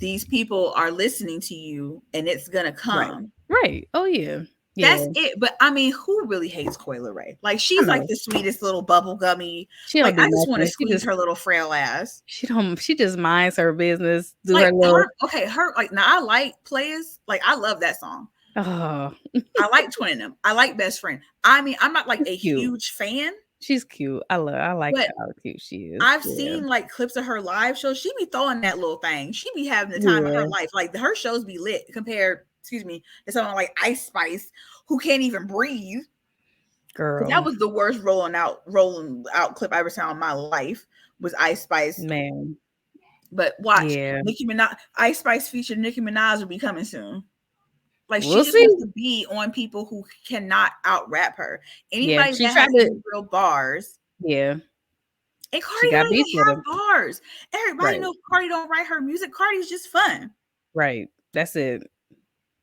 these people are listening to you and it's gonna come. Right. Oh yeah. That's it. But I mean, who really hates Coi Leray? Like, she's like the sweetest little bubble gummy. Like, I just want to squeeze her little frail ass. She just minds her business. Do like, her little like, now I like Players. Like, I love that song. Oh. I like Twin of Them. I like Best Friend. I mean, I'm not like a huge fan. She's cute. I like how cute she is. I've seen like clips of her live show. She be throwing that little thing. She be having the time of her life. Like, her shows be lit compared, to someone like Ice Spice, who can't even breathe. Girl, that was the worst rolling out clip I ever saw in my life. Was Ice Spice, man. But watch, Nicki Minaj, Ice Spice featured Nicki Minaj will be coming soon. Like, she just wants to be on people who cannot out rap her. Anybody that has real bars. Yeah. And Cardi don't even have bars. Everybody knows Cardi don't write her music. Cardi's just fun. Right. That's it.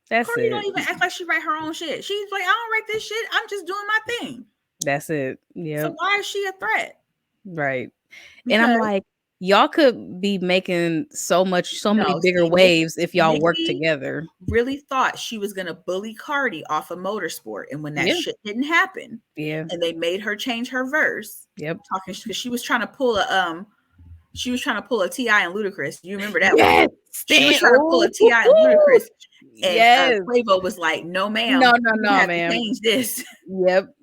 Cardi don't even act like she write her own shit. She's like, I don't write this shit. I'm just doing my thing. That's it. Yeah. So why is she a threat? Right. And I'm like, y'all could be making so many bigger waves if y'all work together. Really thought she was gonna bully Cardi off of Motorsport, and when that shit didn't happen, and they made her change her verse. Yep, talking because she was trying to pull a T.I. and Ludacris. You remember that? Yes, one? She was trying to pull a T.I. and Ludacris, and Quavo was like, "No, ma'am, no, ma'am, change this." Yep.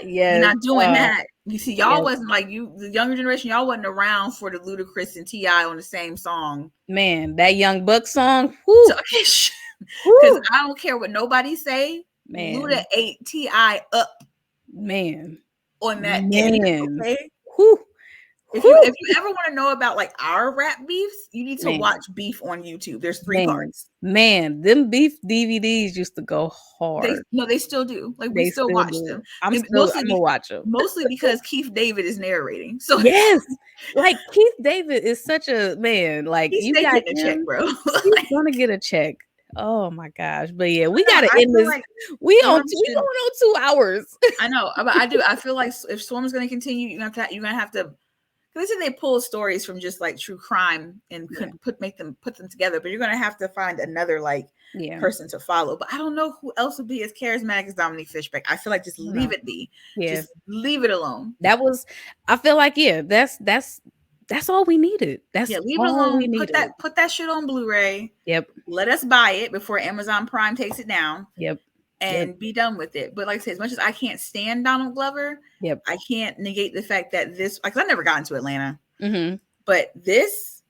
You're not doing that. You see, y'all wasn't like the younger generation. Y'all wasn't around for the Ludacris and T.I. on the same song. Man, that Young Buck song. Because I don't care what nobody say. Man, Luda ate T.I. up. Man, on that man. day. Okay? If Whew, you ever want to know about like our rap beefs, you need to man, watch Beef on YouTube. There's 3 man, parts. man, them beef DVDs used to go hard. They still do. Like we They still still watch do. them. And I'm gonna watch them. mostly because Keith David is narrating. So Yes, like Keith David is such a man. Like he's you they got getting a check, him, bro. he's gonna get a check. Oh my gosh! But yeah, we No, gotta I end feel this. like We Swarm we should. going on 2 hours. I know, but I do. I feel like if Swarm is going to continue, you're gonna have to. Because they pull stories from just like true crime and Yeah. put them together, but you're gonna have to find another like Yeah, person to follow. But I don't know who else would be as charismatic as Dominique Fishback. I feel like just leave it be. yeah. Just leave it alone. That was. I feel like that's all we needed. That's Yeah, leave it all we alone. needed. Put that shit on Blu-ray. Yep, Let us buy it before Amazon Prime takes it down. yep, And be done with it. But like I said, as much as I can't stand Donald Glover, yep. I can't negate the fact that this, like, I never got into Atlanta, Mm-hmm. but this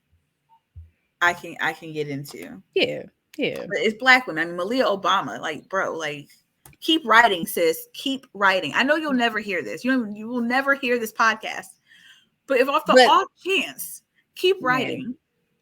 I can get into. Yeah, yeah. But it's black women. I mean, Malia Obama, like, bro, like, keep writing, sis. Keep writing. I know you'll never hear this. You will never hear this podcast. But if off the off chance, keep writing.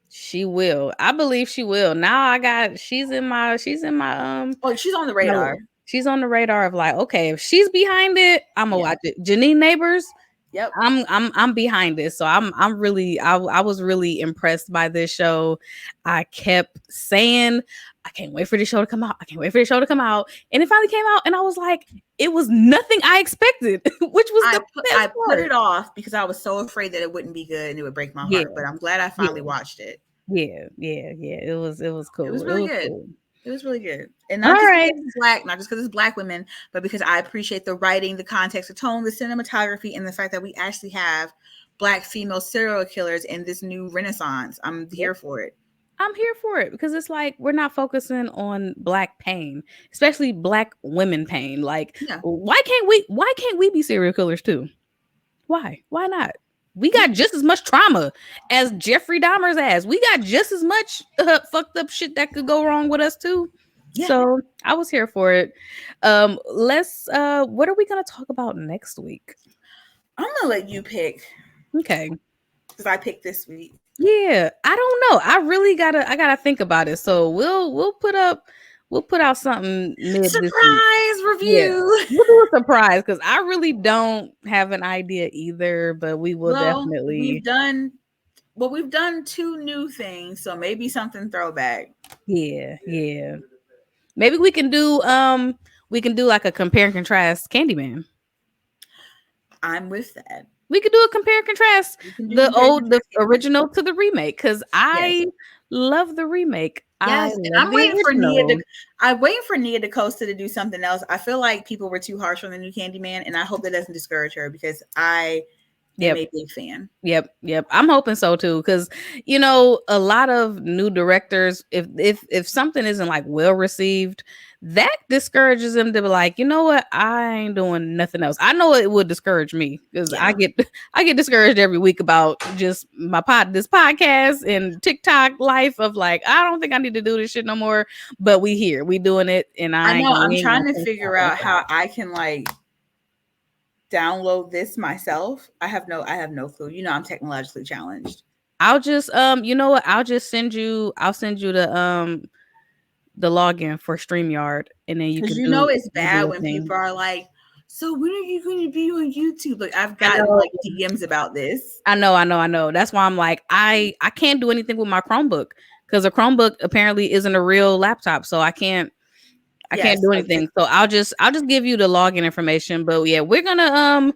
She will. I believe she will. Now she's in my oh, she's on the radar. No, she's on the radar of like, okay, if she's behind it, I'm gonna watch it. Janine Neighbors. Yep. I'm behind this. So I'm really I was really impressed by this show. I kept saying, I can't wait for the show to come out. I can't wait for the show to come out. And it finally came out, and I was like, it was nothing I expected, which was I put it off because I was so afraid that it wouldn't be good and it would break my heart. But I'm glad I finally watched it. Yeah. It was cool. It was really good. Cool. It was really good. And not just because it's black women, but because I appreciate the writing, the context, the tone, the cinematography, and the fact that we actually have black female serial killers in this new renaissance. I'm here for it. I'm here for it because it's like we're not focusing on black pain, especially black women pain. Like, why can't we be serial killers too? Why not? We got just as much trauma as Jeffrey Dahmer's ass. We got just as much fucked up shit that could go wrong with us too. Yeah. So I was here for it. What are we gonna talk about next week? I'm gonna let you pick. Okay. Because I picked this week. Yeah, I don't know. I really gotta think about it. So we'll put out something surprise review. Yeah, we'll do a surprise because I really don't have an idea either. But we will definitely. We've done 2 new things, so maybe something throwback. Yeah. Maybe we can do like a compare and contrast Candyman. I'm with that. We could do a compare and contrast the original to the remake because I love the remake. Yes, and I'm waiting for Nia DaCosta to do something else. I feel like people were too harsh on the new Candyman, and I hope that doesn't discourage her because I am a big fan. Yep. I'm hoping so too, because a lot of new directors, if something isn't like well received, that discourages them to be like, you know what, I ain't doing nothing else. I know it would discourage me because I get discouraged every week about just this podcast and TikTok life of like, I don't think I need to do this shit no more. But we doing it, and I know I'm trying to figure out how I can like download this myself. I have no clue. I'm technologically challenged. I'll just I'll send you the login for StreamYard, and then you can it's bad when people are like, so when are you going to be on YouTube? Like, I've gotten like DMs about this. I know. That's why I'm like, I can't do anything with my Chromebook because a Chromebook apparently isn't a real laptop, so I can't do anything. So I'll just give you the login information. But yeah, we're gonna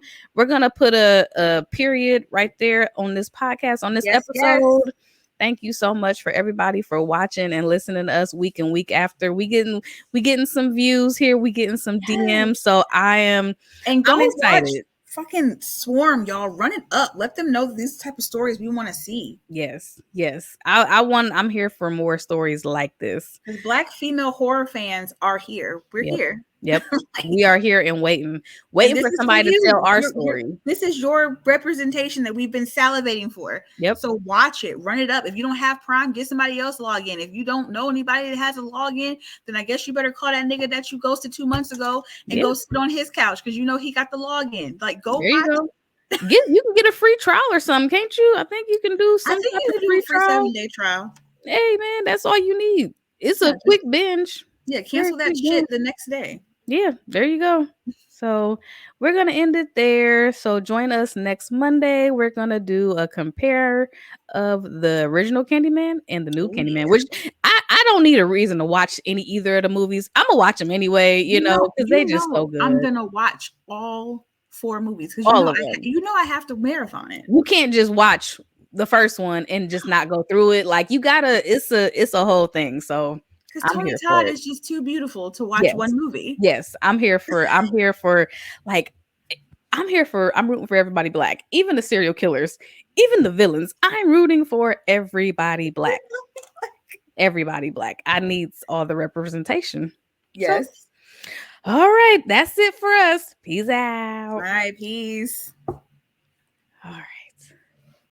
put a period right there on this podcast, on this episode. Yes. Thank you so much for everybody for watching and listening to us week and week after. We getting some views here. We getting some DMs. So I'm excited. Fucking Swarm, y'all, run it up. Let them know these type of stories we want to see. Yes. I'm here for more stories like this. Because Black female horror fans are here. We're here. Yep. We are here and waiting for somebody to tell our story. This is your representation that we've been salivating for. Yep. So watch it, run it up. If you don't have Prime, get somebody else to log in. If you don't know anybody that has a login, then I guess you better call that nigga that you ghosted 2 months ago and go sit on his couch because he got the login. Like, go. There you go. You can get a free trial or something, can't you? I think you can do I some think type you of can do free a free trial. 7-day trial. Hey man, that's all you need. It's Yeah, a quick binge. yeah, Very cancel that quick shit binge. the next day. Yeah, there you go. So we're gonna end it there. So join us next Monday. We're gonna do a compare of the original Candyman and the new Oh Candyman, yeah. which I don't need a reason to watch any either of the movies. I'm gonna watch them anyway, because they just so I'm good. gonna watch all 4 movies because All of them. I have to marathon it. You can't just watch the first one and just not go through it. Like you gotta, it's a whole thing. So Because I'm Tony here for Todd it. is just too beautiful to watch Yes. one movie. Yes. I'm here for like I'm rooting for everybody black, even the serial killers, even the villains. I'm rooting for everybody black. Everybody black. I need all the representation. So, Yes. all right, that's it for us. Peace out. All right, peace. All right.